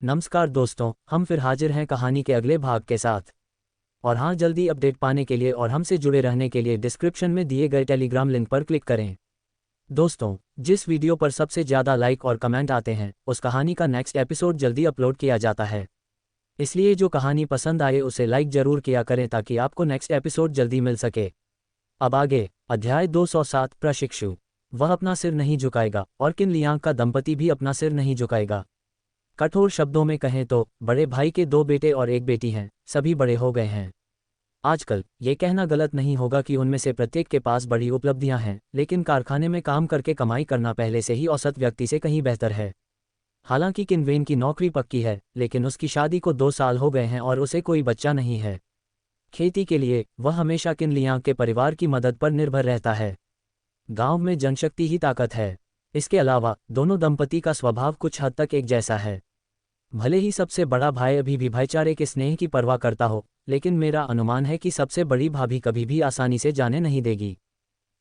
नमस्कार दोस्तों, हम फिर हाजिर हैं कहानी के अगले भाग के साथ। और हाँ, जल्दी अपडेट पाने के लिए और हमसे जुड़े रहने के लिए डिस्क्रिप्शन में दिए गए टेलीग्राम लिंक पर क्लिक करें। दोस्तों, जिस वीडियो पर सबसे ज़्यादा लाइक और कमेंट आते हैं उस कहानी का नेक्स्ट एपिसोड जल्दी अपलोड किया जाता है। इसलिए जो कहानी पसंद आए उसे लाइक ज़रूर किया करें ताकि आपको नेक्स्ट एपिसोड जल्दी मिल सके। अब आगे, अध्याय 207 प्रशिक्षु। वह अपना सिर नहीं झुकाएगा और किन लियांग का दंपति भी अपना सिर नहीं झुकाएगा। कठोर शब्दों में कहें तो बड़े भाई के 2 बेटे और 1 बेटी हैं, सभी बड़े हो गए हैं। आजकल ये कहना गलत नहीं होगा कि उनमें से प्रत्येक के पास बड़ी उपलब्धियां हैं, लेकिन कारखाने में काम करके कमाई करना पहले से ही औसत व्यक्ति से कहीं बेहतर है। हालांकि किनवेन की नौकरी पक्की है, लेकिन उसकी शादी को 2 साल हो गए हैं और उसे कोई बच्चा नहीं है। खेती के लिए वह हमेशा किन लियांग के परिवार की मदद पर निर्भर रहता है। गांव में जनशक्ति ही ताकत है। इसके अलावा दोनों दंपति का स्वभाव कुछ हद तक एक जैसा है। भले ही सबसे बड़ा भाई अभी भी भाईचारे के स्नेह की परवाह करता हो, लेकिन मेरा अनुमान है कि सबसे बड़ी भाभी कभी भी आसानी से जाने नहीं देगी।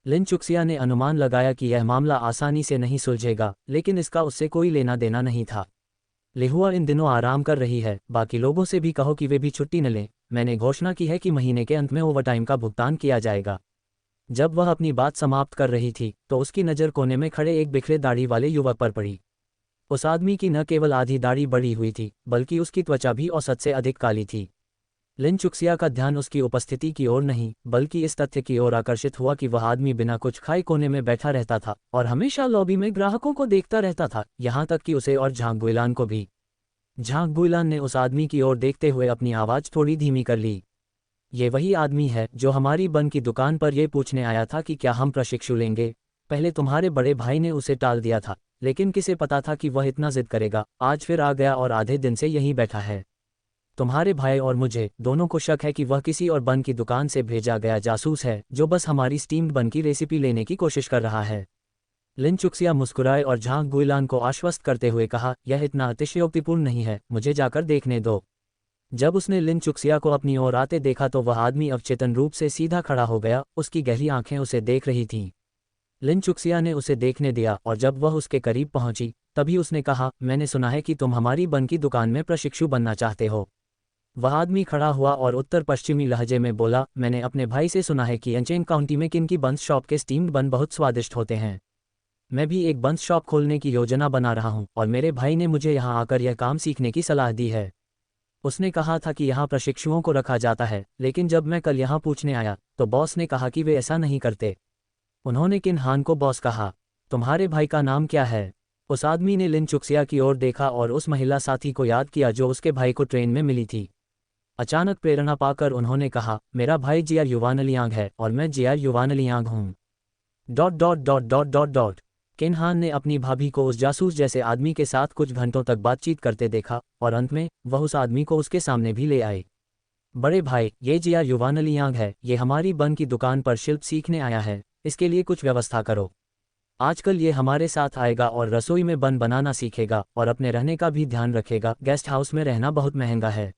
लिन चुक्सिया ने अनुमान लगाया कि यह मामला आसानी से नहीं सुलझेगा, लेकिन इसका उससे कोई लेना देना नहीं था। लिहुआ इन दिनों आराम कर रही है, बाकी लोगों से भी कहो कि वे भी छुट्टी न लें। मैंने घोषणा की है कि महीने के अंत में ओवरटाइम का भुगतान किया जाएगा। जब वह अपनी बात समाप्त कर रही थी तो उसकी नज़र कोने में खड़े एक बिखरे दाढ़ी वाले युवक पर पड़ी। उस आदमी की न केवल आधी दाढ़ी बड़ी हुई थी, बल्कि उसकी त्वचा भी औसत से अधिक काली थी। लिन चुक्सिया का ध्यान उसकी उपस्थिति की ओर नहीं, बल्कि इस तथ्य की ओर आकर्षित हुआ कि वह आदमी बिना कुछ खाए कोने में बैठा रहता था और हमेशा लॉबी में ग्राहकों को देखता रहता था, यहाँ तक कि उसे और झांग गुइलान को भी। झांग गुइलान ने उस आदमी की ओर देखते हुए अपनी आवाज़ थोड़ी धीमी कर ली। ये वही आदमी है जो हमारी बन की दुकान पर यह पूछने आया था कि क्या हम प्रशिक्षु लेंगे। पहले तुम्हारे बड़े भाई ने उसे टाल दिया था, लेकिन किसे पता था कि वह इतना जिद करेगा। आज फिर आ गया और आधे दिन से यहीं बैठा है। तुम्हारे भाई और मुझे दोनों को शक है कि वह किसी और बन की दुकान से भेजा गया जासूस है जो बस हमारी स्टीम्ड बन की रेसिपी लेने की कोशिश कर रहा है। लिन चुक्सिया मुस्कुराए और झांग गुइलान को आश्वस्त करते हुए कहा, यह इतना अतिशयोक्तिपूर्ण नहीं है, मुझे जाकर देखने दो। जब उसने लिन चुक्सिया को अपनी ओर आते देखा तो वह आदमी अवचेतन रूप से सीधा खड़ा हो गया, उसकी गहरी आंखें उसे देख रही थीं। लिन चुक्सिया ने उसे देखने दिया और जब वह उसके करीब पहुंची तभी उसने कहा, मैंने सुना है कि तुम हमारी बन की दुकान में प्रशिक्षु बनना चाहते हो। वह आदमी खड़ा हुआ और उत्तर पश्चिमी लहजे में बोला, मैंने अपने भाई से सुना है कि एंचेंग काउंटी में किन की बंस शॉप के स्टीम्ड बन बहुत स्वादिष्ट होते हैं। मैं भी एक बंस शॉप खोलने की योजना बना रहा हूं और मेरे भाई ने मुझे यहां आकर यह काम सीखने की सलाह दी है। उसने कहा था कि यहाँ प्रशिक्षुओं को रखा जाता है, लेकिन जब मैं कल यहाँ पूछने आया तो बॉस ने कहा कि वे ऐसा नहीं करते। उन्होंने किन हान को बॉस कहा। तुम्हारे भाई का नाम क्या है? उस आदमी ने लिन चुक्सिया की ओर देखा और उस महिला साथी को याद किया जो उसके भाई को ट्रेन में मिली थी। अचानक प्रेरणा पाकर उन्होंने कहा, मेरा भाई जिया युवानलियांग है और मैं जिया युवानलियांग हूँ। Dot dot dot dot dot dot किन हान ने अपनी भाभी को उस जासूस जैसे आदमी के साथ कुछ घंटों तक बातचीत करते देखा और अंत में वह उस आदमी को उसके सामने भी ले आए। बड़े भाई, ये जिया युवानलियांग है, ये हमारी बन की दुकान पर शिल्प सीखने आया है, इसके लिए कुछ व्यवस्था करो। आजकल ये हमारे साथ आएगा और रसोई में बन बनाना सीखेगा और अपने रहने का भी ध्यान रखेगा, गेस्ट हाउस में रहना बहुत महंगा है।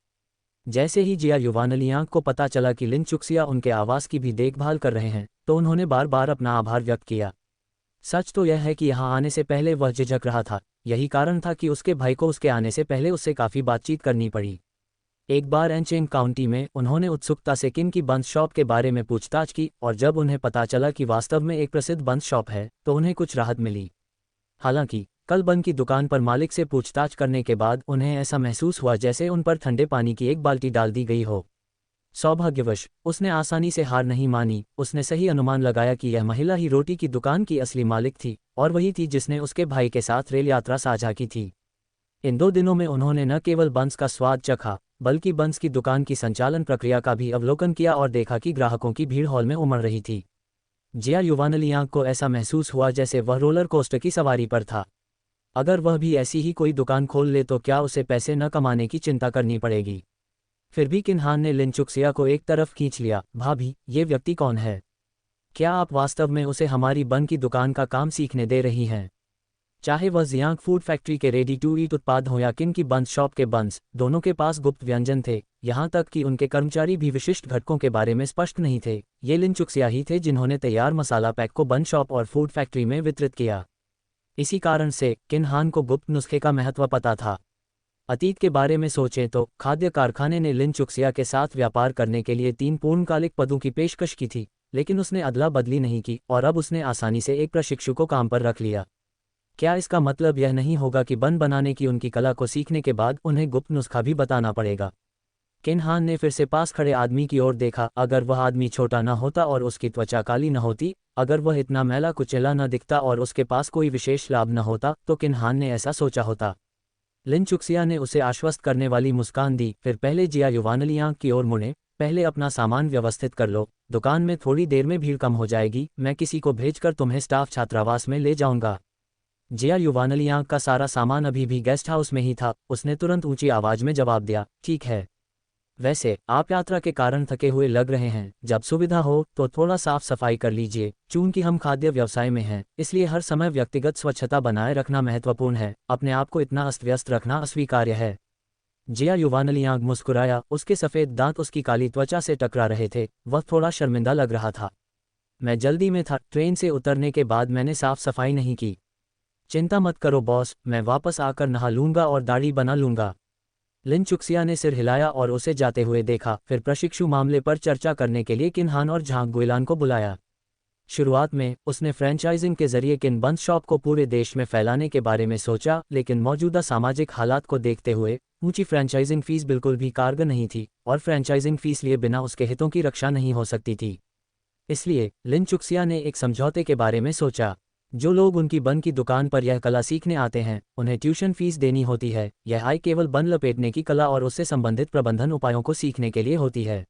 जैसे ही जिया युवानलियांग को पता चला कि लिन चुक्सिया उनके आवास की भी देखभाल कर रहे हैं तो उन्होंने बार बार अपना आभार व्यक्त किया। सच तो यह है कि यहाँ आने से पहले वह झिझक रहा था, यही कारण था कि उसके भाई को उसके आने से पहले उससे काफ़ी बातचीत करनी पड़ी। एक बार एंचेंग काउंटी में उन्होंने उत्सुकता से किन की बंस शॉप के बारे में पूछताछ की और जब उन्हें पता चला कि वास्तव में एक प्रसिद्ध बंस शॉप है तो उन्हें कुछ राहत मिली। हालांकि कल बन की दुकान पर मालिक से पूछताछ करने के बाद उन्हें ऐसा महसूस हुआ जैसे उन पर ठंडे पानी की एक बाल्टी डाल दी गई हो। सौभाग्यवश उसने आसानी से हार नहीं मानी। उसने सही अनुमान लगाया कि यह महिला ही रोटी की दुकान की असली मालिक थी और वही थी जिसने उसके भाई के साथ रेल यात्रा साझा की थी। इन 2 दिनों में उन्होंने न केवल बंस का स्वाद चखा, बल्कि बंस की दुकान की संचालन प्रक्रिया का भी अवलोकन किया और देखा कि ग्राहकों की भीड़ हॉल में उमड़ रही थी। जिया युवानलियांग को ऐसा महसूस हुआ जैसे वह रोलर कोस्टर की सवारी पर था। अगर वह भी ऐसी ही कोई दुकान खोल ले तो क्या उसे पैसे न कमाने की चिंता करनी पड़ेगी। फिर भी किन हान ने लिन चुक्सिया को एक तरफ खींच लिया। भाभी, ये व्यक्ति कौन है? क्या आप वास्तव में उसे हमारी बन की दुकान का काम सीखने दे रही हैं? चाहे वह जियांग फूड फैक्ट्री के रेडी टू ईट उत्पाद हो या किन की बंस शॉप के बंस, दोनों के पास गुप्त व्यंजन थे, यहाँ तक कि उनके कर्मचारी भी विशिष्ट घटकों के बारे में स्पष्ट नहीं थे। ये लिन चुक्सिया ही थे जिन्होंने तैयार मसाला पैक को बन शॉप और फूड फैक्ट्री में वितरित किया। इसी कारण से किन हान को गुप्त नुस्खे का महत्व पता था। अतीत के बारे में सोचें तो खाद्य कारखाने ने लिन चुक्सिया के साथ व्यापार करने के लिए 3 पूर्णकालिक पदों की पेशकश की थी, लेकिन उसने अदला बदली नहीं की और अब उसने आसानी से एक प्रशिक्षु को काम पर रख लिया। क्या इसका मतलब यह नहीं होगा कि बन बनाने की उनकी कला को सीखने के बाद उन्हें गुप्त नुस्खा भी बताना पड़ेगा? किन हान ने फिर से पास खड़े आदमी की ओर देखा। अगर वह आदमी छोटा न होता और उसकी त्वचा काली न होती, अगर वह इतना मैला कुचैला न दिखता और उसके पास कोई विशेष लाभ न होता, तो किन हान ने ऐसा सोचा होता? लिन चुक्सिया ने उसे आश्वस्त करने वाली मुस्कान दी, फिर पहले जिया युवानलियांग की ओर मुड़े। पहले अपना सामान व्यवस्थित कर लो, दुकान में थोड़ी देर में भीड़ कम हो जाएगी, मैं किसी को भेजकर तुम्हें स्टाफ छात्रावास में ले जाऊंगा। जिया युवानलियांग का सारा सामान अभी भी गेस्ट हाउस में ही था। उसने तुरंत ऊंची आवाज में जवाब दिया, ठीक है। वैसे आप यात्रा के कारण थके हुए लग रहे हैं, जब सुविधा हो तो थोड़ा साफ सफाई कर लीजिए। चूंकि हम खाद्य व्यवसाय में हैं, इसलिए हर समय व्यक्तिगत स्वच्छता बनाए रखना महत्वपूर्ण है। अपने आप को इतना अस्त व्यस्त रखना अस्वीकार्य है। जिया युवानलियांग मुस्कुराया, उसके सफ़ेद दांत उसकी काली त्वचा से टकरा रहे थे। वह थोड़ा शर्मिंदा लग रहा था। मैं जल्दी में था, ट्रेन से उतरने के बाद मैंने साफ सफाई नहीं की। चिंता मत करो बॉस, मैं वापस आकर नहा लूंगा और दाढ़ी बना लूंगा। लिन चुक्सिया ने सिर हिलाया और उसे जाते हुए देखा, फिर प्रशिक्षु मामले पर चर्चा करने के लिए किन हान और झांग गुइलान को बुलाया। शुरुआत में उसने फ्रेंचाइजिंग के जरिए किन बंस शॉप को पूरे देश में फैलाने के बारे में सोचा, लेकिन मौजूदा सामाजिक हालात को देखते हुए ऊंची फ्रेंचाइजिंग फीस बिल्कुल भी कारगर नहीं थी और फ्रेंचाइजिंग फीस लिए बिना उसके हितों की रक्षा नहीं हो सकती थी। इसलिए लिन चुक्सिया ने एक समझौते के बारे में सोचा। जो लोग उनकी बन की दुकान पर यह कला सीखने आते हैं, उन्हें ट्यूशन फीस देनी होती है। यह आय केवल बन लपेटने की कला और उससे संबंधित प्रबंधन उपायों को सीखने के लिए होती है।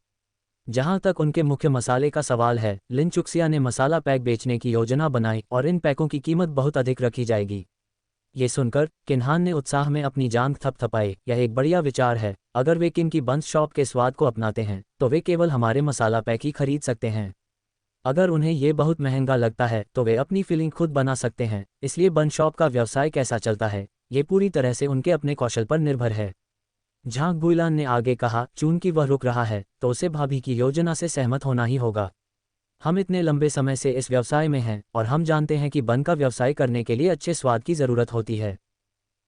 जहां तक उनके मुख्य मसाले का सवाल है, लिन चुक्सिया ने मसाला पैक बेचने की योजना बनाई और इन पैकों की कीमत बहुत अधिक रखी जाएगी। ये सुनकर किन हान ने उत्साह में अपनी जांघ थपथपाई। यह एक बढ़िया विचार है। अगर वे किन की बंस शॉप के स्वाद को अपनाते हैं, तो वे केवल हमारे मसाला पैक ही खरीद सकते हैं। अगर उन्हें ये बहुत महंगा लगता है, तो वे अपनी फिलिंग खुद बना सकते हैं। इसलिए बन शॉप का व्यवसाय कैसा चलता है, ये पूरी तरह से उनके अपने कौशल पर निर्भर है। झांग गुइलान ने आगे कहा, चूंकि वह रुक रहा है, तो उसे भाभी की योजना से सहमत होना ही होगा। हम इतने लंबे समय से इस व्यवसाय में हैं और हम जानते हैं कि बन का व्यवसाय करने के लिए अच्छे स्वाद की ज़रूरत होती है।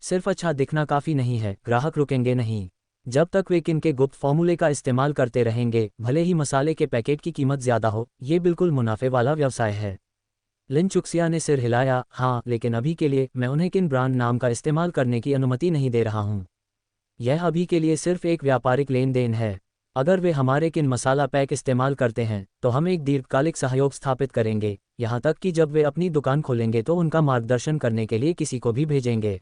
सिर्फ अच्छा दिखना काफ़ी नहीं है, ग्राहक रुकेंगे नहीं। जब तक वे किन के गुप्त फॉर्मूले का इस्तेमाल करते रहेंगे, भले ही मसाले के पैकेट की कीमत ज़्यादा हो, ये बिल्कुल मुनाफे वाला व्यवसाय है। लिन चुक्सिया ने सिर हिलाया, हाँ, लेकिन अभी के लिए मैं उन्हें किन ब्रांड नाम का इस्तेमाल करने की अनुमति नहीं दे रहा हूँ। यह अभी के लिए सिर्फ एक व्यापारिक लेन देन है। अगर वे हमारे किन मसाला पैक इस्तेमाल करते हैं, तो हम एक दीर्घकालिक सहयोग स्थापित करेंगे। यहाँ तक कि जब वे अपनी दुकान खोलेंगे तो उनका मार्गदर्शन करने के लिए किसी को भी भेजेंगे।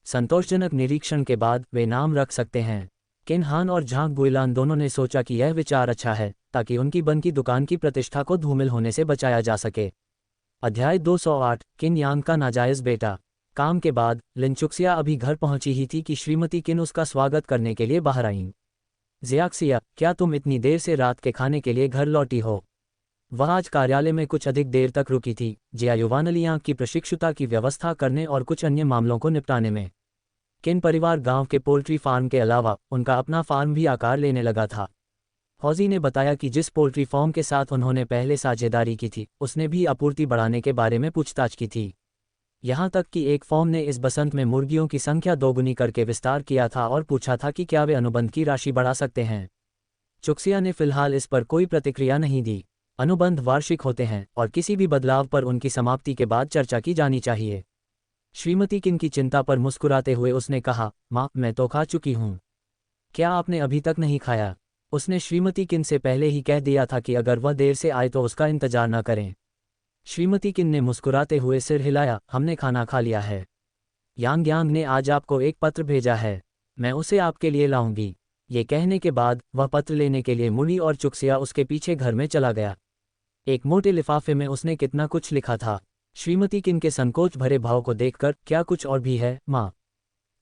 संतोषजनक निरीक्षण के बाद वे नाम रख सकते हैं। किन हान और झांग गुइलान दोनों ने सोचा कि यह विचार अच्छा है, ताकि उनकी बन की दुकान की प्रतिष्ठा को धूमिल होने से बचाया जा सके। अध्याय 208, किन यांग का नाजायज़ बेटा। काम के बाद लिन चुक्सिया अभी घर पहुंची ही थी कि श्रीमती किन उसका स्वागत करने के लिए बाहर आईं। ज़ियाक्सिया, क्या तुम इतनी देर से रात के खाने के लिए घर लौटी हो? वह आज कार्यालय में कुछ अधिक देर तक रुकी थी, जिया युवानलियांग की प्रशिक्षुता की व्यवस्था करने और कुछ अन्य मामलों को निपटाने में। किन परिवार गांव के पोल्ट्री फार्म के अलावा उनका अपना फार्म भी आकार लेने लगा था। हौजी ने बताया कि जिस पोल्ट्री फार्म के साथ उन्होंने पहले साझेदारी की थी, उसने भी आपूर्ति बढ़ाने के बारे में पूछताछ की थी। यहाँ तक कि एक फॉर्म ने इस बसंत में मुर्गियों की संख्या दोगुनी करके विस्तार किया था और पूछा था कि क्या वे अनुबंध की राशि बढ़ा सकते हैं। चुक्सिया ने फिलहाल इस पर कोई प्रतिक्रिया नहीं दी। अनुबंध वार्षिक होते हैं और किसी भी बदलाव पर उनकी समाप्ति के बाद चर्चा की जानी चाहिए। श्रीमती किन की चिंता पर मुस्कुराते हुए उसने कहा, माँ, मैं तो खा चुकी हूँ। क्या आपने अभी तक नहीं खाया? उसने श्रीमती किन से पहले ही कह दिया था कि अगर वह देर से आए तो उसका इंतजार न करें। श्रीमती किन ने मुस्कुराते हुए सिर हिलाया, हमने खाना खा लिया है। यांग यांग ने आज आपको एक पत्र भेजा है, मैं उसे आपके लिए लाऊंगी। ये कहने के बाद वह पत्र लेने के लिए मुड़ी और चुक्सिया उसके पीछे घर में चला गया। एक मोटे लिफाफे में उसने कितना कुछ लिखा था। श्रीमती किन के संकोच भरे भाव को देखकर, क्या कुछ और भी है माँ?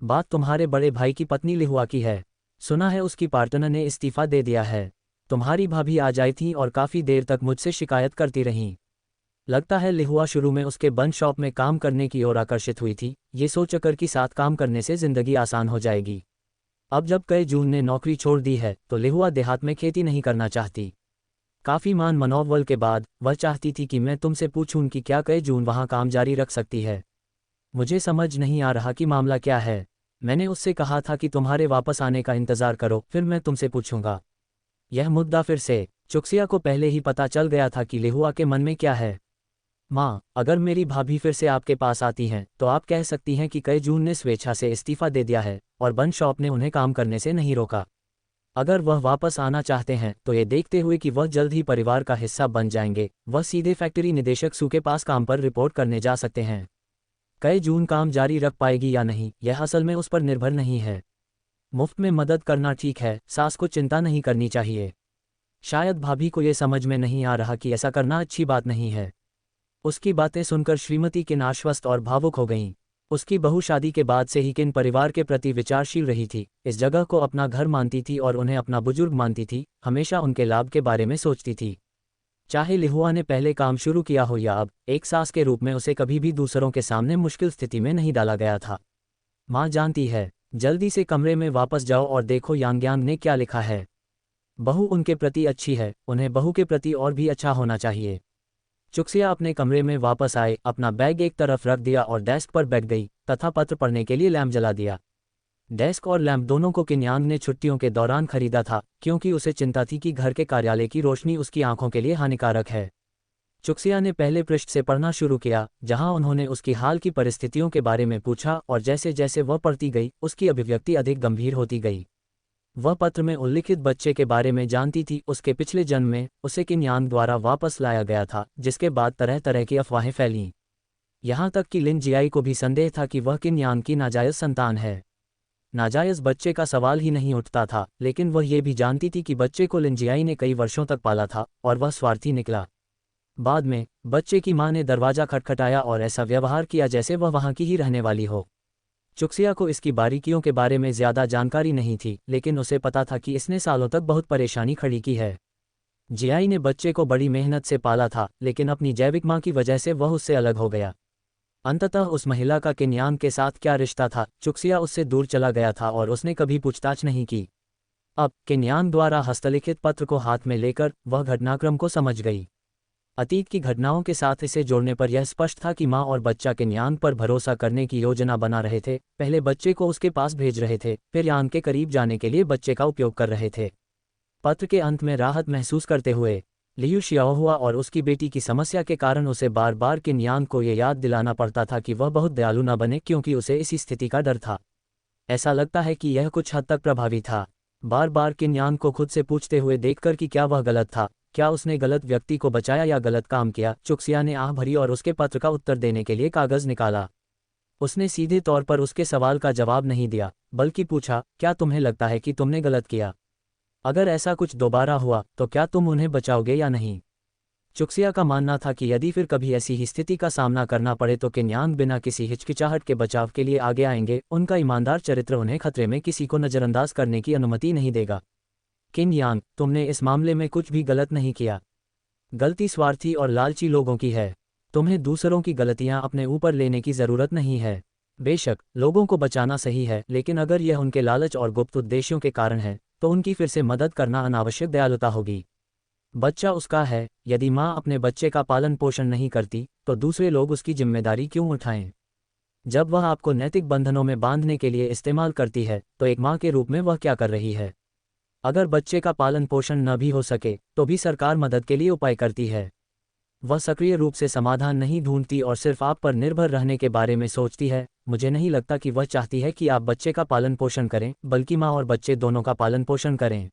बात तुम्हारे बड़े भाई की पत्नी लिहुआ की है। सुना है उसकी पार्टनर ने इस्तीफा दे दिया है। तुम्हारी भाभी आ जाई थी और काफ़ी देर तक मुझसे शिकायत करती रहीं। लगता है लिहुआ शुरू में उसके बन शॉप में काम करने की ओर आकर्षित हुई थी, ये सोचकर कि साथ काम करने से ज़िंदगी आसान हो जाएगी। अब जब कई जून ने नौकरी छोड़ दी है, तो लिहुआ देहात में खेती नहीं करना चाहती। काफ़ी मान मनोबल के बाद वह चाहती थी कि मैं तुमसे पूछूं कि क्या कई जून वहाँ काम जारी रख सकती है। मुझे समझ नहीं आ रहा कि मामला क्या है। मैंने उससे कहा था कि तुम्हारे वापस आने का इंतजार करो, फिर मैं तुमसे पूछूंगा। यह मुद्दा फिर से। चुक्सिया को पहले ही पता चल गया था कि लिहुआ के मन में क्या है। माँ, अगर मेरी भाभी फिर से आपके पास आती हैं तो आप कह सकती हैं कि कई जून ने स्वेच्छा से इस्तीफा दे दिया है और बन शॉप ने उन्हें काम करने से नहीं रोका। अगर वह वापस आना चाहते हैं तो ये देखते हुए कि वह जल्द ही परिवार का हिस्सा बन जाएंगे, वह सीधे फैक्ट्री निदेशक सू के पास काम पर रिपोर्ट करने जा सकते हैं। कई जून काम जारी रख पाएगी या नहीं, यह असल में उस पर निर्भर नहीं है। मुफ्त में मदद करना ठीक है, सास को चिंता नहीं करनी चाहिए। शायद भाभी को ये समझ में नहीं आ रहा कि ऐसा करना अच्छी बात नहीं है। उसकी बातें सुनकर श्रीमती किन आश्वस्त और भावुक हो गईं। उसकी बहू शादी के बाद से ही किन परिवार के प्रति विचारशील रही थी, इस जगह को अपना घर मानती थी और उन्हें अपना बुजुर्ग मानती थी, हमेशा उनके लाभ के बारे में सोचती थी। चाहे लिहुआ ने पहले काम शुरू किया हो या अब, एक सास के रूप में उसे कभी भी दूसरों के सामने मुश्किल स्थिति में नहीं डाला गया था। माँ जानती है। जल्दी से कमरे में वापस जाओ और देखो यांग्यांग ने क्या लिखा है। बहू उनके प्रति अच्छी है, उन्हें बहू के प्रति और भी अच्छा होना चाहिए। चुक्सिया अपने कमरे में वापस आए, अपना बैग एक तरफ रख दिया और डेस्क पर बैठ गई तथा पत्र पढ़ने के लिए लैंप जला दिया। डेस्क और लैंप दोनों को किन्यांग ने छुट्टियों के दौरान खरीदा था, क्योंकि उसे चिंता थी कि घर के कार्यालय की रोशनी उसकी आंखों के लिए हानिकारक है। चुक्सिया ने पहले पृष्ठ से पढ़ना शुरू किया, जहां उन्होंने उसकी हाल की परिस्थितियों के बारे में पूछा और जैसे जैसे वह पढ़ती गई उसकी अभिव्यक्ति अधिक गंभीर होती गई। वह पत्र में उल्लिखित बच्चे के बारे में जानती थी। उसके पिछले जन्म में उसे किन्यांग द्वारा वापस लाया गया था, जिसके बाद तरह तरह की अफवाहें फैलीं। यहाँ तक कि लिन जियाई को भी संदेह था कि वह किन्यांग की नाजायज संतान है। नाजायज बच्चे का सवाल ही नहीं उठता था, लेकिन वह ये भी जानती थी कि बच्चे को लिन जियाई ने कई वर्षों तक पाला था और वह स्वार्थी निकला। बाद में बच्चे की मां ने दरवाजा खटखटाया और ऐसा व्यवहार किया जैसे वह वहां की ही रहने वाली हो। चुक्सिया को इसकी बारीकियों के बारे में ज्यादा जानकारी नहीं थी, लेकिन उसे पता था कि इसने सालों तक बहुत परेशानी खड़ी की है। जियाई ने बच्चे को बड़ी मेहनत से पाला था, लेकिन अपनी जैविक मां की वजह से वह उससे अलग हो गया। अंततः उस महिला का किन्यांग के साथ क्या रिश्ता था, चुक्सिया उससे दूर चला गया था और उसने कभी पूछताछ नहीं की। अब किन्यांग द्वारा हस्तलिखित पत्र को हाथ में लेकर वह घटनाक्रम को समझ गई। अतीत की घटनाओं के साथ इसे जोड़ने पर यह स्पष्ट था कि माँ और बच्चा किन्यांग पर भरोसा करने की योजना बना रहे थे। पहले बच्चे को उसके पास भेज रहे थे, फिर यांग के करीब जाने के लिए बच्चे का उपयोग कर रहे थे। पत्र के अंत में राहत महसूस करते हुए लियू शियाओहुआ और उसकी बेटी की समस्या के कारण उसे बार बार किन्यांग को ये याद दिलाना पड़ता था कि वह बहुत दयालु न बने, क्योंकि उसे इसी स्थिति का डर था। ऐसा लगता है कि यह कुछ हद तक प्रभावी था। बार बार किन्यांग को खुद से पूछते हुए देखकर कि क्या वह गलत था, क्या उसने गलत व्यक्ति को बचाया या गलत काम किया। चुक्सिया ने आह भरी और उसके पत्र का उत्तर देने के लिए कागज निकाला। उसने सीधे तौर पर उसके सवाल का जवाब नहीं दिया, बल्कि पूछा, क्या तुम्हें लगता है कि तुमने गलत किया? अगर ऐसा कुछ दोबारा हुआ तो क्या तुम उन्हें बचाओगे या नहीं? चुक्सिया का मानना था कि यदि फिर कभी ऐसी ही स्थिति का सामना करना पड़े तो किन्यांग बिना किसी हिचकिचाहट के बचाव के लिए आगे आएंगे। उनका ईमानदार चरित्र उन्हें खतरे में किसी को नज़रअंदाज करने की अनुमति नहीं देगा। किन्यांग, तुमने इस मामले में कुछ भी गलत नहीं किया। गलती स्वार्थी और लालची लोगों की है। तुम्हें दूसरों की गलतियां अपने ऊपर लेने की जरूरत नहीं है। बेशक लोगों को बचाना सही है, लेकिन अगर यह उनके लालच और गुप्त उद्देश्यों के कारण है तो उनकी फिर से मदद करना अनावश्यक दयालुता होगी। बच्चा उसका है। यदि माँ अपने बच्चे का पालन पोषण नहीं करती तो दूसरे लोग उसकी जिम्मेदारी क्यों उठाएं? जब वह आपको नैतिक बंधनों में बांधने के लिए इस्तेमाल करती है तो एक माँ के रूप में वह क्या कर रही है? अगर बच्चे का पालन पोषण न भी हो सके तो भी सरकार मदद के लिए उपाय करती है। वह सक्रिय रूप से समाधान नहीं ढूंढती और सिर्फ आप पर निर्भर रहने के बारे में सोचती है। मुझे नहीं लगता कि वह चाहती है कि आप बच्चे का पालन पोषण करें, बल्कि माँ और बच्चे दोनों का पालन पोषण करें।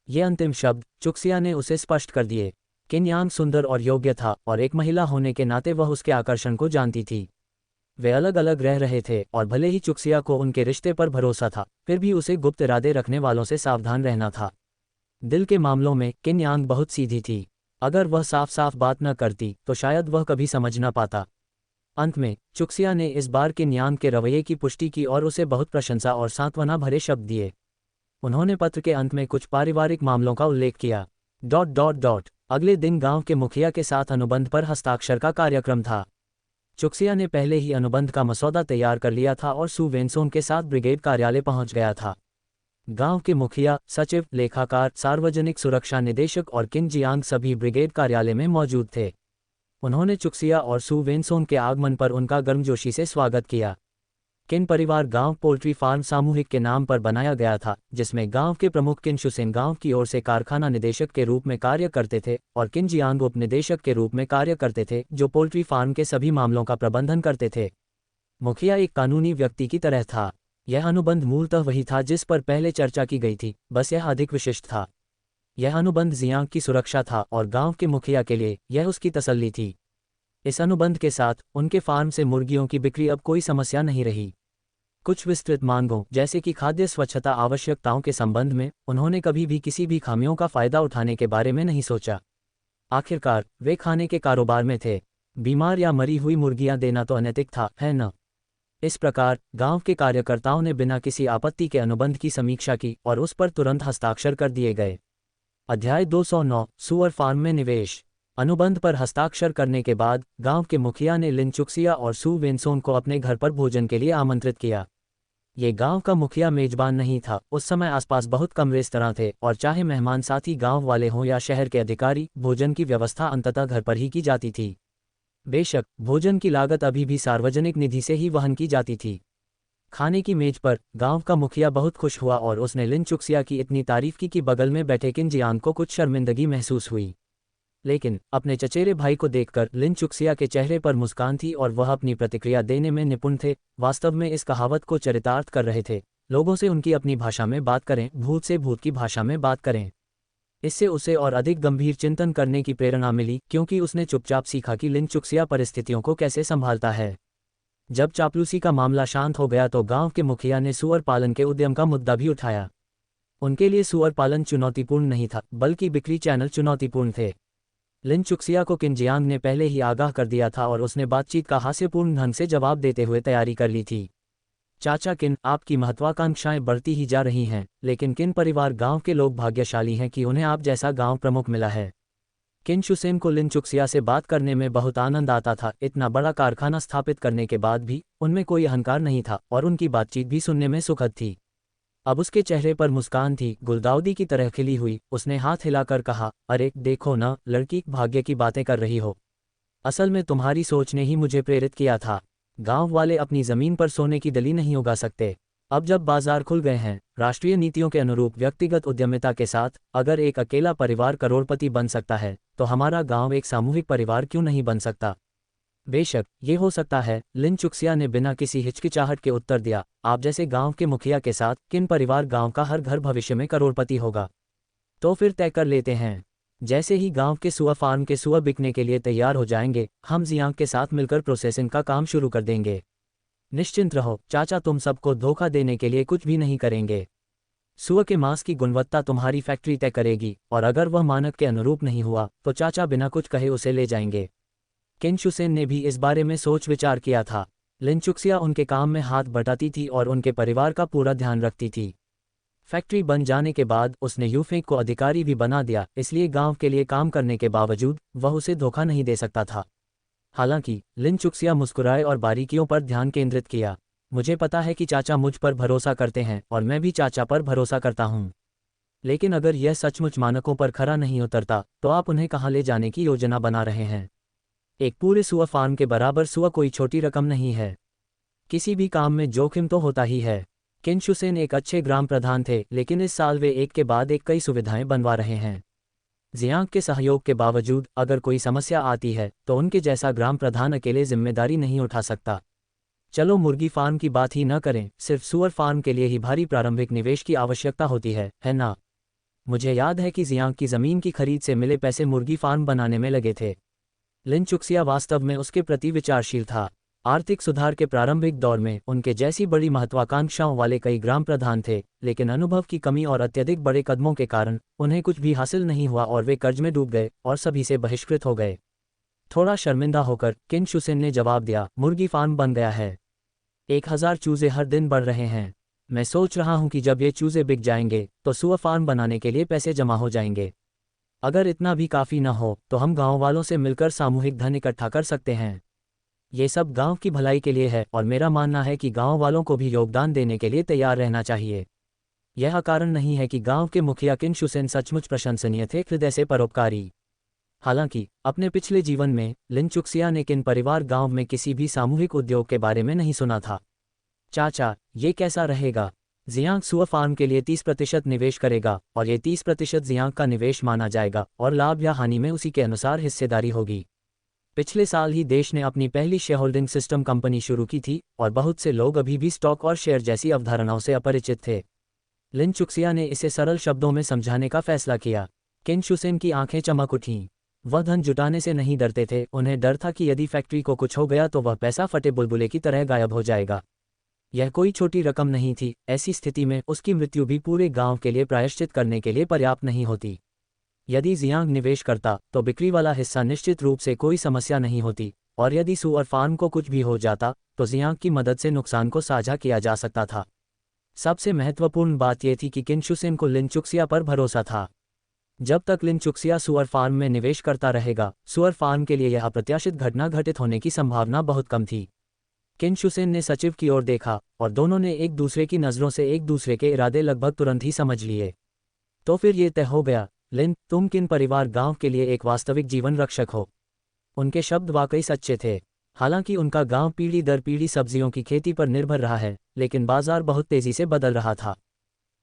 ये अंतिम शब्द चुक्सिया ने उसे स्पष्ट कर दिए। किन्यांग सुंदर और योग्य था और एक महिला होने के नाते वह उसके आकर्षण को जानती थी। वे अलग अलग रह रहे थे और भले ही चुक्सिया को उनके रिश्ते पर भरोसा था, फिर भी उसे गुप्त इरादे रखने वालों से सावधान रहना था। दिल के मामलों में किन्यांग बहुत सीधी थी। अगर वह साफ साफ बात न करती तो शायद वह कभी समझ न पाता। अंत में चुक्सिया ने इस बार किन्यांग के रवैये की पुष्टि की और उसे बहुत प्रशंसा और सांत्वना भरे शब्द दिए। उन्होंने पत्र के अंत में कुछ पारिवारिक मामलों का उल्लेख किया। अगले दिन गांव के मुखिया के साथ अनुबंध पर हस्ताक्षर का कार्यक्रम था। चुक्सिया ने पहले ही अनुबंध का मसौदा तैयार कर लिया था और सू वेनसोन के साथ ब्रिगेड कार्यालय पहुंच गया था। गांव के मुखिया, सचिव, लेखाकार, सार्वजनिक सुरक्षा निदेशक और किन जियांग सभी ब्रिगेड कार्यालय में मौजूद थे। उन्होंने चुक्सिया और सू वेनसोन के आगमन पर उनका गर्मजोशी से स्वागत किया। किन परिवार गांव पोल्ट्री फार्म सामूहिक के नाम पर बनाया गया था, जिसमें गांव के प्रमुख किन शुसेन गांव की ओर से कारखाना निदेशक के रूप में कार्य करते थे और किन जियांग उप निदेशक के रूप में कार्य करते थे, जो पोल्ट्री फार्म के सभी मामलों का प्रबंधन करते थे। मुखिया एक कानूनी व्यक्ति की तरह था। यह अनुबंध मूलतः वही था जिस पर पहले चर्चा की गई थी, बस यह अधिक विशिष्ट था। यह अनुबंध जियांग की सुरक्षा था और गांव के मुखिया के लिए यह उसकी तसल्ली थी। इस अनुबंध के साथ उनके फार्म से मुर्गियों की बिक्री अब कोई समस्या नहीं रही। कुछ विस्तृत मांगों जैसे कि खाद्य स्वच्छता आवश्यकताओं के संबंध में उन्होंने कभी भी किसी भी खामियों का फायदा उठाने के बारे में नहीं सोचा। आखिरकार वे खाने के कारोबार में थे। बीमार या मरी हुई मुर्गियां देना तो अनैतिक था, है न? इस प्रकार गांव के कार्यकर्ताओं ने बिना किसी आपत्ति के अनुबंध की समीक्षा की और उस पर तुरंत हस्ताक्षर कर दिए गए। अध्याय 209 सुअर फार्म में निवेश। अनुबंध पर हस्ताक्षर करने के बाद गांव के मुखिया ने लिन चुक्सिया और सू वेनसोन को अपने घर पर भोजन के लिए आमंत्रित किया। ये गांव का मुखिया मेजबान नहीं था। उस समय आसपास बहुत कम रेस्तरां थे और चाहे मेहमान साथी गांव वाले हों या शहर के अधिकारी, भोजन की व्यवस्था अंततः घर पर ही की जाती थी। बेशक भोजन की लागत अभी भी सार्वजनिक निधि से ही वहन की जाती थी। खाने की मेज पर गांव का मुखिया बहुत खुश हुआ और उसने लिन चुक्सिया की इतनी तारीफ की कि बगल में बैठे किन जियांग को कुछ शर्मिंदगी महसूस हुई। लेकिन अपने चचेरे भाई को देखकर लिन चुक्सिया के चेहरे पर मुस्कान थी और वह अपनी प्रतिक्रिया देने में निपुण थे। वास्तव में इस कहावत को चरितार्थ कर रहे थे, लोगों से उनकी अपनी भाषा में बात करें, भूत से भूत की भाषा में बात करें। इससे उसे और अधिक गंभीर चिंतन करने की प्रेरणा मिली, क्योंकि उसने चुपचाप सीखा कि लिन चुक्सिया परिस्थितियों को कैसे संभालता है। जब चापलूसी का मामला शांत हो गया तो गांव के मुखिया ने सुअर पालन के उद्यम का मुद्दा भी उठाया। उनके लिए सुअर पालन चुनौतीपूर्ण नहीं था, बल्कि बिक्री चैनल चुनौतीपूर्ण थे। लिन चुक्सिया को किन जियांग ने पहले ही आगाह कर दिया था और उसने बातचीत का हास्यपूर्ण ढंग से जवाब देते हुए तैयारी कर ली थी। चाचा किन, आपकी महत्वाकांक्षाएं बढ़ती ही जा रही हैं, लेकिन किन परिवार गांव के लोग भाग्यशाली हैं कि उन्हें आप जैसा गांव प्रमुख मिला है। किन शुसेन को लिन चुक्सिया से बात करने में बहुत आनंद आता था। इतना बड़ा कारखाना स्थापित करने के बाद भी उनमें कोई अहंकार नहीं था और उनकी बातचीत भी सुनने में सुखद थी। अब उसके चेहरे पर मुस्कान थी, गुलदाउदी की तरह खिली हुई। उसने हाथ हिलाकर कहा, अरे देखो ना लड़की, भाग्य की बातें कर रही हो। असल में तुम्हारी सोच ने ही मुझे प्रेरित किया था। गांव वाले अपनी जमीन पर सोने की डली नहीं उगा सकते। अब जब बाजार खुल गए हैं, राष्ट्रीय नीतियों के अनुरूप व्यक्तिगत उद्यमिता के साथ अगर एक अकेला परिवार करोड़पति बन सकता है, तो हमारा गांव एक सामूहिक परिवार क्यों नहीं बन सकता? बेशक ये हो सकता है, लिन चुक्सिया ने बिना किसी हिचकिचाहट के उत्तर दिया। आप जैसे गांव के मुखिया के साथ किन परिवार गांव का हर घर भविष्य में करोड़पति होगा? तो फिर तय कर लेते हैं। जैसे ही गांव के सुअर फार्म के सुअर बिकने के लिए तैयार हो जाएंगे, हम जियांग के साथ मिलकर प्रोसेसिंग का काम शुरू कर देंगे। निश्चिंत रहो चाचा, तुम सबको धोखा देने के लिए कुछ भी नहीं करेंगे। सुअर के मांस की गुणवत्ता तुम्हारी फैक्ट्री तय करेगी और अगर वह मानक के अनुरूप नहीं हुआ तो चाचा बिना कुछ कहे उसे ले जाएंगे। किन शुसेन ने भी इस बारे में सोच विचार किया था। लिन चुक्सिया उनके काम में हाथ बटाती थी और उनके परिवार का पूरा ध्यान रखती थी। फैक्ट्री बन जाने के बाद उसने यूफेक को अधिकारी भी बना दिया, इसलिए गांव के लिए काम करने के बावजूद वह उसे धोखा नहीं दे सकता था। हालांकि लिन चुक्सिया मुस्कुराए और बारीकियों पर ध्यान केंद्रित किया। मुझे पता है कि चाचा मुझ पर भरोसा करते हैं और मैं भी चाचा पर भरोसा करता हूं। लेकिन अगर यह सचमुच मानकों पर खरा नहीं उतरता तो आप उन्हें कहां ले जाने की योजना बना रहे हैं? एक पूरे सुअर फार्म के बराबर सुअर कोई छोटी रकम नहीं है। किसी भी काम में जोखिम तो होता ही है। किन शुसेन एक अच्छे ग्राम प्रधान थे, लेकिन इस साल वे एक के बाद एक कई सुविधाएं बनवा रहे हैं। जियांग के सहयोग के बावजूद अगर कोई समस्या आती है तो उनके जैसा ग्राम प्रधान अकेले जिम्मेदारी नहीं उठा सकता। चलो मुर्गी फार्म की बात ही न करें, सिर्फ सुअर फार्म के लिए ही भारी प्रारंभिक निवेश की आवश्यकता होती है ना? मुझे याद है कि जियांग की जमीन की खरीद से मिले पैसे मुर्गी फार्म बनाने में लगे थे। लिन चुक्सिया वास्तव में उसके प्रति विचारशील था। आर्थिक सुधार के प्रारंभिक दौर में उनके जैसी बड़ी महत्वाकांक्षाओं वाले कई ग्राम प्रधान थे, लेकिन अनुभव की कमी और अत्यधिक बड़े कदमों के कारण उन्हें कुछ भी हासिल नहीं हुआ और वे कर्ज में डूब गए और सभी से बहिष्कृत हो गए। थोड़ा शर्मिंदा होकर किन शुसेन ने जवाब दिया, मुर्गी फार्म बन गया है। 1000 चूजे हर दिन बढ़ रहे हैं। मैं सोच रहा हूं कि जब ये चूजे बिक जाएंगे तो सुअर फार्म बनाने के लिए पैसे जमा हो जाएंगे। अगर इतना भी काफ़ी न हो तो हम गांव वालों से मिलकर सामूहिक धन इकट्ठा कर सकते हैं। ये सब गांव की भलाई के लिए है और मेरा मानना है कि गांव वालों को भी योगदान देने के लिए तैयार रहना चाहिए। यह कारण नहीं है कि गांव के मुखिया किन शुसेन सचमुच प्रशंसनीय थे, हृदय से परोपकारी। हालांकि अपने पिछले जीवन में लिन चुक्सिया ने किन परिवार गांव में किसी भी सामूहिक उद्योग के बारे में नहीं सुना था। चाचा, ये कैसा रहेगा? जियांग सुअर फार्म के लिए 30% निवेश करेगा और ये 30% जियांग का निवेश माना जाएगा और लाभ या हानि में उसी के अनुसार हिस्सेदारी होगी। पिछले साल ही देश ने अपनी पहली शेयरहोल्डिंग सिस्टम कंपनी शुरू की थी और बहुत से लोग अभी भी स्टॉक और शेयर जैसी अवधारणाओं से अपरिचित थे। लिन चुक्सिया ने इसे सरल शब्दों में समझाने का फैसला किया। किन शुसेन की आंखें चमक उठीं। वह धन जुटाने से नहीं डरते थे, उन्हें डर था कि यदि फैक्ट्री को कुछ हो गया तो वह पैसा फटे बुलबुले की तरह गायब हो जाएगा। यह कोई छोटी रकम नहीं थी, ऐसी स्थिति में उसकी मृत्यु भी पूरे गांव के लिए प्रायश्चित करने के लिए पर्याप्त नहीं होती। यदि जियांग निवेश करता तो बिक्री वाला हिस्सा निश्चित रूप से कोई समस्या नहीं होती, और यदि सुअर फार्म को कुछ भी हो जाता तो जियांग की मदद से नुकसान को साझा किया जा सकता था। सबसे महत्वपूर्ण बात यह थी कि किन शुसेन को लिन चुक्सिया पर भरोसा था। जब तक लिन चुक्सिया सुअर फार्म में निवेश करता रहेगा, सुअर फार्म के लिए यह अप्रत्याशित घटना घटित होने की संभावना बहुत कम थी। किन शुसेन ने सचिव की ओर देखा और दोनों ने एक दूसरे की नज़रों से एक दूसरे के इरादे लगभग तुरंत ही समझ लिए। तो फिर ये तय हो गया, लिन, तुम किन परिवार गांव के लिए एक वास्तविक जीवन रक्षक हो। उनके शब्द वाकई सच्चे थे। हालांकि उनका गांव पीढ़ी दर पीढ़ी सब्जियों की खेती पर निर्भर रहा है, लेकिन बाजार बहुत तेजी से बदल रहा था।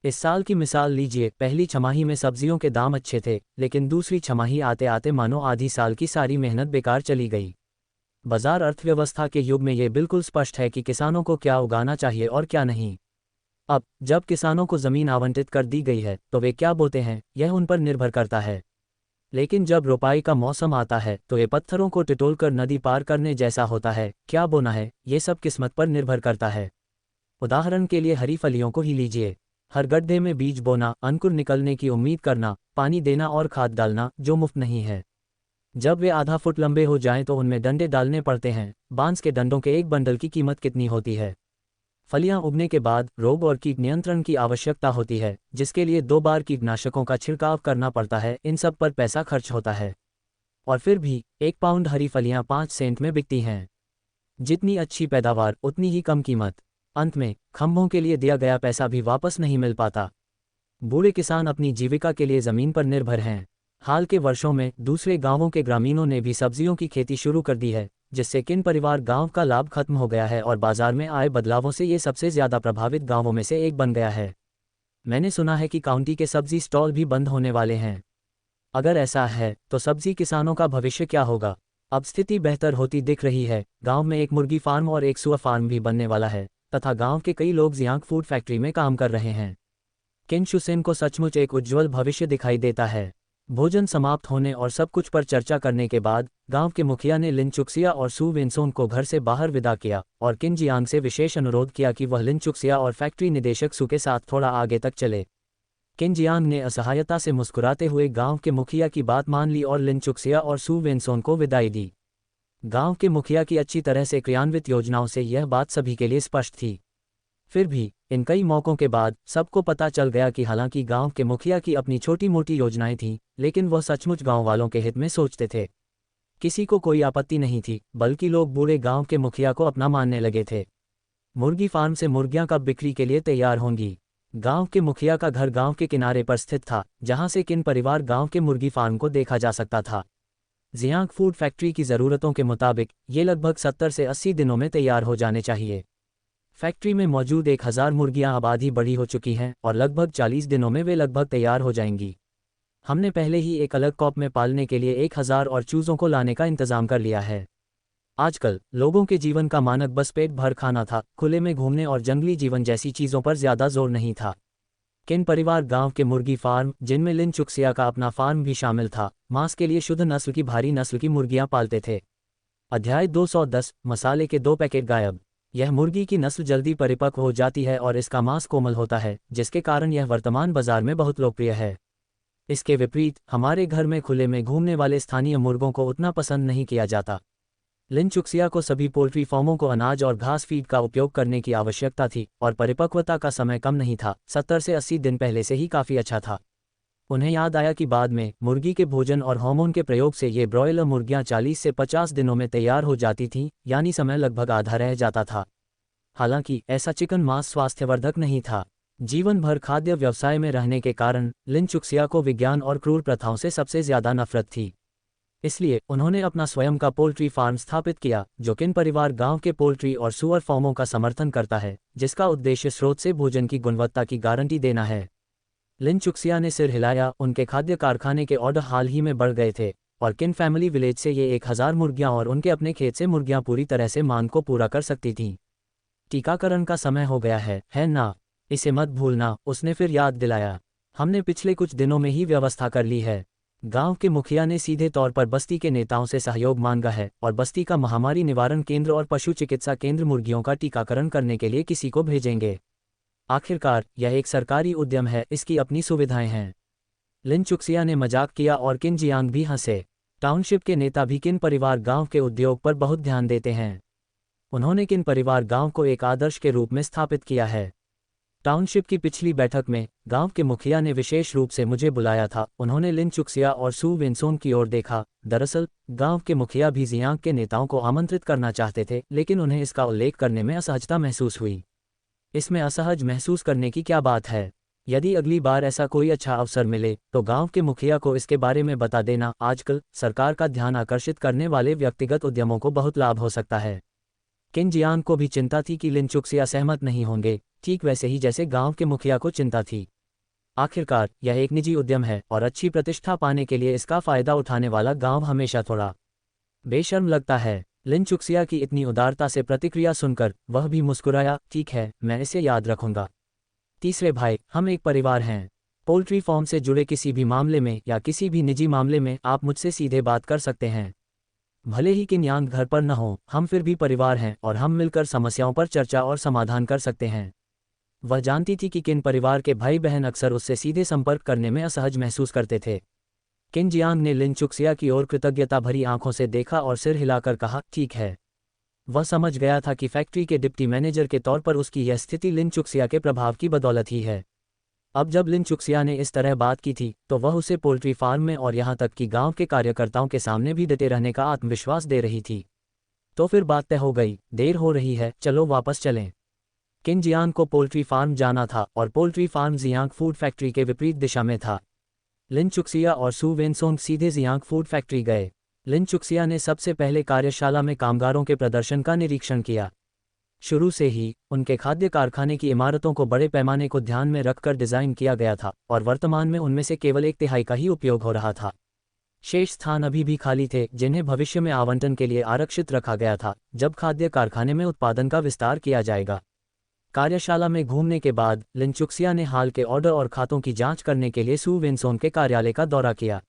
इस साल की मिसाल लीजिए, पहली छमाही में सब्जियों के दाम अच्छे थे, लेकिन दूसरी छमाही आते आते मानो आधी साल की सारी मेहनत बेकार चली गई। बाजार अर्थव्यवस्था के युग में ये बिल्कुल स्पष्ट है कि किसानों को क्या उगाना चाहिए और क्या नहीं। अब जब किसानों को ज़मीन आवंटित कर दी गई है तो वे क्या बोते हैं यह उन पर निर्भर करता है। लेकिन जब रोपाई का मौसम आता है तो ये पत्थरों को टिटोलकर नदी पार करने जैसा होता है। क्या बोना है ये सब किस्मत पर निर्भर करता है। उदाहरण के लिए हरी फलियों को ही लीजिए। हर गड्ढे में बीज बोना, अंकुर निकलने की उम्मीद करना, पानी देना और खाद डालना, जो मुफ्त नहीं है। जब वे आधा फुट लंबे हो जाएं तो उनमें डंडे डालने पड़ते हैं। बांस के डंडों के एक बंडल की कीमत कितनी होती है। फलियां उगने के बाद रोग और कीट नियंत्रण की आवश्यकता होती है, जिसके लिए 2 बार कीटनाशकों का छिड़काव करना पड़ता है। इन सब पर पैसा खर्च होता है। और फिर भी 1 पाउंड हरी फलियां 5 सेंट में बिकती हैं। जितनी अच्छी पैदावार उतनी ही कम कीमत। अंत में खंभों के लिए दिया गया पैसा भी वापस नहीं मिल पाता। बूढ़े किसान अपनी जीविका के लिए ज़मीन पर निर्भर हैं। हाल के वर्षों में दूसरे गांवों के ग्रामीणों ने भी सब्जियों की खेती शुरू कर दी है, जिससे किन परिवार गांव का लाभ खत्म हो गया है और बाजार में आए बदलावों से ये सबसे ज़्यादा प्रभावित गांवों में से एक बन गया है। मैंने सुना है कि काउंटी के सब्जी स्टॉल भी बंद होने वाले हैं। अगर ऐसा है तो सब्जी किसानों का भविष्य क्या होगा। अब स्थिति बेहतर होती दिख रही है। गांव में एक मुर्गी फार्म और एक सुअर फार्म भी बनने वाला है तथा गांव के कई लोग जियांग फूड फैक्ट्री में काम कर रहे हैं। किन शुसेन को सचमुच एक उज्ज्वल भविष्य दिखाई देता है। भोजन समाप्त होने और सब कुछ पर चर्चा करने के बाद गांव के मुखिया ने लिन चुक्सिया और सू वेनसोन को घर से बाहर विदा किया और किन जियांग से विशेष अनुरोध किया कि वह लिन चुक्सिया और फैक्ट्री निदेशक सू के साथ थोड़ा आगे तक चले। किन जियांग ने असहायता से मुस्कुराते हुए गांव के मुखिया की बात मान ली और लिन चुक्सिया और सू वेनसोन को विदाई दी। गांव के मुखिया की अच्छी तरह से क्रियान्वित योजनाओं से यह बात सभी के लिए स्पष्ट थी। फिर भी इन कई मौकों के बाद सबको पता चल गया कि हालांकि गांव के मुखिया की अपनी छोटी मोटी योजनाएं थीं, लेकिन वह सचमुच गांव वालों के हित में सोचते थे। किसी को कोई आपत्ति नहीं थी, बल्कि लोग बूढ़े गांव के मुखिया को अपना मानने लगे थे। मुर्गी फार्म से मुर्गियां कब बिक्री के लिए तैयार होंगी। गांव के मुखिया का घर गांव के किनारे पर स्थित था, जहां से किन परिवार गांव के मुर्गी फार्म को देखा जा सकता था। जियांग फूड फैक्ट्री की ज़रूरतों के मुताबिक ये लगभग 70 से 80 दिनों में तैयार हो जाने चाहिए। फैक्ट्री में मौजूद 1000 मुर्गियां अब आधी बड़ी हो चुकी हैं और लगभग 40 दिनों में वे लगभग तैयार हो जाएंगी। हमने पहले ही एक अलग कॉप में पालने के लिए 1000 और चूज़ों को लाने का इंतजाम कर लिया है। आजकल लोगों के जीवन का मानक बस पेट भर खाना था, खुले में घूमने और जंगली जीवन जैसी चीज़ों पर ज़्यादा जोर नहीं था। किन परिवार गांव के मुर्गी फार्म, जिनमें लिन चुक्सिया का अपना फार्म भी शामिल था, मांस के लिए शुद्ध नस्ल की भारी नस्ल की मुर्गियां पालते थे। अध्याय 210, मसाले के 2 पैकेट गायब। यह मुर्गी की नस्ल जल्दी परिपक्व हो जाती है और इसका मांस कोमल होता है, जिसके कारण यह वर्तमान बाजार में बहुत लोकप्रिय है। इसके विपरीत हमारे घर में खुले में घूमने वाले स्थानीय मुर्गों को उतना पसंद नहीं किया जाता। लिन चुक्सिया को सभी पोल्ट्री फार्मों को अनाज और घास फीड का उपयोग करने की आवश्यकता थी और परिपक्वता का समय कम नहीं था, 70 से 80 दिन पहले से ही काफ़ी अच्छा था। उन्हें याद आया कि बाद में मुर्गी के भोजन और हार्मोन के प्रयोग से ये ब्रॉयलर मुर्गियां 40 से 50 दिनों में तैयार हो जाती थीं, यानी समय लगभग आधा रह जाता था। हालांकि ऐसा चिकन मांस स्वास्थ्यवर्धक नहीं था। जीवन भर खाद्य व्यवसाय में रहने के कारण लिन चुक्सिया को विज्ञान और क्रूर प्रथाओं से सबसे ज़्यादा नफरत थी। इसलिए उन्होंने अपना स्वयं का पोल्ट्री फार्म स्थापित किया, जो किन परिवार गांव के पोल्ट्री और सुअर फार्मों का समर्थन करता है, जिसका उद्देश्य स्रोत से भोजन की गुणवत्ता की गारंटी देना है। लिन चुक्सिया ने सिर हिलाया। उनके खाद्य कारखाने के ऑर्डर हाल ही में बढ़ गए थे और किन फैमिली विलेज से ये 1000 मुर्गियां और उनके अपने खेत से मुर्गियां पूरी तरह से मांग को पूरा कर सकती थीं। टीकाकरण का समय हो गया है ना? इसे मत भूलना, उसने फिर याद दिलाया। हमने पिछले कुछ दिनों में ही व्यवस्था कर ली है। गांव के मुखिया ने सीधे तौर पर बस्ती के नेताओं से सहयोग मांगा है और बस्ती का महामारी निवारण केंद्र और पशु चिकित्सा केंद्र मुर्गियों का टीकाकरण करने के लिए किसी को भेजेंगे। आखिरकार यह एक सरकारी उद्यम है, इसकी अपनी सुविधाएं हैं। लिन चुक्सिया ने मजाक किया और किन जियांग भी हंसे। टाउनशिप के नेता भी किन परिवार गांव के उद्योग पर बहुत ध्यान देते हैं। उन्होंने किन परिवार गांव को एक आदर्श के रूप में स्थापित किया है। टाउनशिप की पिछली बैठक में गांव के मुखिया ने विशेष रूप से मुझे बुलाया था। उन्होंने लिन चुक्सिया और सू वेनसोंग की ओर देखा। दरअसल गांव के मुखिया भी जियांग के नेताओं को आमंत्रित करना चाहते थे, लेकिन उन्हें इसका उल्लेख करने में असहजता महसूस हुई। इसमें असहज महसूस करने की क्या बात है? यदि अगली बार ऐसा कोई अच्छा अवसर मिले तो गांव के मुखिया को इसके बारे में बता देना। आजकल सरकार का ध्यान आकर्षित करने वाले व्यक्तिगत उद्यमों को बहुत लाभ हो सकता है। किन जियांग को भी चिंता थी कि लिन चुक्सिया सहमत नहीं होंगे, ठीक वैसे ही जैसे गांव के मुखिया को चिंता थी। आखिरकार यह एक निजी उद्यम है और अच्छी प्रतिष्ठा पाने के लिए इसका फायदा उठाने वाला गांव हमेशा थोड़ा बेशर्म लगता है। लिन चुक्सिया की इतनी उदारता से प्रतिक्रिया सुनकर वह भी मुस्कुराया। ठीक है, मैं इसे याद रखूंगा। तीसरे भाई, हम एक परिवार हैं। पोल्ट्री फार्म से जुड़े किसी भी मामले में या किसी भी निजी मामले में आप मुझसे सीधे बात कर सकते हैं। भले ही किन यांग घर पर न हो, हम फिर भी परिवार हैं और हम मिलकर समस्याओं पर चर्चा और समाधान कर सकते हैं। वह जानती थी कि किन परिवार के भाई बहन अक्सर उससे सीधे संपर्क करने में असहज महसूस करते थे। किन जियांग ने लिन चुक्सिया की ओर कृतज्ञता भरी आंखों से देखा और सिर हिलाकर कहा, ठीक है। वह समझ गया था कि फैक्ट्री के डिप्टी मैनेजर के तौर पर उसकी यह स्थिति लिन चुक्सिया के प्रभाव की बदौलत ही है। अब जब लिन चुक्सिया ने इस तरह बात की थी तो वह उसे पोल्ट्री फार्म में और यहाँ तक कि गांव के कार्यकर्ताओं के सामने भी डटे रहने का आत्मविश्वास दे रही थी। तो फिर बात तय हो गई। देर हो रही है, चलो वापस चलें। किन जियांग को पोल्ट्री फार्म जाना था और poultry farm Jiang food factory के विपरीत दिशा में था। लिन चुक्सिया और सू वेनसोंग सीधे जियांग फूड फैक्ट्री गए। लिन चुक्सिया ने सबसे पहले कार्यशाला में कामगारों के प्रदर्शन का निरीक्षण किया। शुरू से ही उनके खाद्य कारखाने की इमारतों को बड़े पैमाने को ध्यान में रखकर डिज़ाइन किया गया था और वर्तमान में उनमें से केवल 1/3 का ही उपयोग हो रहा था। शेष स्थान अभी भी खाली थे, जिन्हें भविष्य में आवंटन के लिए आरक्षित रखा गया था, जब खाद्य कारखाने में उत्पादन का विस्तार किया जाएगा। कार्यशाला में घूमने के बाद लिन चुक्सिया ने हाल के ऑर्डर और खातों की जांच करने के लिए सू वेनसोंग के कार्यालय का दौरा किया।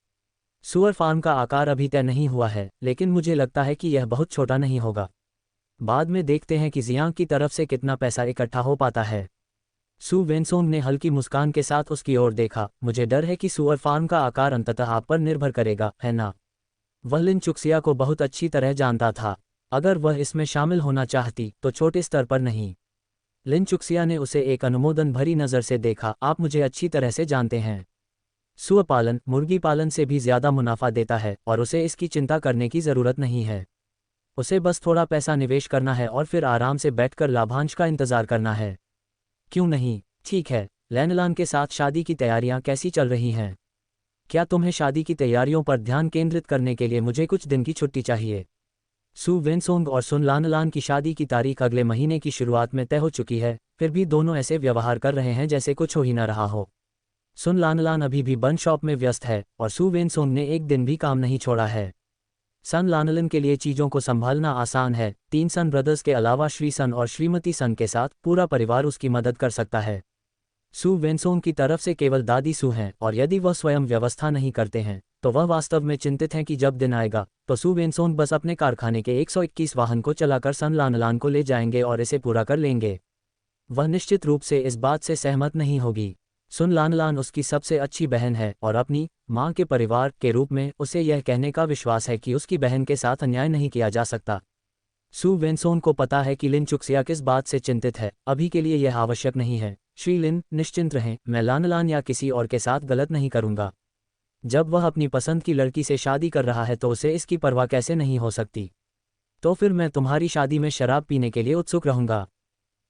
सुअर फार्म का आकार अभी तय नहीं हुआ है, लेकिन मुझे लगता है कि यह बहुत छोटा नहीं होगा। बाद में देखते हैं कि जियांग की तरफ से कितना पैसा इकट्ठा हो पाता है। सू वेनसोंग ने हल्की मुस्कान के साथ उसकी ओर देखा। मुझे डर है कि सुअर फार्म का आकार अंततः आप पर निर्भर करेगा, है ना? वह लिन चुक्सिया को बहुत अच्छी तरह जानता था। अगर वह इसमें शामिल होना चाहती तो छोटे स्तर पर नहीं। लिन चुक्सिया ने उसे एक अनुमोदन भरी नज़र से देखा। आप मुझे अच्छी तरह से जानते हैं। सुअर पालन मुर्गी पालन से भी ज़्यादा मुनाफा देता है और उसे इसकी चिंता करने की ज़रूरत नहीं है। उसे बस थोड़ा पैसा निवेश करना है और फिर आराम से बैठकर लाभांश का इंतज़ार करना है। क्यों नहीं? ठीक है। लैनलान के साथ शादी की तैयारियां कैसी चल रही हैं? क्या तुम्हें शादी की तैयारियों पर ध्यान केंद्रित करने के लिए मुझे कुछ दिन की छुट्टी चाहिए? सू वेनसोंग और सुन लानलान की शादी की तारीख अगले महीने की शुरुआत में तय हो चुकी है, फिर भी दोनों ऐसे व्यवहार कर रहे हैं जैसे कुछ हो ही न रहा हो। सुन लानलान अभी भी बन शॉप में व्यस्त है और सू वेनसोंग ने एक दिन भी काम नहीं छोड़ा है। सन लानलन के लिए चीज़ों को संभालना आसान है। 3 सन ब्रदर्स के अलावा श्री सन और श्रीमती सन के साथ पूरा परिवार उसकी मदद कर सकता है। सू वेनसोंग की तरफ से केवल दादी सू हैं और यदि वह स्वयं व्यवस्था नहीं करते हैं तो वह वास्तव में चिंतित हैं कि जब दिन आएगा तो सू वेनसोंग बस अपने कारखाने के 121 वाहन को चलाकर सन लानलान को ले जाएंगे और इसे पूरा कर लेंगे। वह निश्चित रूप से इस बात से सहमत नहीं होगी। सुन लानलान उसकी सबसे अच्छी बहन है और अपनी मां के परिवार के रूप में उसे यह कहने का विश्वास है कि उसकी बहन के साथ अन्याय नहीं किया जा सकता। सू वेनसोंग को पता है कि लिन चुक्सिया किस बात से चिंतित है। अभी के लिए यह आवश्यक नहीं है। श्री लिन, निश्चिंत रहें, मैं लानलान या किसी और के साथ गलत नहीं करूंगा। जब वह अपनी पसंद की लड़की से शादी कर रहा है तो उसे इसकी परवाह कैसे नहीं हो सकती? तो फिर मैं तुम्हारी शादी में शराब पीने के लिए उत्सुक रहूंगा।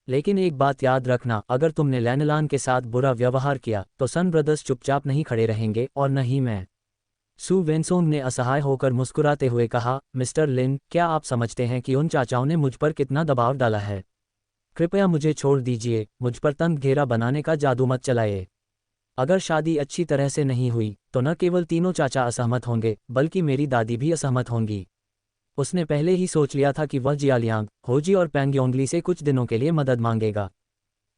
लेकिन एक बात याद रखना, अगर तुमने लैनलान के साथ बुरा व्यवहार किया तो सन ब्रदर्स चुपचाप नहीं खड़े रहेंगे और न ही मैं। सू वेनसोंग ने असहाय होकर मुस्कुराते हुए कहा, मिस्टर लिन, क्या आप समझते हैं कि उन चाचाओं ने मुझ पर कितना दबाव डाला है? कृपया मुझे छोड़ दीजिए, मुझ पर तंग घेरा बनाने का जादू मत चलाइए। अगर शादी अच्छी तरह से नहीं हुई तो न केवल तीनों चाचा असहमत होंगे बल्कि मेरी दादी भी असहमत होंगी। उसने पहले ही सोच लिया था कि वह जियालियांग, होजी और पैंगयोंगली से कुछ दिनों के लिए मदद मांगेगा।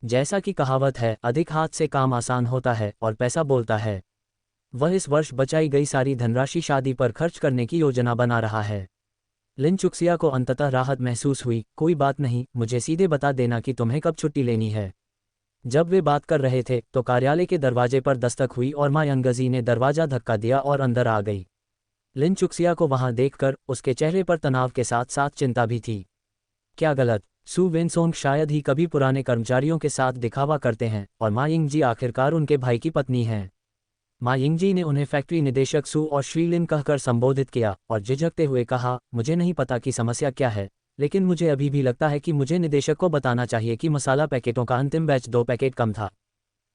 जैसा कि कहावत है, अधिक हाथ से काम आसान होता है और पैसा बोलता है। वह इस वर्ष बचाई गई सारी धनराशि शादी पर खर्च करने की योजना बना रहा है। लिन चुक्सिया को अंततः राहत महसूस हुई। कोई बात नहीं, मुझे सीधे बता देना कि तुम्हें कब छुट्टी लेनी है। जब वे बात कर रहे थे तो कार्यालय के दरवाजे पर दस्तक हुई और मा यंगजी ने दरवाजा धक्का दिया और अंदर आ गई। लिन चुक्सिया को वहां देखकर उसके चेहरे पर तनाव के साथ साथ चिंता भी थी। क्या गलत? सू वेनसोंग शायद ही कभी पुराने कर्मचारियों के साथ दिखावा करते हैं और मा यिंगजी आखिरकार उनके भाई की पत्नी हैं। मा यिंगजी ने उन्हें फैक्ट्री निदेशक सू और श्रीलिन कहकर संबोधित किया और झिझकते हुए कहा, मुझे नहीं पता कि समस्या क्या है, लेकिन मुझे अभी भी लगता है कि मुझे निदेशक को बताना चाहिए कि मसाला पैकेटों का अंतिम बैच 2 पैकेट कम था।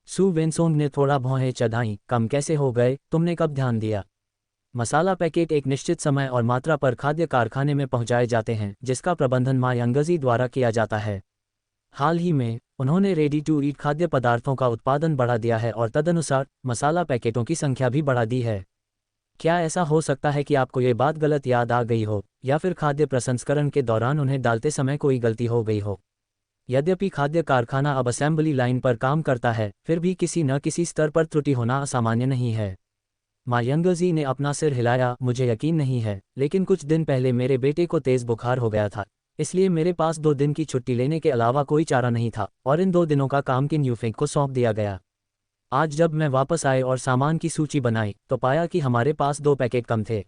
सू वेनसोंग ने थोड़ा भौहें चढ़ाईं। कम कैसे हो गए? तुमने कब ध्यान दिया? मसाला पैकेट एक निश्चित समय और मात्रा पर खाद्य कारखाने में पहुंचाए जाते हैं जिसका प्रबंधन मा यंगजी द्वारा किया जाता है। हाल ही में उन्होंने रेडी टू ईट खाद्य पदार्थों का उत्पादन बढ़ा दिया है और तदनुसार मसाला पैकेटों की संख्या भी बढ़ा दी है। क्या ऐसा हो सकता है कि आपको ये बात गलत याद आ गई हो या फिर खाद्य प्रसंस्करण के दौरान उन्हें डालते समय कोई गलती हो गई हो? यद्यपि खाद्य कारखाना अब असेंबली लाइन पर काम करता है, फिर भी किसी न किसी स्तर पर त्रुटि होना असामान्य नहीं है। मा यंगजी ने अपना सिर हिलाया। मुझे यकीन नहीं है, लेकिन कुछ दिन पहले मेरे बेटे को तेज बुखार हो गया था, इसलिए मेरे पास 2 दिन की छुट्टी लेने के अलावा कोई चारा नहीं था और इन 2 दिनों का काम किन यूफेंग को सौंप दिया गया। आज जब मैं वापस आए और सामान की सूची बनाई तो पाया कि हमारे पास 2 पैकेट कम थे।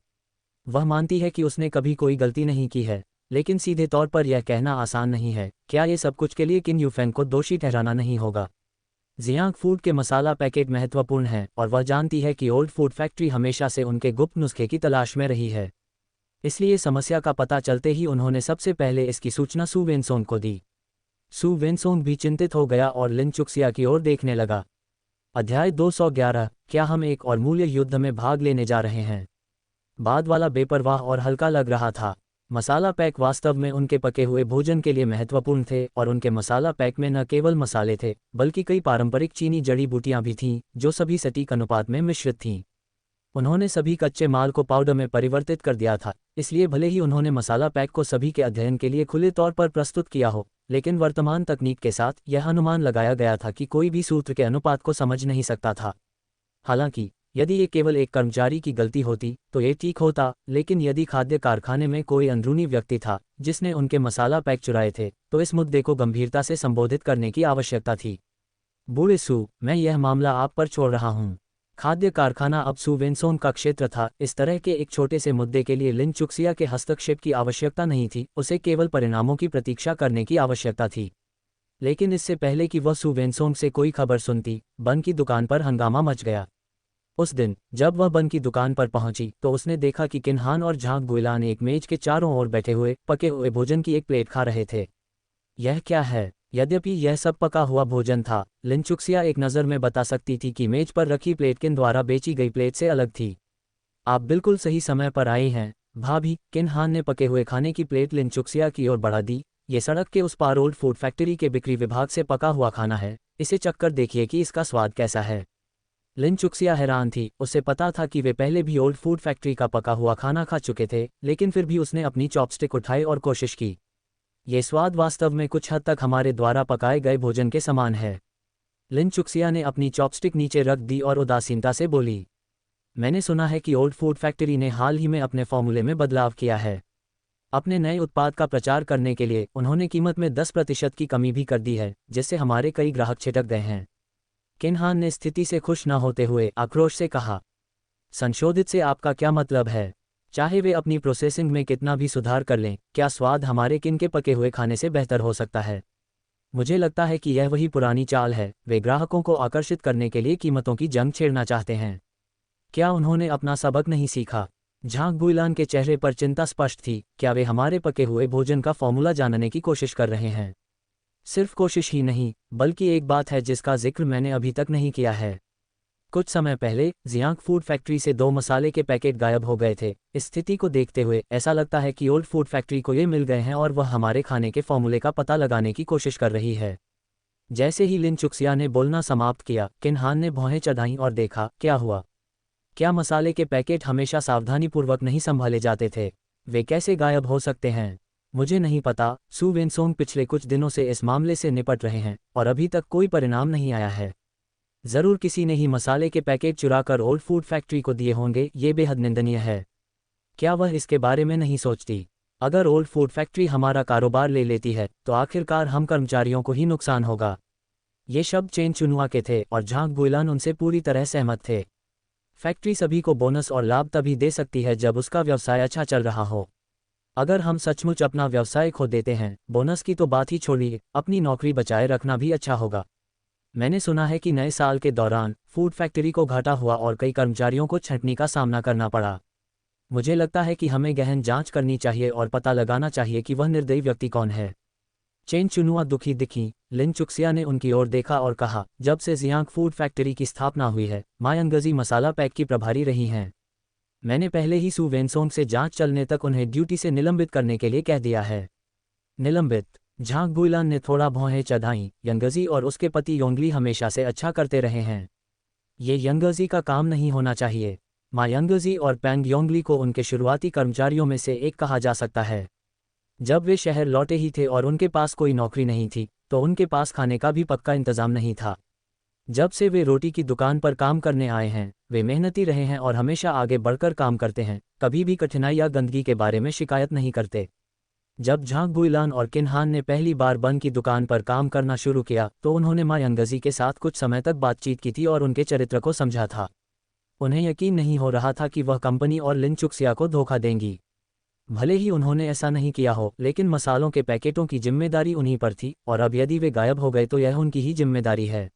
वह मानती है कि उसने कभी कोई गलती नहीं की है, लेकिन सीधे तौर पर यह कहना आसान नहीं है। क्या ये सब कुछ के लिए किन यूफेंग को दोषी ठहराना नहीं होगा? जियांग फूड के मसाला पैकेट महत्वपूर्ण हैं और वह जानती है कि ओल्ड फूड फैक्ट्री हमेशा से उनके गुप्त नुस्खे की तलाश में रही है। इसलिए समस्या का पता चलते ही उन्होंने सबसे पहले इसकी सूचना सू वेनसोंग को दी। सू वेनसोंग भी चिंतित हो गया और लिन चुक्सिया की ओर देखने लगा। अध्याय 211। क्या हम एक और मूल्य युद्ध में भाग लेने जा रहे हैं? बाद वाला बेपरवाह और हल्का लग रहा था। मसाला पैक वास्तव में उनके पके हुए भोजन के लिए महत्वपूर्ण थे और उनके मसाला पैक में न केवल मसाले थे बल्कि कई पारंपरिक चीनी जड़ी बूटियां भी थीं जो सभी सटीक अनुपात में मिश्रित थीं। उन्होंने सभी कच्चे माल को पाउडर में परिवर्तित कर दिया था, इसलिए भले ही उन्होंने मसाला पैक को सभी के अध्ययन के लिए खुले तौर पर प्रस्तुत किया हो, लेकिन वर्तमान तकनीक के साथ यह अनुमान लगाया गया था कि कोई भी सूत्र के अनुपात को समझ नहीं सकता था। हालांकि यदि ये केवल एक कर्मचारी की गलती होती तो ये ठीक होता, लेकिन यदि खाद्य कारखाने में कोई अंदरूनी व्यक्ति था जिसने उनके मसाला पैक चुराए थे तो इस मुद्दे को गंभीरता से संबोधित करने की आवश्यकता थी। बूढ़े सू, मैं यह मामला आप पर छोड़ रहा हूँ। खाद्य कारखाना अब सू वेनसोंग का क्षेत्र था। इस तरह के एक छोटे से मुद्दे के लिए लिन चुक्सिया के हस्तक्षेप की आवश्यकता नहीं थी, उसे केवल परिणामों की प्रतीक्षा करने की आवश्यकता थी। लेकिन इससे पहले कि वह सू वेनसोंग से कोई खबर सुनती, बन की दुकान पर हंगामा मच गया। उस दिन जब वह बन की दुकान पर पहुंची तो उसने देखा कि किन्हान और झांग गुइलान एक मेज के चारों ओर बैठे हुए पके हुए भोजन की एक प्लेट खा रहे थे। यह क्या है? यद्यपि यह सब पका हुआ भोजन था, लिन चुक्सिया एक नज़र में बता सकती थी कि मेज पर रखी प्लेट किन द्वारा बेची गई प्लेट से अलग थी। आप बिल्कुल सही समय पर आई हैं, भाभी। किन्हान ने पके हुए खाने की प्लेट लिन चुक्सिया की ओर बढ़ा दी। ये सड़क के उस पार ओल्ड फूड फैक्ट्री के बिक्री विभाग से पका हुआ खाना है, इसे चखकर देखिए कि इसका स्वाद कैसा है। लिन चुक्सिया हैरान थी। उसे पता था कि वे पहले भी ओल्ड फूड फैक्ट्री का पका हुआ खाना खा चुके थे, लेकिन फिर भी उसने अपनी चॉपस्टिक उठाई और कोशिश की। ये स्वाद वास्तव में कुछ हद तक हमारे द्वारा पकाए गए भोजन के समान है। लिन चुक्सिया ने अपनी चॉपस्टिक नीचे रख दी और उदासीनता से बोली, मैंने सुना है कि ओल्ड फूड फैक्ट्री ने हाल ही में अपने फॉर्मूले में बदलाव किया है। अपने नए उत्पाद का प्रचार करने के लिए उन्होंने कीमत में 10% की कमी भी कर दी है, जिससे हमारे कई ग्राहक छिटक गए हैं। किन्हान ने स्थिति से खुश न होते हुए आक्रोश से कहा, संशोधित से आपका क्या मतलब है? चाहे वे अपनी प्रोसेसिंग में कितना भी सुधार कर लें, क्या स्वाद हमारे किन के पके हुए खाने से बेहतर हो सकता है? मुझे लगता है कि यह वही पुरानी चाल है। वे ग्राहकों को आकर्षित करने के लिए कीमतों की जंग छेड़ना चाहते हैं। क्या उन्होंने अपना सबक नहीं सीखा? झांग गुइलान के चेहरे पर चिंता स्पष्ट थी। क्या वे हमारे पके हुए भोजन का फॉर्मूला जानने की कोशिश कर रहे हैं? सिर्फ कोशिश ही नहीं, बल्कि एक बात है जिसका जिक्र मैंने अभी तक नहीं किया है। कुछ समय पहले जियांग फूड फैक्ट्री से 2 मसाले के पैकेट गायब हो गए थे। इस स्थिति को देखते हुए ऐसा लगता है कि ओल्ड फूड फैक्ट्री को ये मिल गए हैं और वह हमारे खाने के फॉर्मूले का पता लगाने की कोशिश कर रही है। जैसे ही लिन चुक्सिया ने बोलना समाप्त किया, किन हान ने भौहें चढ़ाईं और देखा, क्या हुआ? क्या मसाले के पैकेट हमेशा सावधानीपूर्वक नहीं संभाले जाते थे? वे कैसे गायब हो सकते हैं? मुझे नहीं पता। सू वेनसोंग पिछले कुछ दिनों से इस मामले से निपट रहे हैं और अभी तक कोई परिणाम नहीं आया है। जरूर किसी ने ही मसाले के पैकेट चुराकर ओल्ड फूड फैक्ट्री को दिए होंगे। ये बेहद निंदनीय है। क्या वह इसके बारे में नहीं सोचती? अगर ओल्ड फूड फैक्ट्री हमारा कारोबार ले लेती है तो आखिरकार हम कर्मचारियों को ही नुकसान होगा। ये शब्द चेन चुनुआ के थे और झांग गुइलान उनसे पूरी तरह सहमत थे। फैक्ट्री सभी को बोनस और लाभ तभी दे सकती है जब उसका व्यवसाय अच्छा चल रहा हो। अगर हम सचमुच अपना व्यवसाय खो देते हैं, बोनस की तो बात ही छोड़िए, अपनी नौकरी बचाए रखना भी अच्छा होगा। मैंने सुना है कि नए साल के दौरान फूड फैक्ट्री को घाटा हुआ और कई कर्मचारियों को छंटनी का सामना करना पड़ा। मुझे लगता है कि हमें गहन जांच करनी चाहिए और पता लगाना चाहिए कि वह निर्दयी व्यक्ति कौन है। चेन चुनुआ दुखी दिखी। लिन चुक्सिया ने उनकी ओर देखा और कहा, जब से जियांग फूड फैक्ट्री की स्थापना हुई है, मा यंगज़ी मसाला पैक की प्रभारी रही हैं। मैंने पहले ही सू वेनसोंग से जांच चलने तक उन्हें ड्यूटी से निलंबित करने के लिए कह दिया है। निलंबित? झांग गुइलान ने थोड़ा भौहें चढ़ाईं। यंगज़ी और उसके पति योंगली हमेशा से अच्छा करते रहे हैं। ये यंगज़ी का काम नहीं होना चाहिए। मा यंगज़ी और पैंग योंगली को उनके शुरुआती कर्मचारियों में से एक कहा जा सकता है। जब वे शहर लौटे ही थे और उनके पास कोई नौकरी नहीं थी, तो उनके पास खाने का भी पक्का इंतजाम नहीं था। जब से वे रोटी की दुकान पर काम करने आए हैं, वे मेहनती रहे हैं और हमेशा आगे बढ़कर काम करते हैं, कभी भी कठिनाई या गंदगी के बारे में शिकायत नहीं करते। जब झांग गुइलान और किन हान ने पहली बार बन की दुकान पर काम करना शुरू किया तो उन्होंने मा यंगज़ी के साथ कुछ समय तक बातचीत की थी और उनके चरित्र को समझा था। उन्हें यकीन नहीं हो रहा था कि वह कंपनी और लिन चुक्सिया को धोखा देंगी। भले ही उन्होंने ऐसा नहीं किया हो, लेकिन मसालों के पैकेटों की जिम्मेदारी उन्हीं पर थी और अब यदि वे गायब हो गए तो यह उनकी ही जिम्मेदारी है।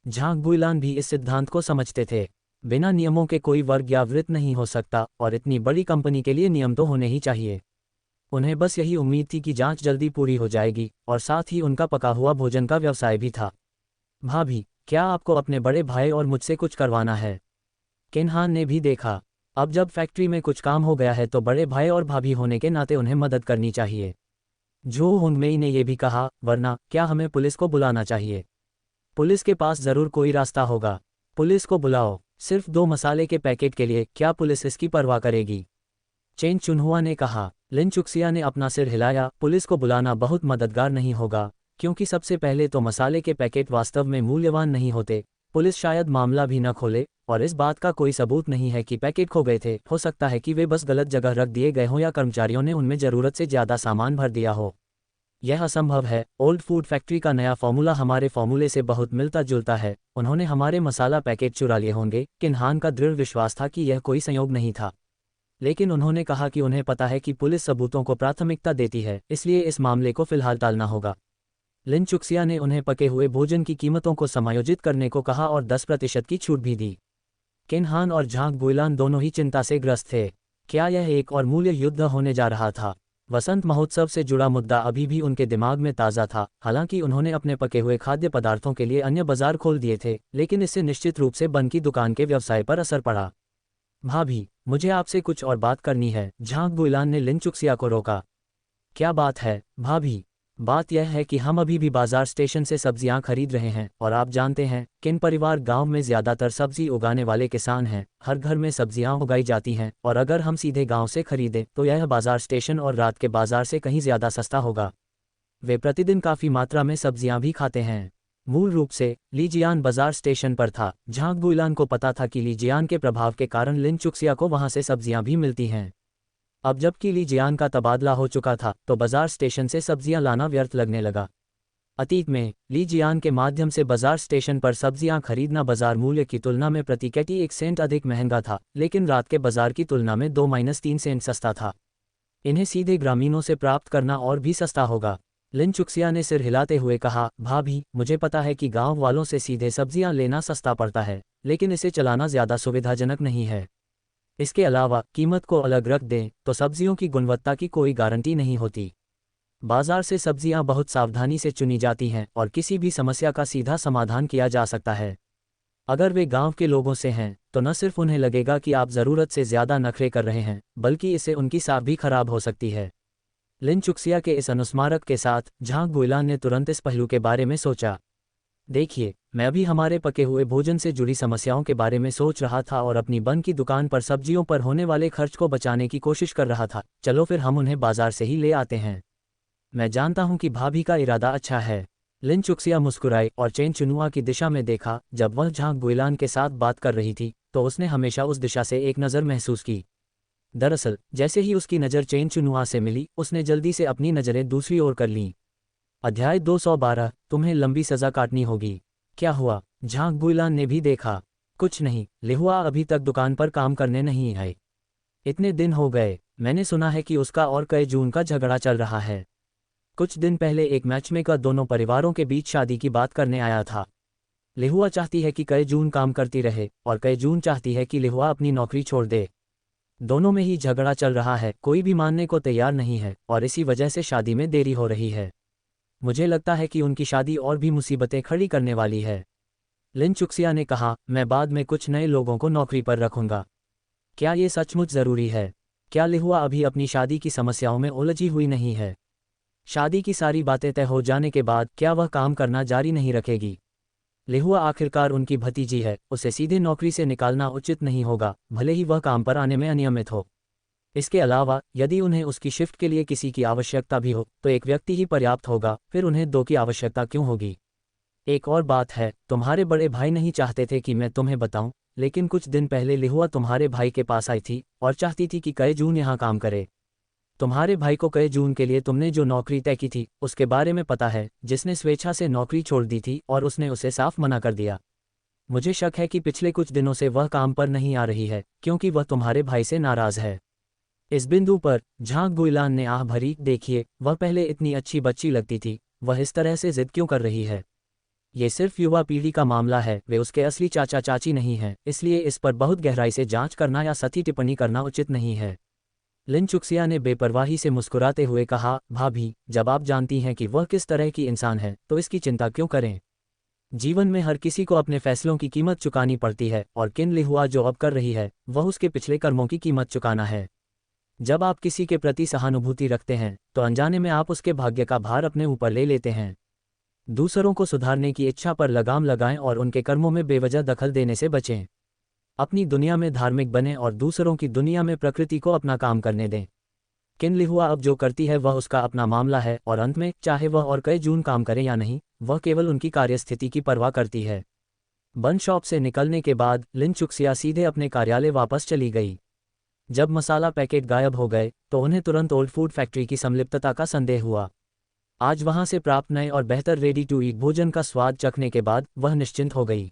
झांग गुइलान भी इस सिद्धांत को समझते थे। बिना नियमों के कोई वर्ग या वृत्त नहीं हो सकता और इतनी बड़ी कंपनी के लिए नियम तो होने ही चाहिए। उन्हें बस यही उम्मीद थी कि जांच जल्दी पूरी हो जाएगी और साथ ही उनका पका हुआ भोजन का व्यवसाय भी था। भाभी, क्या आपको अपने बड़े भाई और मुझसे कुछ करवाना है? किन हान ने भी देखा। अब जब फैक्ट्री में कुछ काम हो गया है तो बड़े भाई और भाभी होने के नाते उन्हें मदद करनी चाहिए। जो हुंगमेई ने यह भी कहा, वरना क्या हमें पुलिस को बुलाना चाहिए? पुलिस के पास जरूर कोई रास्ता होगा। पुलिस को बुलाओ। सिर्फ 2 मसाले के पैकेट के लिए क्या पुलिस इसकी परवाह करेगी? चेन चुनहुआ ने कहा। लिन चुक्सिया ने अपना सिर हिलाया। पुलिस को बुलाना बहुत मददगार नहीं होगा, क्योंकि सबसे पहले तो मसाले के पैकेट वास्तव में मूल्यवान नहीं होते। पुलिस शायद मामला भी न खोले और इस बात का कोई सबूत नहीं है कि पैकेट खो गए थे। हो सकता है कि वे बस गलत जगह रख दिए गए हों या कर्मचारियों ने उनमें ज़रूरत से ज़्यादा सामान भर दिया हो। यह असंभव है। ओल्ड फूड फैक्ट्री का नया फॉर्मूला हमारे फॉर्मूले से बहुत मिलता जुलता है। उन्होंने हमारे मसाला पैकेट चुरा लिए होंगे। किन हान का दृढ़ विश्वास था कि यह कोई संयोग नहीं था, लेकिन उन्होंने कहा कि उन्हें पता है कि पुलिस सबूतों को प्राथमिकता देती है, इसलिए इस मामले को फिलहाल टालना होगा। लिन चुक्सिया ने उन्हें पके हुए भोजन की कीमतों को समायोजित करने को कहा और 10% की छूट भी दी। किन हान और झांग गुइलान दोनों ही चिंता से ग्रस्त थे। क्या यह एक और मूल्य युद्ध होने जा रहा था? वसंत महोत्सव से जुड़ा मुद्दा अभी भी उनके दिमाग में ताज़ा था। हालांकि उन्होंने अपने पके हुए खाद्य पदार्थों के लिए अन्य बाजार खोल दिए थे, लेकिन इससे निश्चित रूप से बन की दुकान के व्यवसाय पर असर पड़ा। भाभी, मुझे आपसे कुछ और बात करनी है। झांग गुइलान ने लिन चुक्सिया को रोका। क्या बात है भाभी? बात यह है कि हम अभी भी बाजार स्टेशन से सब्जियां खरीद रहे हैं और आप जानते हैं, किन परिवार गांव में ज़्यादातर सब्जी उगाने वाले किसान हैं। हर घर में सब्जियां उगाई जाती हैं और अगर हम सीधे गांव से खरीदें तो यह बाजार स्टेशन और रात के बाजार से कहीं ज़्यादा सस्ता होगा। वे प्रतिदिन काफ़ी मात्रा में सब्जियां भी खाते हैं। मूल रूप से लीजियान बाजार स्टेशन पर था। झांग गुइलान को पता था कि लीजियान के प्रभाव के कारण लिन चुक्सिया को वहां से सब्जियां भी मिलती हैं। अब जबकि लीजियान का तबादला हो चुका था तो बाजार स्टेशन से सब्जियां लाना व्यर्थ लगने लगा। अतीत में लीजियान के माध्यम से बाजार स्टेशन पर सब्जियां खरीदना बाजार मूल्य की तुलना में प्रति कैटी 1 सेंट अधिक महंगा था, लेकिन रात के बाजार की तुलना में 2-3 सेंट सस्ता था। इन्हें सीधे ग्रामीणों से प्राप्त करना और भी सस्ता होगा। लिन चुक्सिया ने सिर हिलाते हुए कहा, भाभी, मुझे पता है कि गांव वालों से सीधे सब्जियां लेना सस्ता पड़ता है, लेकिन इसे चलाना ज़्यादा सुविधाजनक नहीं है। इसके अलावा कीमत को अलग रख दें तो सब्जियों की गुणवत्ता की कोई गारंटी नहीं होती। बाजार से सब्जियां बहुत सावधानी से चुनी जाती हैं और किसी भी समस्या का सीधा समाधान किया जा सकता है। अगर वे गांव के लोगों से हैं तो न सिर्फ उन्हें लगेगा कि आप ज़रूरत से ज़्यादा नखरे कर रहे हैं, बल्कि इससे उनकी साख भी खराब हो सकती है। लिन चुक्सिया के इस अनुस्मारक के साथ झांग गुइलान ने तुरंत इस पहलू के बारे में सोचा। देखिए, मैं अभी हमारे पके हुए भोजन से जुड़ी समस्याओं के बारे में सोच रहा था और अपनी बन की दुकान पर सब्जियों पर होने वाले खर्च को बचाने की कोशिश कर रहा था। चलो फिर हम उन्हें बाजार से ही ले आते हैं। मैं जानता हूं कि भाभी का इरादा अच्छा है। लिन चुक्सिया मुस्कुराई और चेन चुनुआ की दिशा में देखा। जब वह झांग गुइलान के साथ बात कर रही थी तो उसने हमेशा उस दिशा से एक नज़र महसूस की। दरअसल जैसे ही उसकी नज़र चेन चुनुआ से मिली, उसने जल्दी से अपनी नज़रें दूसरी ओर कर लीं। अध्याय 212, तुम्हें लंबी सज़ा काटनी होगी। क्या हुआ? झांग गुइलान ने भी देखा। कुछ नहीं, लिहुआ अभी तक दुकान पर काम करने नहीं आए। इतने दिन हो गए। मैंने सुना है कि उसका और कई जून का झगड़ा चल रहा है। कुछ दिन पहले एक मैचमेकर दोनों परिवारों के बीच शादी की बात करने आया था। लिहुआ चाहती है कि कई जून काम करती रहे और कई जून चाहती है कि लिहुआ अपनी नौकरी छोड़ दे। दोनों में ही झगड़ा चल रहा है, कोई भी मानने को तैयार नहीं है और इसी वजह से शादी में देरी हो रही है। मुझे लगता है कि उनकी शादी और भी मुसीबतें खड़ी करने वाली है। लिन चुक्सिया ने कहा, मैं बाद में कुछ नए लोगों को नौकरी पर रखूंगा। क्या ये सचमुच ज़रूरी है? क्या लिहुआ अभी अपनी शादी की समस्याओं में उलझी हुई नहीं है? शादी की सारी बातें तय हो जाने के बाद क्या वह काम करना जारी नहीं रखेगी? लिहुआ आखिरकार उनकी भतीजी है, उसे सीधे नौकरी से निकालना उचित नहीं होगा, भले ही वह काम पर आने में अनियमित हो। इसके अलावा यदि उन्हें उसकी शिफ्ट के लिए किसी की आवश्यकता भी हो तो एक व्यक्ति ही पर्याप्त होगा, फिर उन्हें दो की आवश्यकता क्यों होगी? एक और बात है, तुम्हारे बड़े भाई नहीं चाहते थे कि मैं तुम्हें बताऊं, लेकिन कुछ दिन पहले लिहुआ तुम्हारे भाई के पास आई थी और चाहती थी कि कई जून यहाँ काम करे। तुम्हारे भाई को कई जून के लिए तुमने जो नौकरी तय की थी उसके बारे में पता है, जिसने स्वेच्छा से नौकरी छोड़ दी थी और उसने उसे साफ मना कर दिया। मुझे शक है कि पिछले कुछ दिनों से वह काम पर नहीं आ रही है क्योंकि वह तुम्हारे भाई से नाराज है। इस बिंदु पर झांग गुइलान ने आह भरी, देखिए, वह पहले इतनी अच्छी बच्ची लगती थी, वह इस तरह से जिद क्यों कर रही है? ये सिर्फ युवा पीढ़ी का मामला है, वे उसके असली चाचा चाची नहीं हैं, इसलिए इस पर बहुत गहराई से जांच करना या सही टिप्पणी करना उचित नहीं है। लिन चुक्सिया ने बेपरवाही से मुस्कुराते हुए कहा, भाभी, जब आप जानती हैं कि वह किस तरह की इंसान है तो इसकी चिंता क्यों करें? जीवन में हर किसी को अपने फैसलों की कीमत चुकानी पड़ती है और किन लिहुआ जो अब कर रही है वह उसके पिछले कर्मों की कीमत चुकाना है। जब आप किसी के प्रति सहानुभूति रखते हैं तो अनजाने में आप उसके भाग्य का भार अपने ऊपर ले लेते हैं। दूसरों को सुधारने की इच्छा पर लगाम लगाएं और उनके कर्मों में बेवजह दखल देने से बचें। अपनी दुनिया में धार्मिक बनें और दूसरों की दुनिया में प्रकृति को अपना काम करने दें। किन लिहुआ अब जो करती है वह उसका अपना मामला है और अंत में चाहे वह और कई जून काम करें या नहीं, वह केवल उनकी कार्यस्थिति की परवाह करती है। बन शॉप से निकलने के बाद लिन चुक्सिया सीधे अपने कार्यालय वापस चली गई। जब मसाला पैकेट गायब हो गए तो उन्हें तुरंत ओल्ड फूड फैक्ट्री की संलिप्तता का संदेह हुआ। आज वहां से प्राप्त नए और बेहतर रेडी टू ईट भोजन का स्वाद चखने के बाद वह निश्चिंत हो गई।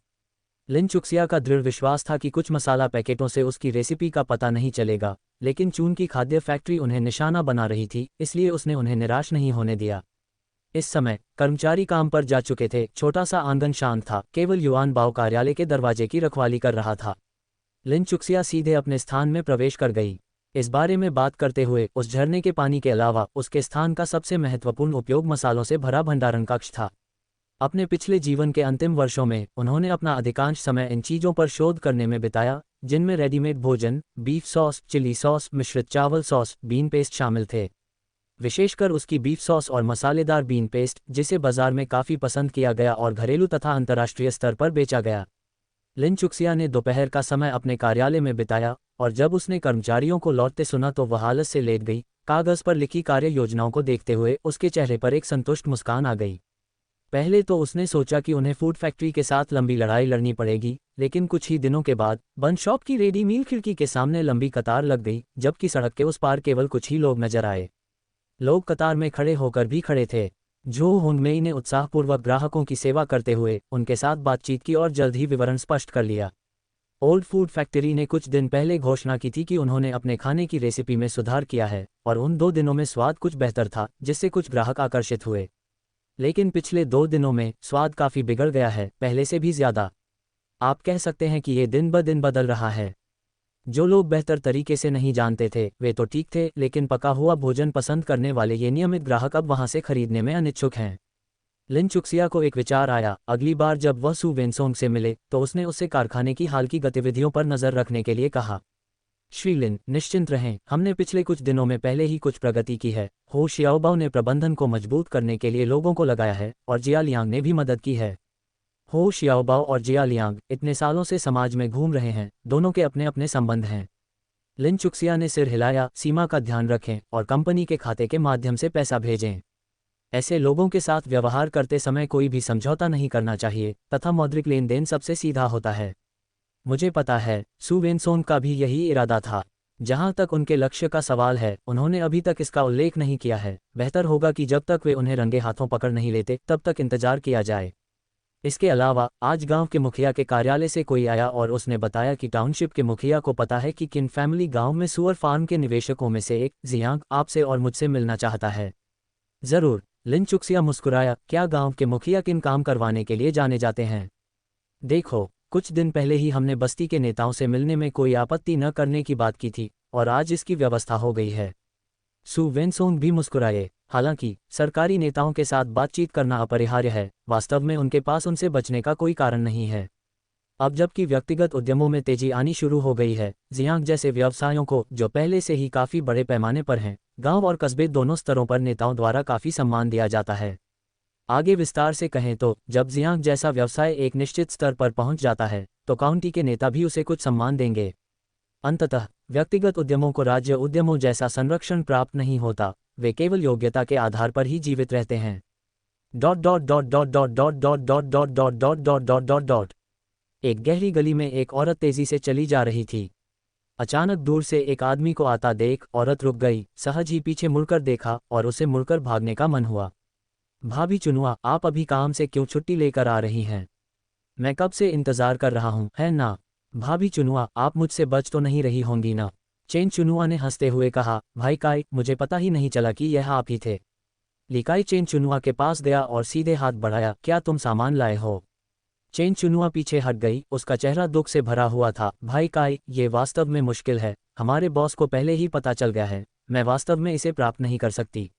लिन चुक्सिया का दृढ़ विश्वास था कि कुछ मसाला पैकेटों से उसकी रेसिपी का पता नहीं चलेगा, लेकिन चून की खाद्य फैक्ट्री उन्हें निशाना बना रही थी, इसलिए उसने उन्हें निराश नहीं होने दिया। इस समय कर्मचारी काम पर जा चुके थे। छोटा सा आंगन शांत था, केवल युआन बाओ कार्यालय के दरवाजे की रखवाली कर रहा था। लिन चुक्सिया सीधे अपने स्थान में प्रवेश कर गई। इस बारे में बात करते हुए उस झरने के पानी के अलावा उसके स्थान का सबसे महत्वपूर्ण उपयोग मसालों से भरा भंडारण कक्ष था। अपने पिछले जीवन के अंतिम वर्षों में उन्होंने अपना अधिकांश समय इन चीज़ों पर शोध करने में बिताया, जिनमें रेडीमेड भोजन, बीफ सॉस, चिली सॉस, मिश्रित चावल सॉस, बीन पेस्ट शामिल थे। विशेषकर उसकी बीफ सॉस और मसालेदार बीन पेस्ट, जिसे बाजार में काफ़ी पसंद किया गया और घरेलू तथा अंतर्राष्ट्रीय स्तर पर बेचा गया। लिन चुक्सिया ने दोपहर का समय अपने कार्यालय में बिताया और जब उसने कर्मचारियों को लौटते सुना तो वह आलस से लेट गई। कागज़ पर लिखी कार्य योजनाओं को देखते हुए उसके चेहरे पर एक संतुष्ट मुस्कान आ गई। पहले तो उसने सोचा कि उन्हें फूड फैक्ट्री के साथ लंबी लड़ाई लड़नी पड़ेगी, लेकिन कुछ ही दिनों के बाद बन शॉप की रेडी मील खिड़की के सामने लंबी कतार लग गई, जबकि सड़क के उस पार केवल कुछ ही लोग नजर आए। लोग कतार में खड़े होकर भी खड़े थे। जो होंगमेई ने उत्साहपूर्वक ग्राहकों की सेवा करते हुए उनके साथ बातचीत की और जल्द ही विवरण स्पष्ट कर लिया। ओल्ड फूड फैक्ट्री ने कुछ दिन पहले घोषणा की थी कि उन्होंने अपने खाने की रेसिपी में सुधार किया है और उन 2 दिनों में स्वाद कुछ बेहतर था, जिससे कुछ ग्राहक आकर्षित हुए। लेकिन पिछले 2 दिनों में स्वाद काफ़ी बिगड़ गया है, पहले से भी ज़्यादा। आप कह सकते हैं कि ये दिन ब दिन बदल रहा है। जो लोग बेहतर तरीके से नहीं जानते थे वे तो ठीक थे, लेकिन पका हुआ भोजन पसंद करने वाले ये नियमित ग्राहक अब वहां से खरीदने में अनिच्छुक हैं। लिन चुक्सिया को एक विचार आया। अगली बार जब वह सू वेनसोंग से मिले तो उसने उससे कारखाने की हाल की गतिविधियों पर नज़र रखने के लिए कहा। श्री लिन, निश्चिंत रहें, हमने पिछले कुछ दिनों में पहले ही कुछ प्रगति की है। हो शियाओबाओ ने प्रबंधन को मजबूत करने के लिए लोगों को लगाया है और जिया लियांग ने भी मदद की है। हो शियाओबाओ और जिया लियांग इतने सालों से समाज में घूम रहे हैं, दोनों के अपने अपने संबंध हैं। लिन चुक्सिया ने सिर हिलाया। सीमा का ध्यान रखें और कंपनी के खाते के माध्यम से पैसा भेजें। ऐसे लोगों के साथ व्यवहार करते समय कोई भी समझौता नहीं करना चाहिए तथा मौद्रिक लेन देन सबसे सीधा होता है। मुझे पता है, सू वेनसोंग का भी यही इरादा था। जहां तक उनके लक्ष्य का सवाल है, उन्होंने अभी तक इसका उल्लेख नहीं किया है। बेहतर होगा कि जब तक वे उन्हें रंगे हाथों पकड़ नहीं लेते तब तक इंतजार किया जाए। इसके अलावा आज गांव के मुखिया के कार्यालय से कोई आया और उसने बताया कि टाउनशिप के मुखिया को पता है कि किन फैमिली गांव में सुअर फार्म के निवेशकों में से एक जियांग आपसे और मुझसे मिलना चाहता है। जरूर, लिन चुक्सिया मुस्कुराया। क्या गांव के मुखिया किन काम करवाने के लिए जाने जाते हैं? देखो, कुछ दिन पहले ही हमने बस्ती के नेताओं से मिलने में कोई आपत्ति न करने की बात की थी और आज इसकी व्यवस्था हो गई है। सू वेनसोंग भी मुस्कुराए। हालांकि सरकारी नेताओं के साथ बातचीत करना अपरिहार्य है, वास्तव में उनके पास उनसे बचने का कोई कारण नहीं है। अब जबकि व्यक्तिगत उद्यमों में तेजी आनी शुरू हो गई है, जियांग जैसे व्यवसायों को, जो पहले से ही काफ़ी बड़े पैमाने पर हैं, गांव और कस्बे दोनों स्तरों पर नेताओं द्वारा काफ़ी सम्मान दिया जाता है। आगे विस्तार से कहें तो जब जियांग जैसा व्यवसाय एक निश्चित स्तर पर पहुंच जाता है तो काउंटी के नेता भी उसे कुछ सम्मान देंगे। अंततः व्यक्तिगत उद्यमों को राज्य उद्यमों जैसा संरक्षण प्राप्त नहीं होता, वे केवल योग्यता के आधार पर ही जीवित रहते हैं। Dot dot dot dot dot dot dot dot dot dot dot dot dot dot dot. एक गहरी गली में एक औरत तेजी से चली जा रही थी। अचानक दूर से एक आदमी को आता देख औरत रुक गई, सहज ही पीछे मुड़कर देखा और उसे मुड़कर भागने का मन हुआ। भाभी चुनुआ, आप अभी काम से क्यों छुट्टी लेकर आ रही हैं? मैं कब से इंतजार कर रहा हूं, है ना? भाभी चुनुआ, आप मुझसे बच तो नहीं रही होंगी ना? चेन चुनुआ ने हंसते हुए कहा। भाई काई, मुझे पता ही नहीं चला कि यह आप ही थे। लिकाई चेन चुनुआ के पास गया और सीधे हाथ बढ़ाया। क्या तुम सामान लाए हो? चेन चुनुआ पीछे हट गई, उसका चेहरा दुख से भरा हुआ था। भाई काई, ये वास्तव में मुश्किल है, हमारे बॉस को पहले ही पता चल गया है, मैं वास्तव में इसे प्राप्त नहीं कर सकती।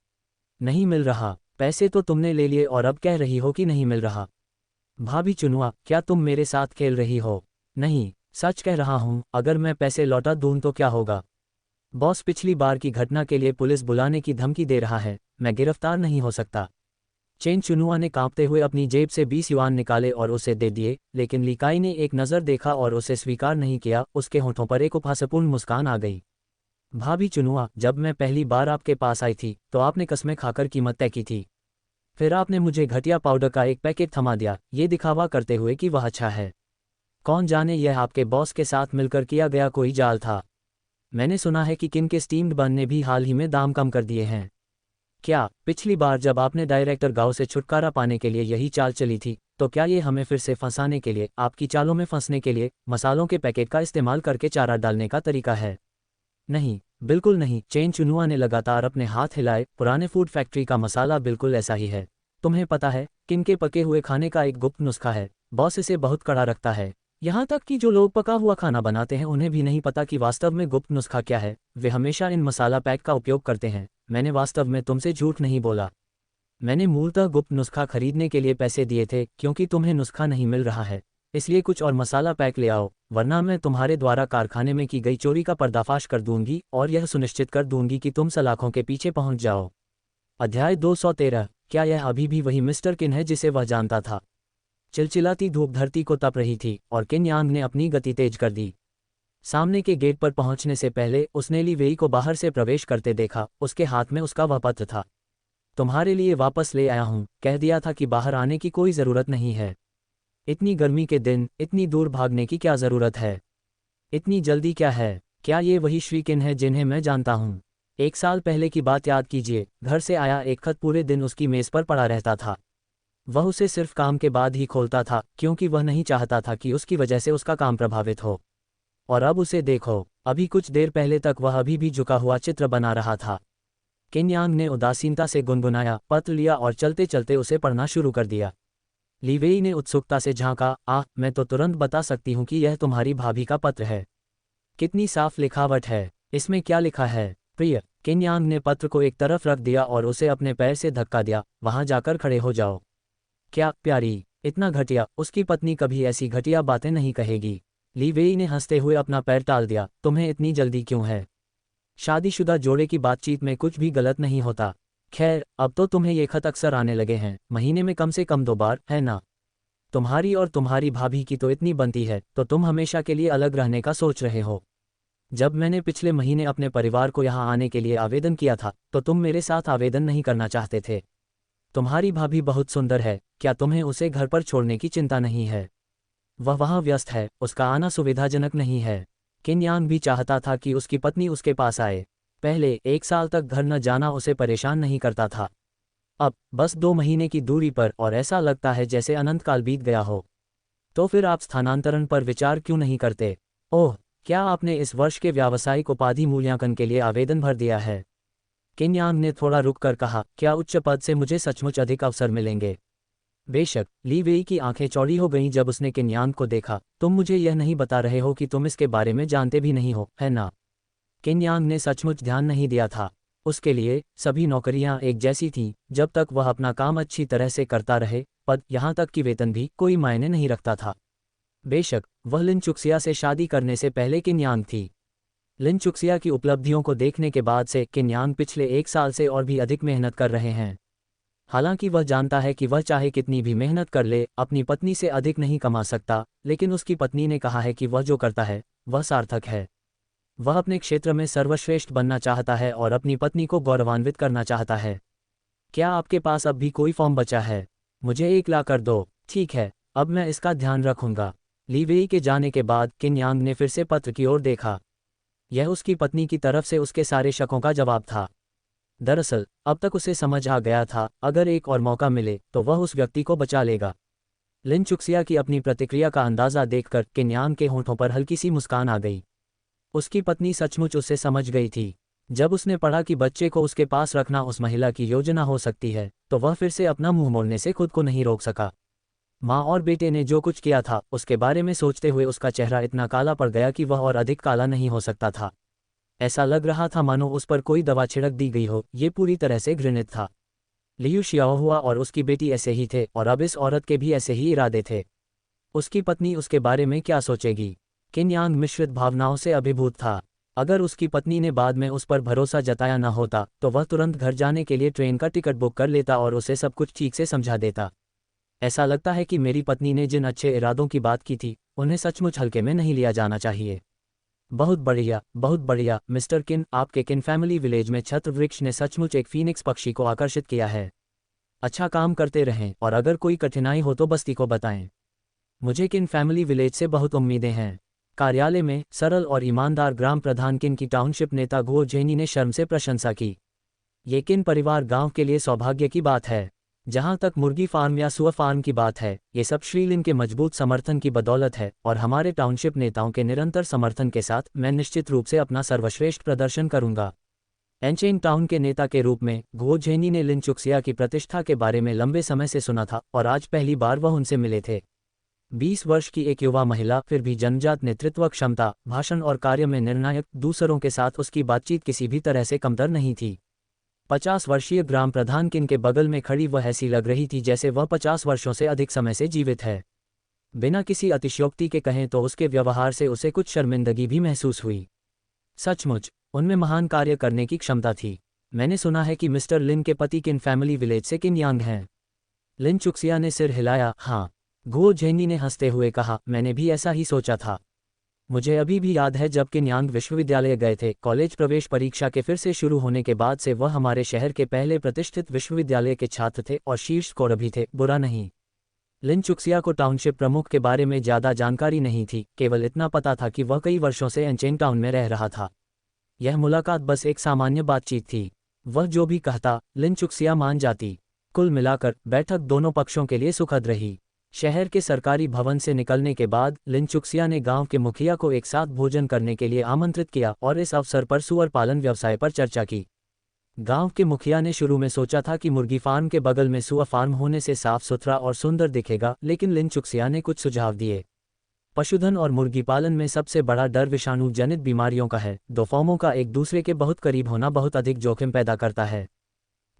नहीं मिल रहा? पैसे तो तुमने ले लिए और अब कह रही हो कि नहीं मिल रहा। भाभी चुनुआ, क्या तुम मेरे साथ खेल रही हो? नहीं, सच कह रहा हूं, अगर मैं पैसे लौटा दूं तो क्या होगा? बॉस पिछली बार की घटना के लिए पुलिस बुलाने की धमकी दे रहा है, मैं गिरफ्तार नहीं हो सकता। चेन चुनुआ ने कांपते हुए अपनी जेब से 20 युआन निकाले और उसे दे दिए, लेकिन लिकाई ने एक नज़र देखा और उसे स्वीकार नहीं किया। उसके होठों पर एक उपहासपूर्ण मुस्कान आ गई। भाभी चुनुआ, जब मैं पहली बार आपके पास आई थी तो आपने कस्में खाकर कीमत तय की थी। फिर आपने मुझे घटिया पाउडर का एक पैकेट थमा दिया, ये दिखावा करते हुए कि वह अच्छा है। कौन जाने यह आपके बॉस के साथ मिलकर किया गया कोई जाल था। मैंने सुना है कि किन के स्टीम्ड बन ने भी हाल ही में दाम कम कर दिए हैं। क्या पिछली बार जब आपने डायरेक्टर गांव से छुटकारा पाने के लिए यही चाल चली थी, तो क्या ये हमें फिर से फंसाने के लिए, आपकी चालों में फंसने के लिए, मसालों के पैकेट का इस्तेमाल करके चारा डालने का तरीका है? नहीं, बिल्कुल नहीं। चेन चुनुआ ने लगातार अपने हाथ हिलाए। पुराने फूड फैक्ट्री का मसाला बिल्कुल ऐसा ही है। तुम्हें पता है, किन के पके हुए खाने का एक गुप्त नुस्खा है, बॉस इसे बहुत कड़ा रखता है। यहाँ तक कि जो लोग पका हुआ खाना बनाते हैं उन्हें भी नहीं पता कि वास्तव में गुप्त नुस्खा क्या है। वे हमेशा इन मसाला पैक का उपयोग करते हैं। मैंने वास्तव में तुमसे झूठ नहीं बोला। मैंने मूलतः गुप्त नुस्खा खरीदने के लिए पैसे दिए थे, क्योंकि तुम्हें नुस्खा नहीं मिल रहा है, इसलिए कुछ और मसाला पैक ले आओ, वरना मैं तुम्हारे द्वारा कारखाने में की गई चोरी का पर्दाफाश कर दूंगी और यह सुनिश्चित कर दूंगी कि तुम सलाखों के पीछे पहुंच जाओ। अध्याय 213। क्या यह अभी भी वही मिस्टर किन है जिसे वह जानता था? चिलचिलाती धूप धरती को तप रही थी और किन यांग ने अपनी गति तेज कर दी। सामने के गेट पर पहुंचने से पहले उसने ली वेई को बाहर से प्रवेश करते देखा। उसके हाथ में उसका वह पत्र था। तुम्हारे लिए वापस ले आया हूं, कह दिया था कि बाहर आने की कोई ज़रूरत नहीं है। इतनी गर्मी के दिन इतनी दूर भागने की क्या ज़रूरत है? इतनी जल्दी क्या है? क्या ये वही श्री किन है जिन्हें मैं जानता हूँ? 1 साल पहले की बात याद कीजिए। घर से आया एक खत पूरे दिन उसकी मेज़ पर पड़ा रहता था। वह उसे सिर्फ काम के बाद ही खोलता था, क्योंकि वह नहीं चाहता था कि उसकी वजह से उसका काम प्रभावित हो। और अब उसे देखो, अभी कुछ देर पहले तक वह अभी भी झुका हुआ चित्र बना रहा था। किन यांग ने उदासीनता से गुनगुनाया, पत्र लिया और चलते चलते उसे पढ़ना शुरू कर दिया। ली वेई ने उत्सुकता से झांका। मैं तो तुरंत बता सकती हूँ कि यह तुम्हारी भाभी का पत्र है। कितनी साफ लिखावट है। इसमें क्या लिखा है? प्रिय। किन यांग ने पत्र को एक तरफ रख दिया और उसे अपने पैर से धक्का दिया। वहां जाकर खड़े हो जाओ। क्या प्यारी, इतना घटिया, उसकी पत्नी कभी ऐसी घटिया बातें नहीं कहेगी। ली वेई ने हंसते हुए अपना पैर टाल दिया। तुम्हें इतनी जल्दी क्यों है? शादीशुदा जोड़े की बातचीत में कुछ भी गलत नहीं होता। खैर, अब तो तुम्हें ये खत अक्सर आने लगे हैं, महीने में कम से कम 2 बार, है ना? तुम्हारी और तुम्हारी भाभी की तो इतनी बनती है, तो तुम हमेशा के लिए अलग रहने का सोच रहे हो। जब मैंने पिछले महीने अपने परिवार को यहाँ आने के लिए आवेदन किया था, तो तुम मेरे साथ आवेदन नहीं करना चाहते थे। तुम्हारी भाभी बहुत सुंदर है, क्या तुम्हें उसे घर पर छोड़ने की चिंता नहीं है? वह वहाँ व्यस्त है, उसका आना सुविधाजनक नहीं है। किन यांग भी चाहता था कि उसकी पत्नी उसके पास आए। पहले 1 साल तक घर न जाना उसे परेशान नहीं करता था। अब बस 2 महीने की दूरी पर, और ऐसा लगता है जैसे अनंत काल बीत गया हो। तो फिर आप स्थानांतरण पर विचार क्यों नहीं करते? ओह, क्या आपने इस वर्ष के व्यावसायिक उपाधि मूल्यांकन के लिए आवेदन भर दिया है? किन यांग ने थोड़ा रुककर कहा, क्या उच्च पद से मुझे सचमुच अधिक अवसर मिलेंगे? बेशक। ली वेई की आंखें चौड़ी हो गईं जब उसने किन यांग को देखा। तुम मुझे यह नहीं बता रहे हो कि तुम इसके बारे में जानते भी नहीं हो, है ना? किन यांग ने सचमुच ध्यान नहीं दिया था। उसके लिए सभी नौकरियां एक जैसी थीं, जब तक वह अपना काम अच्छी तरह से करता रहे। पद, यहाँ तक कि वेतन भी, कोई मायने नहीं रखता था। बेशक, वह लिन चुक्सिया से शादी करने से पहले किन यांग थी। लिन चुक्सिया की उपलब्धियों को देखने के बाद से किन यांग पिछले 1 साल से और भी अधिक मेहनत कर रहे हैं। हालांकि वह जानता है कि वह चाहे कितनी भी मेहनत कर ले, अपनी पत्नी से अधिक नहीं कमा सकता, लेकिन उसकी पत्नी ने कहा है कि वह जो करता है, वह सार्थक है। वह अपने क्षेत्र में सर्वश्रेष्ठ बनना चाहता है और अपनी पत्नी को गौरवान्वित करना चाहता है। क्या आपके पास अब भी कोई फॉर्म बचा है? मुझे एक ला कर दो। ठीक है, अब मैं इसका ध्यान रखूंगा। ली वेई के जाने के बाद किन यांग ने फिर से पत्र की ओर देखा। यह उसकी पत्नी की तरफ से उसके सारे शकों का जवाब था। दरअसल अब तक उसे समझ आ गया था, अगर एक और मौका मिले तो वह उस व्यक्ति को बचा लेगा। लिन चुक्सिया की अपनी प्रतिक्रिया का अंदाज़ा देखकर किन यांग के होंठों पर हल्की सी मुस्कान आ गई। उसकी पत्नी सचमुच उसे समझ गई थी। जब उसने पढ़ा कि बच्चे को उसके पास रखना उस महिला की योजना हो सकती है, तो वह फिर से अपना मुंह मोड़ने से खुद को नहीं रोक सका। माँ और बेटे ने जो कुछ किया था, उसके बारे में सोचते हुए उसका चेहरा इतना काला पड़ गया कि वह और अधिक काला नहीं हो सकता था। ऐसा लग रहा था मानो उस पर कोई दवा छिड़क दी गई हो। ये पूरी तरह से घृणित था। लियू शियाओहुआ और उसकी बेटी ऐसे ही थे, और अब इस औरत के भी ऐसे ही इरादे थे। उसकी पत्नी उसके बारे में क्या सोचेगी? किन यांग मिश्रित भावनाओं से अभिभूत था। अगर उसकी पत्नी ने बाद में उस पर भरोसा जताया न होता, तो वह तुरंत घर जाने के लिए ट्रेन का टिकट बुक कर लेता और उसे सब कुछ ठीक से समझा देता। ऐसा लगता है कि मेरी पत्नी ने जिन अच्छे इरादों की बात की थी, उन्हें सचमुच हल्के में नहीं लिया जाना चाहिए। बहुत बढ़िया मिस्टर किन, आपके किन फैमिली विलेज में छत्र वृक्ष ने सचमुच एक फीनिक्स पक्षी को आकर्षित किया है। अच्छा काम करते रहें, और अगर कोई कठिनाई हो तो बस्ती को बताएं। मुझे किन फैमिली विलेज से बहुत उम्मीदें हैं। कार्यालय में सरल और ईमानदार ग्राम प्रधान किन की टाउनशिप नेता गुओ जेनी ने शर्म से प्रशंसा की। ये किन परिवार गांव के लिए सौभाग्य की बात है। जहां तक मुर्गी फार्म या सुअर फार्म की बात है, ये सब श्री लिन के मजबूत समर्थन की बदौलत है, और हमारे टाउनशिप नेताओं के निरंतर समर्थन के साथ मैं निश्चित रूप से अपना सर्वश्रेष्ठ प्रदर्शन करूंगा। एनचेन टाउन के नेता के रूप में गुओ जेनी ने लिन चुक्सिया की प्रतिष्ठा के बारे में लंबे समय से सुना था, और आज पहली बार वह उनसे मिले थे। 20 वर्ष की एक युवा महिला, फिर भी जन्मजात नेतृत्व क्षमता, भाषण और कार्य में निर्णायक, दूसरों के साथ उसकी बातचीत किसी भी तरह से कमतर नहीं थी। 50 वर्षीय ग्राम प्रधान किन के बगल में खड़ी वह ऐसी लग रही थी जैसे वह 50 वर्षों से अधिक समय से जीवित है। बिना किसी अतिशयोक्ति के कहें तो उसके व्यवहार से उसे कुछ शर्मिंदगी भी महसूस हुई। सचमुच उनमें महान कार्य करने की क्षमता थी। मैंने सुना है कि मिस्टर लिन के पति किन फैमिली विलेज से किन यांग हैं। लिन चुक्सिया ने सिर हिलाया। हाँ, गुओ जेनी ने हंसते हुए कहा, मैंने भी ऐसा ही सोचा था। मुझे अभी भी याद है जब किन यांग विश्वविद्यालय गए थे। कॉलेज प्रवेश परीक्षा के फिर से शुरू होने के बाद से वह हमारे शहर के पहले प्रतिष्ठित विश्वविद्यालय के छात्र थे और शीर्ष स्कोर भी थे। बुरा नहीं। लिन चुक्सिया को टाउनशिप प्रमुख के बारे में ज़्यादा जानकारी नहीं थी, केवल इतना पता था कि वह कई वर्षों से एनचेन टाउन में रह रहा था। यह मुलाकात बस एक सामान्य बातचीत थी। वह जो भी कहता, लिन चुक्सिया मान जाती। कुल मिलाकर बैठक दोनों पक्षों के लिए सुखद रही। शहर के सरकारी भवन से निकलने के बाद लिन चुक्सिया ने गांव के मुखिया को एक साथ भोजन करने के लिए आमंत्रित किया और इस अवसर पर सुअर पालन व्यवसाय पर चर्चा की। गांव के मुखिया ने शुरू में सोचा था कि मुर्गी फार्म के बगल में सुअर फार्म होने से साफ सुथरा और सुंदर दिखेगा, लेकिन लिन चुक्सिया ने कुछ सुझाव दिए। पशुधन और मुर्गी पालन में सबसे बड़ा डर विषाणु जनित बीमारियों का है। दो फॉर्मों का एक दूसरे के बहुत करीब होना बहुत अधिक जोखिम पैदा करता है।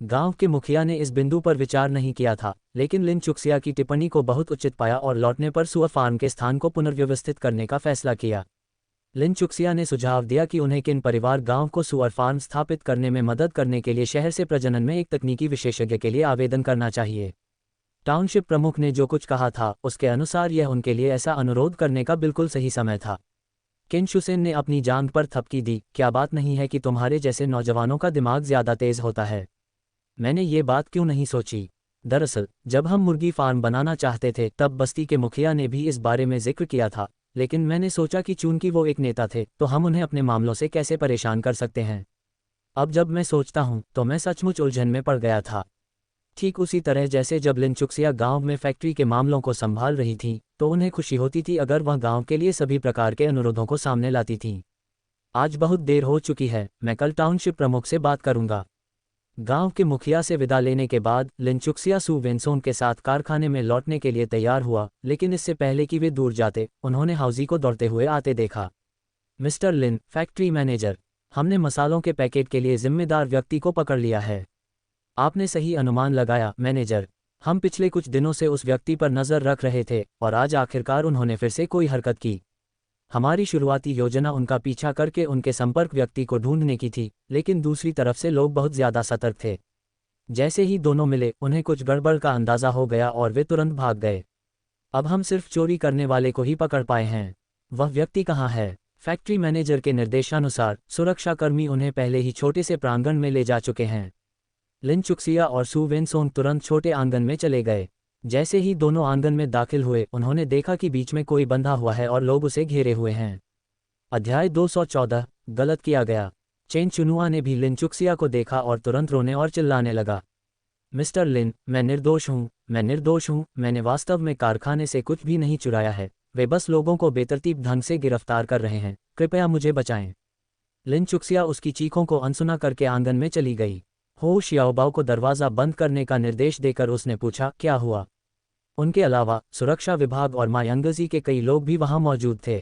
गांव के मुखिया ने इस बिंदु पर विचार नहीं किया था, लेकिन लिन चुक्सिया की टिप्पणी को बहुत उचित पाया और लौटने पर सुअर फार्म के स्थान को पुनर्व्यवस्थित करने का फैसला किया। लिन चुक्सिया ने सुझाव दिया कि उन्हें किन परिवार गांव को सुअर फार्म स्थापित करने में मदद करने के लिए शहर से प्रजनन में एक तकनीकी विशेषज्ञ के लिए आवेदन करना चाहिए। टाउनशिप प्रमुख ने जो कुछ कहा था उसके अनुसार यह उनके लिए ऐसा अनुरोध करने का बिल्कुल सही समय था। किनशुसेन ने अपनी जांघ पर थपकी दी, क्या बात नहीं है कि तुम्हारे जैसे नौजवानों का दिमाग ज्यादा तेज होता है? मैंने ये बात क्यों नहीं सोची? दरअसल जब हम मुर्गी फार्म बनाना चाहते थे तब बस्ती के मुखिया ने भी इस बारे में जिक्र किया था, लेकिन मैंने सोचा कि चूंकि वो एक नेता थे तो हम उन्हें अपने मामलों से कैसे परेशान कर सकते हैं। अब जब मैं सोचता हूँ तो मैं सचमुच उलझन में पड़ गया था। ठीक उसी तरह जैसे जब लिन चुक्सिया गांव में फैक्ट्री के मामलों को संभाल रही थी तो उन्हें खुशी होती थी अगर वह गांव के लिए सभी प्रकार के अनुरोधों को सामने लाती थी। आज बहुत देर हो चुकी है, मैं कल टाउनशिप प्रमुख से बात करूंगा। गांव के मुखिया से विदा लेने के बाद लिन चुक्सिया सू वेनसोन के साथ कारखाने में लौटने के लिए तैयार हुआ, लेकिन इससे पहले कि वे दूर जाते उन्होंने हाउजी को दौड़ते हुए आते देखा। मिस्टर लिन, फैक्ट्री मैनेजर, हमने मसालों के पैकेट के लिए जिम्मेदार व्यक्ति को पकड़ लिया है। आपने सही अनुमान लगाया मैनेजर, हम पिछले कुछ दिनों से उस व्यक्ति पर नज़र रख रहे थे और आज आखिरकार उन्होंने फिर से कोई हरकत की। हमारी शुरुआती योजना उनका पीछा करके उनके संपर्क व्यक्ति को ढूंढने की थी, लेकिन दूसरी तरफ से लोग बहुत ज़्यादा सतर्क थे। जैसे ही दोनों मिले उन्हें कुछ गड़बड़ का अंदाज़ा हो गया और वे तुरंत भाग गए। अब हम सिर्फ चोरी करने वाले को ही पकड़ पाए हैं। वह व्यक्ति कहाँ है? फैक्ट्री मैनेजर के निर्देशानुसार सुरक्षाकर्मी उन्हें पहले ही छोटे से प्रांगण में ले जा चुके हैं। लिन चुक्सिया और सू वेनसोन तुरंत छोटे आंगन में चले गए। जैसे ही दोनों आंगन में दाखिल हुए उन्होंने देखा कि बीच में कोई बंधा हुआ है और लोग उसे घेरे हुए हैं। अध्याय 214, गलत किया गया। चेन चुनुआ ने भी लिन चुक्सिया को देखा और तुरंत रोने और चिल्लाने लगा। मिस्टर लिन, मैं निर्दोष हूँ, मैं निर्दोष हूँ, मैंने वास्तव में कारखाने से कुछ भी नहीं चुराया है, वे बस लोगों को बेतरतीब ढंग से गिरफ्तार कर रहे हैं, कृपया मुझे बचाएं। लिन चुक्सिया उसकी चीखों को अनसुना करके आंगन में चली गई। हो शियाओबाओ को दरवाज़ा बंद करने का निर्देश देकर उसने पूछा, क्या हुआ? उनके अलावा सुरक्षा विभाग और मायांगजी के कई लोग भी वहां मौजूद थे।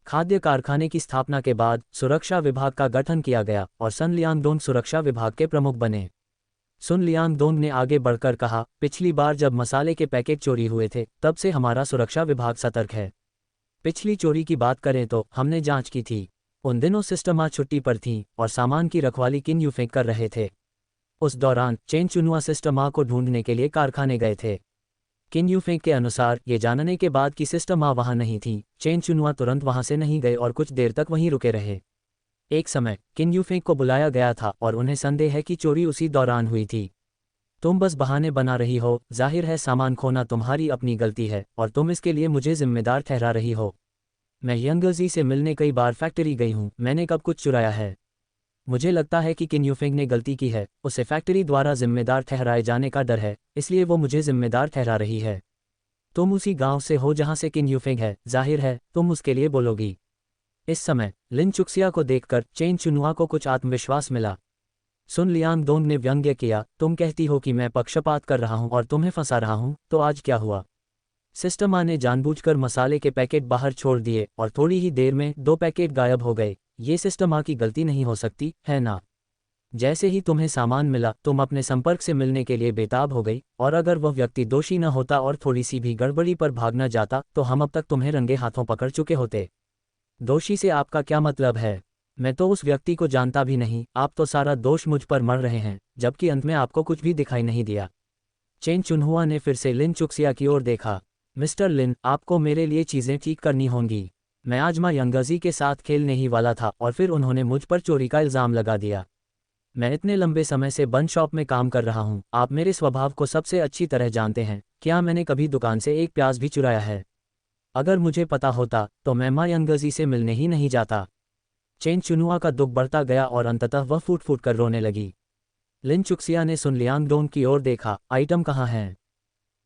खाद्य कारखाने की स्थापना के बाद सुरक्षा विभाग का गठन किया गया और सन लियांगडोंग सुरक्षा विभाग के प्रमुख बने। सुन लियांगडोंग ने आगे बढ़कर कहा, पिछली बार जब मसाले के पैकेट चोरी हुए थे तब से हमारा सुरक्षा विभाग सतर्क है। पिछली चोरी की बात करें तो हमने जांच की थी। उन दिनों सिस्टमा छुट्टी पर थीं और सामान की रखवाली किन यूफेंग कर रहे थे। उस दौरान चेन चुनुआ सिस्टमा को ढूंढने के लिए कारखाने गए थे। किन यूफेंग के अनुसार ये जानने के बाद कि सिस्टमा वहां नहीं थी, चेन चुनुआ तुरंत वहां से नहीं गए और कुछ देर तक वहीं रुके रहे। एक समय किन यूफेंग को बुलाया गया था और उन्हें संदेह है कि चोरी उसी दौरान हुई थी। तुम बस बहाने बना रही हो, जाहिर है सामान खोना तुम्हारी अपनी गलती है और तुम इसके लिए मुझे जिम्मेदार ठहरा रही हो। मैं यंगजी से मिलने कई बार फैक्ट्री गई हूँ, मैंने कब कुछ चुराया है? मुझे लगता है कि किन यूफेंग ने गलती की है, उसे फैक्ट्री द्वारा जिम्मेदार ठहराए जाने का डर है, इसलिए वो मुझे जिम्मेदार ठहरा रही है। तुम उसी गांव से हो जहां से किन यूफेंग है, जाहिर है तुम उसके लिए बोलोगी। इस समय लिन चुक्सिया को देखकर चेन चुनुआ को कुछ आत्मविश्वास मिला। सुन लियांगडोंग ने व्यंग्य किया, तुम कहती हो कि मैं पक्षपात कर रहा हूं और तुम्हें फंसा रहा हूं, तो आज क्या हुआ? सिस्टमा ने जानबूझकर मसाले के पैकेट बाहर छोड़ दिए और थोड़ी ही देर में 2 पैकेट गायब हो गए। ये सिस्टमा की गलती नहीं हो सकती है ना? जैसे ही तुम्हें सामान मिला तुम अपने संपर्क से मिलने के लिए बेताब हो गई, और अगर वह व्यक्ति दोषी न होता और थोड़ी सी भी गड़बड़ी पर भाग न जाता तो हम अब तक तुम्हें रंगे हाथों पकड़ चुके होते। दोषी से आपका क्या मतलब है? मैं तो उस व्यक्ति को जानता भी नहीं, आप तो सारा दोष मुझ पर मर रहे हैं, जबकि अंत में आपको कुछ भी दिखाई नहीं दिया। चेन चुनहुआ ने फिर से लिन चुक्सिया की ओर देखा। मिस्टर लिन, आपको मेरे लिए चीज़ें ठीक करनी होंगी। मैं आज मां यंगजी के साथ खेलने ही वाला था और फिर उन्होंने मुझ पर चोरी का इल्ज़ाम लगा दिया। मैं इतने लंबे समय से बन शॉप में काम कर रहा हूँ, आप मेरे स्वभाव को सबसे अच्छी तरह जानते हैं। क्या मैंने कभी दुकान से एक प्याज भी चुराया है? अगर मुझे पता होता तो मैं मां यंगजी से मिलने ही नहीं जाता। चेन चुनुआ का दुख बढ़ता गया और अंततः वह फूट फूट कर रोने लगी। लिन चुक्सिया ने सुन लियांगडोंग की ओर देखा, आइटम कहाँ हैं?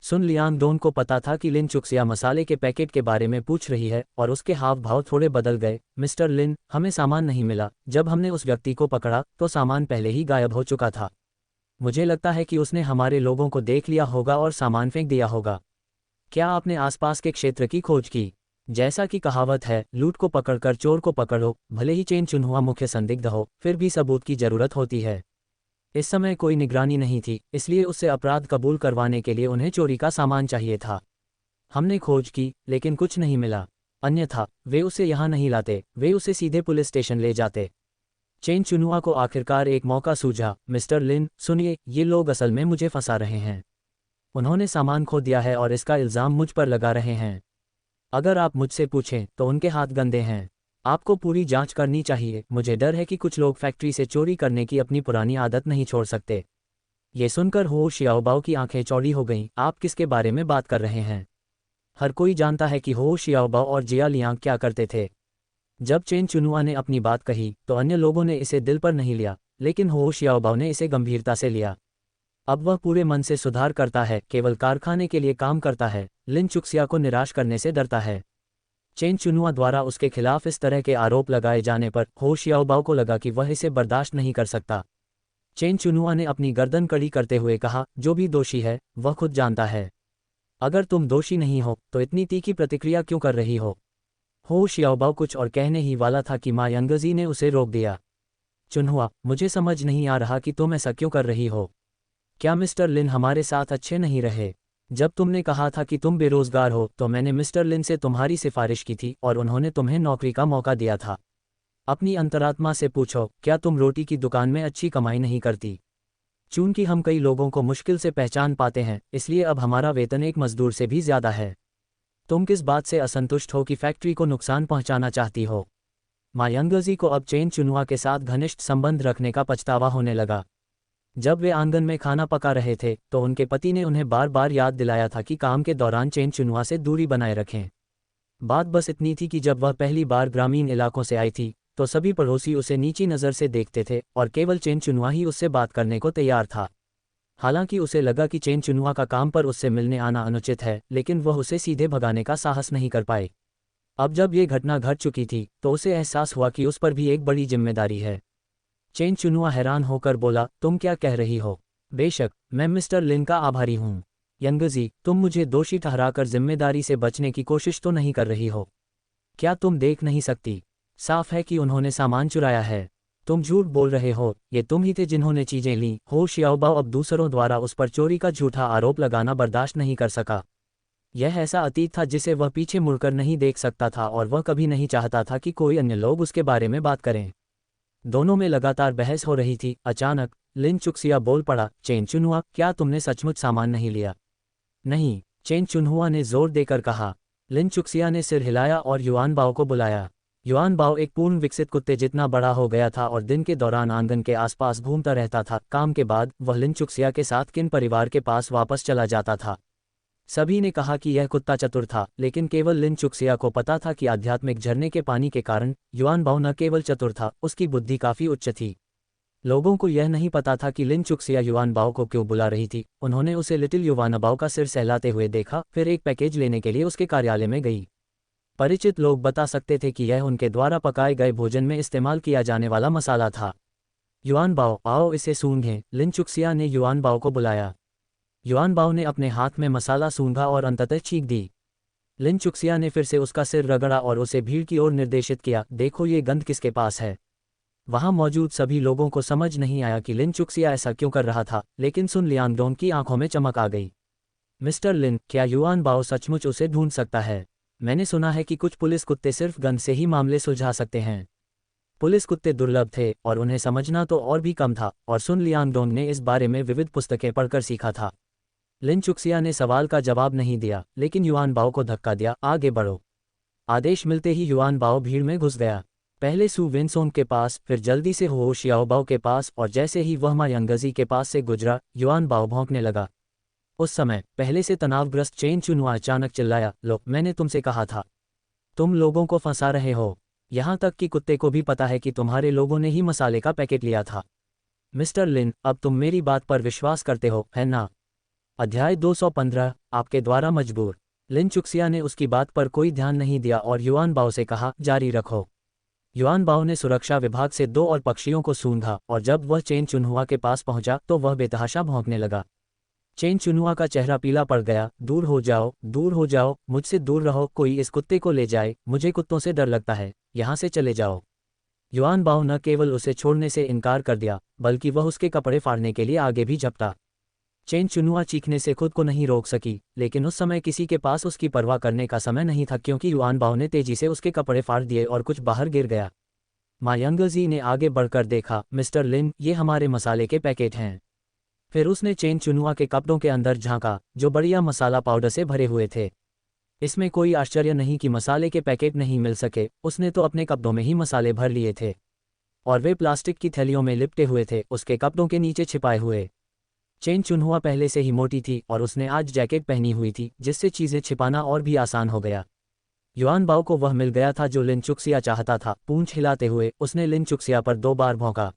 सुन लियांगडोंग को पता था कि लिन चुक्सिया मसाले के पैकेट के बारे में पूछ रही है और उसके हाव भाव थोड़े बदल गए। मिस्टर लिन, हमें सामान नहीं मिला। जब हमने उस व्यक्ति को पकड़ा तो सामान पहले ही गायब हो चुका था। मुझे लगता है कि उसने हमारे लोगों को देख लिया होगा और सामान फेंक दिया होगा। क्या आपने आसपास के क्षेत्र की खोज की? जैसा कि कहावत है, लूट को पकड़कर चोर को पकड़ो। भले ही चेन चुनहुआ मुख्य संदिग्ध हो, फिर भी सबूत की जरूरत होती है। इस समय कोई निगरानी नहीं थी, इसलिए उससे अपराध कबूल करवाने के लिए उन्हें चोरी का सामान चाहिए था। हमने खोज की, लेकिन कुछ नहीं मिला। अन्यथा वे उसे यहाँ नहीं लाते, वे उसे सीधे पुलिस स्टेशन ले जाते। चेन चुनुआ को आखिरकार एक मौका सूझा। मिस्टर लिन, सुनिए, ये लोग असल में मुझे फंसा रहे हैं। उन्होंने सामान खो दिया है और इसका इल्ज़ाम मुझ पर लगा रहे हैं। अगर आप मुझसे पूछें तो उनके हाथ गंदे हैं। आपको पूरी जांच करनी चाहिए। मुझे डर है कि कुछ लोग फैक्ट्री से चोरी करने की अपनी पुरानी आदत नहीं छोड़ सकते। ये सुनकर हो शियाओबाओ की आंखें चौड़ी हो गईं। आप किसके बारे में बात कर रहे हैं? हर कोई जानता है कि हो शियाओबाओ और जिया लियांग क्या करते थे। जब चेन चुनुआ ने अपनी बात कही तो अन्य लोगों ने इसे दिल पर नहीं लिया, लेकिन हो शियाओबाओ ने इसे गंभीरता से लिया। अब वह पूरे मन से सुधार करता है, केवल कारखाने के लिए काम करता है। लिन चुक्सिया को निराश करने से डरता है। चेन चुनुआ द्वारा उसके खिलाफ इस तरह के आरोप लगाए जाने पर हो शियाओबाओ को लगा कि वह इसे बर्दाश्त नहीं कर सकता। चेन चुनुआ ने अपनी गर्दन कड़ी करते हुए कहा, जो भी दोषी है वह खुद जानता है। अगर तुम दोषी नहीं हो तो इतनी तीखी प्रतिक्रिया क्यों कर रही हो? हो शियाओबाओ कुछ और कहने ही वाला था कि मा यांगजी ने उसे रोक दिया। चुनहुआ, मुझे समझ नहीं आ रहा कि तुम ऐसा क्यों कर रही हो। क्या मिस्टर लिन हमारे साथ अच्छे नहीं रहे? जब तुमने कहा था कि तुम बेरोजगार हो तो मैंने मिस्टर लिन से तुम्हारी सिफारिश की थी और उन्होंने तुम्हें नौकरी का मौका दिया था। अपनी अंतरात्मा से पूछो, क्या तुम रोटी की दुकान में अच्छी कमाई नहीं करती? चूंकि हम कई लोगों को मुश्किल से पहचान पाते हैं, इसलिए अब हमारा वेतन एक मजदूर से भी ज्यादा है। तुम किस बात से असंतुष्ट हो कि फैक्ट्री को नुकसान पहुंचाना चाहती हो? मा यांगजी को अब चेन चुनुआ के साथ घनिष्ठ संबंध रखने का पछतावा होने लगा। जब वे आंगन में खाना पका रहे थे तो उनके पति ने उन्हें बार बार याद दिलाया था कि काम के दौरान चेन चुनुआ से दूरी बनाए रखें। बात बस इतनी थी कि जब वह पहली बार ग्रामीण इलाकों से आई थी तो सभी पड़ोसी उसे नीची नज़र से देखते थे और केवल चेन चुनुआ ही उससे बात करने को तैयार था। हालांकि उसे लगा कि चेन चुनुआ का काम पर उससे मिलने आना अनुचित है, लेकिन वह उसे सीधे भगाने का साहस नहीं कर पाए। अब जब ये घटना घट चुकी थी तो उसे एहसास हुआ कि उस पर भी एक बड़ी जिम्मेदारी है। चेन चुनुआ हैरान होकर बोला, तुम क्या कह रही हो? बेशक, मैं मिस्टर लिन का आभारी हूँ। यंगजी, तुम मुझे दोषी ठहराकर जिम्मेदारी से बचने की कोशिश तो नहीं कर रही हो? क्या तुम देख नहीं सकती? साफ है कि उन्होंने सामान चुराया है। तुम झूठ बोल रहे हो, ये तुम ही थे जिन्होंने चीजें लीं। हो शियाओबाओ अब दूसरों द्वारा उस पर चोरी का झूठा आरोप लगाना बर्दाश्त नहीं कर सका। यह ऐसा अतीत था जिसे वह पीछे मुड़कर नहीं देख सकता था और वह कभी नहीं चाहता था कि कोई अन्य लोग उसके बारे में बात करें। दोनों में लगातार बहस हो रही थी। अचानक लिन चुक्सिया बोल पड़ा, चेन चुनहुआ, क्या तुमने सचमुच सामान नहीं लिया? नहीं, चेन चुनहुआ ने जोर देकर कहा। लिन चुक्सिया ने सिर हिलाया और युआन बाओ को बुलाया। युआन बाओ एक पूर्ण विकसित कुत्ते जितना बड़ा हो गया था और दिन के दौरान आंगन के आसपास घूमता रहता था। काम के बाद वह लिन चुक्सिया के साथ किन परिवार के पास वापस चला जाता था। सभी ने कहा कि यह कुत्ता चतुर था, लेकिन केवल लिन चुक्सिया को पता था कि आध्यात्मिक झरने के पानी के कारण युआन बाओ न केवल चतुर था, उसकी बुद्धि काफी उच्च थी। लोगों को यह नहीं पता था कि लिन चुक्सिया युआन बाओ को क्यों बुला रही थी। उन्होंने उसे लिटिल युवान बाओ का सिर सहलाते हुए देखा, फिर एक पैकेज लेने के लिए उसके कार्यालय में गई। परिचित लोग बता सकते थे कि यह उनके द्वारा पकाए गए भोजन में इस्तेमाल किया जाने वाला मसाला था। युआन बाओ, आओ इसे सूंघें। लिन चुक्सिया ने युआन बाओ को बुलाया। युआन बाओ ने अपने हाथ में मसाला सूंघा और अंततः चीख दी। लिन चुक्सिया ने फिर से उसका सिर रगड़ा और उसे भीड़ की ओर निर्देशित किया, देखो ये गंध किसके पास है। वहां मौजूद सभी लोगों को समझ नहीं आया कि लिन चुक्सिया ऐसा क्यों कर रहा था, लेकिन सुन लियांगडोंग की आंखों में चमक आ गई। मिस्टर लिन, क्या युआन बाओ सचमुच उसे ढूंढ सकता है? मैंने सुना है कि कुछ पुलिस कुत्ते सिर्फ गंध से ही मामले सुलझा सकते हैं। पुलिस कुत्ते दुर्लभ थे और उन्हें समझना तो और भी कम था, और सुन लियांगडोंग ने इस बारे में विविध पुस्तकें पढ़कर सीखा था। लिन चुक्सिया ने सवाल का जवाब नहीं दिया, लेकिन युआन बाओ को धक्का दिया, आगे बढ़ो। आदेश मिलते ही युआन बाओ भीड़ में घुस गया। पहले सू विनसोंग के पास, फिर जल्दी से हो शियाओबाओ के पास, और जैसे ही वह मा यांगजी के पास से गुजरा, युआन बाओ भौंकने लगा। उस समय पहले से तनावग्रस्त चेन चुनुआ अचानक चिल्लाया, लो, मैंने तुमसे कहा था, तुम लोगों को फंसा रहे हो। यहाँ तक कि कुत्ते को भी पता है कि तुम्हारे लोगों ने ही मसाले का पैकेट लिया था। मिस्टर लिन, अब तुम मेरी बात पर विश्वास करते हो, है ना? अध्याय 215, आपके द्वारा मजबूर। लिन चुक्सिया ने उसकी बात पर कोई ध्यान नहीं दिया और युआन बाओ से कहा, जारी रखो। युआन बाओ ने सुरक्षा विभाग से 2 और पक्षियों को सूंघा, और जब वह चेन चुनहुआ के पास पहुंचा तो वह बेतहाशा भौंकने लगा। चेन चुनुआ का चेहरा पीला पड़ गया। दूर हो जाओ, दूर हो जाओ, मुझसे दूर रहो, कोई इस कुत्ते को ले जाए, मुझे कुत्तों से डर लगता है, यहाँ से चले जाओ। युआन बाओ न केवल उसे छोड़ने से इनकार कर दिया, बल्कि वह उसके कपड़े फाड़ने के लिए आगे भी झपटा। चेन चुनुआ चीखने से खुद को नहीं रोक सकी, लेकिन उस समय किसी के पास उसकी परवाह करने का समय नहीं था, क्योंकि युआन बाओ ने तेजी से उसके कपड़े फाड़ दिए और कुछ बाहर गिर गया। मा यंगजी ने आगे बढ़कर देखा, मिस्टर लिन, ये हमारे मसाले के पैकेट हैं। फिर उसने चेन चुनुआ के कपड़ों के अंदर झांका, जो बढ़िया मसाला पाउडर से भरे हुए थे। इसमें कोई आश्चर्य नहीं कि मसाले के पैकेट नहीं मिल सके, उसने तो अपने कपड़ों में ही मसाले भर लिए थे, और वे प्लास्टिक की थैलियों में लिपटे हुए थे, उसके कपड़ों के नीचे छिपाए हुए। चेन चुनहुआ पहले से ही मोटी थी और उसने आज जैकेट पहनी हुई थी, जिससे चीज़ें छिपाना और भी आसान हो गया। युआन बाओ को वह मिल गया था जो लिन चुक्सिया चाहता था। पूंछ हिलाते हुए उसने लिन चुक्सिया पर 2 बार भौंका।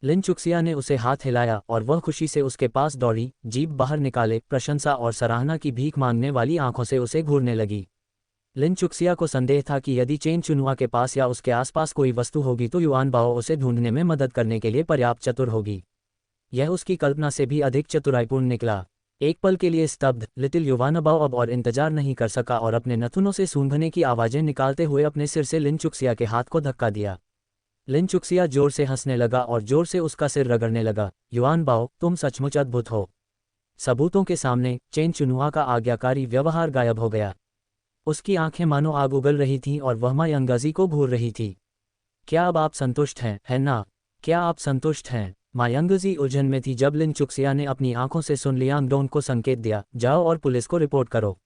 लिन चुक्सिया ने उसे हाथ हिलाया और वह खुशी से उसके पास दौड़ी, जीभ बाहर निकाले, प्रशंसा और सराहना की भीख मांगने वाली आंखों से उसे घूरने लगी। लिन चुक्सिया को संदेह था कि यदि चेन चुनुआ के पास या उसके आसपास कोई वस्तु होगी तो युआन बाओ उसे ढूंढने में मदद करने के लिए पर्याप्त चतुर होगी। यह उसकी कल्पना से भी अधिक चतुराईपूर्ण निकला। एक पल के लिए स्तब्ध, लिटिल युआन बाओ अब और इंतजार नहीं कर सका और अपने नथुनों से सूंघने की आवाज़ें निकालते हुए अपने सिर से लिन चुक्सिया के हाथ को धक्का दिया। लिन चुक्सिया जोर से हंसने लगा और जोर से उसका सिर रगड़ने लगा। युआन बाओ, तुम सचमुच अद्भुत हो। सबूतों के सामने चेन चुनुआ का आज्ञाकारी व्यवहार गायब हो गया। उसकी आंखें मानो आग उगल रही थीं और वह मा यंगाजी को घूर रही थी। क्या अब आप संतुष्ट हैं, है ना? क्या आप संतुष्ट हैं? मा यंगाजी उलझन में थी जब लिन चुक्सिया ने अपनी आंखों से सुन लियांग डोंग को संकेत दिया, जाओ और पुलिस को रिपोर्ट करो।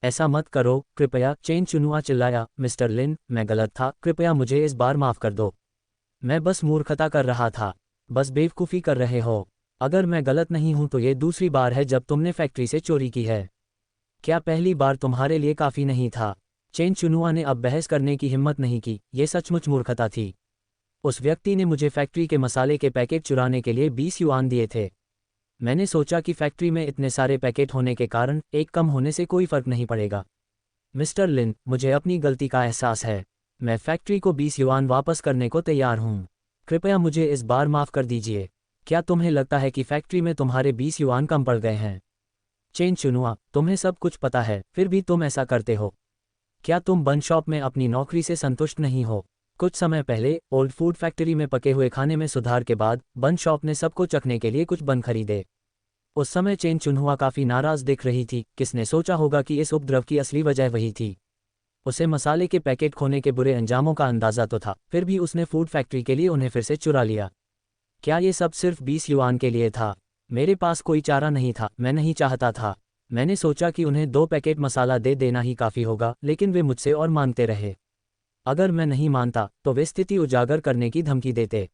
ऐसा मत करो, कृपया, चेन चुनुआ चिल्लाया। मिस्टर लिन, मैं गलत था, कृपया मुझे इस बार माफ़ कर दो। मैं बस मूर्खता कर रहा था। बस बेवकूफ़ी कर रहे हो। अगर मैं गलत नहीं हूं तो ये दूसरी बार है जब तुमने फैक्ट्री से चोरी की है। क्या पहली बार तुम्हारे लिए काफ़ी नहीं था? चेन चुनुआ ने अब बहस करने की हिम्मत नहीं की, ये सचमुच मूर्खता थी। उस व्यक्ति ने मुझे फैक्ट्री के मसाले के पैकेट चुराने के लिए 20 युआन दिए थे। मैंने सोचा कि फैक्ट्री में इतने सारे पैकेट होने के कारण एक कम होने से कोई फर्क नहीं पड़ेगा। मिस्टर लिन, मुझे अपनी गलती का एहसास है। मैं फैक्ट्री को 20 युआन वापस करने को तैयार हूँ। कृपया मुझे इस बार माफ़ कर दीजिए। क्या तुम्हें लगता है कि फैक्ट्री में तुम्हारे 20 युआन कम पड़ गए हैं? चेन चुनुआ, तुम्हें सब कुछ पता है, फिर भी तुम ऐसा करते हो। क्या तुम बन शॉप में अपनी नौकरी से संतुष्ट नहीं हो? कुछ समय पहले ओल्ड फूड फैक्ट्री में पके हुए खाने में सुधार के बाद बन शॉप ने सबको चखने के लिए कुछ बन खरीदे। उस समय चेन चुनहुआ काफ़ी नाराज़ दिख रही थी। किसने सोचा होगा कि इस उपद्रव की असली वजह वही थी। उसे मसाले के पैकेट खोने के बुरे अंजामों का अंदाज़ा तो था, फिर भी उसने फूड फैक्ट्री के लिए उन्हें फिर से चुरा लिया। क्या ये सब सिर्फ 20 युआन के लिए था? मेरे पास कोई चारा नहीं था, मैं नहीं चाहता था। मैंने सोचा कि उन्हें 2 पैकेट मसाला दे देना ही काफ़ी होगा, लेकिन वे मुझसे और मांगते रहे। अगर मैं नहीं मानता तो वे स्थिति उजागर करने की धमकी देते।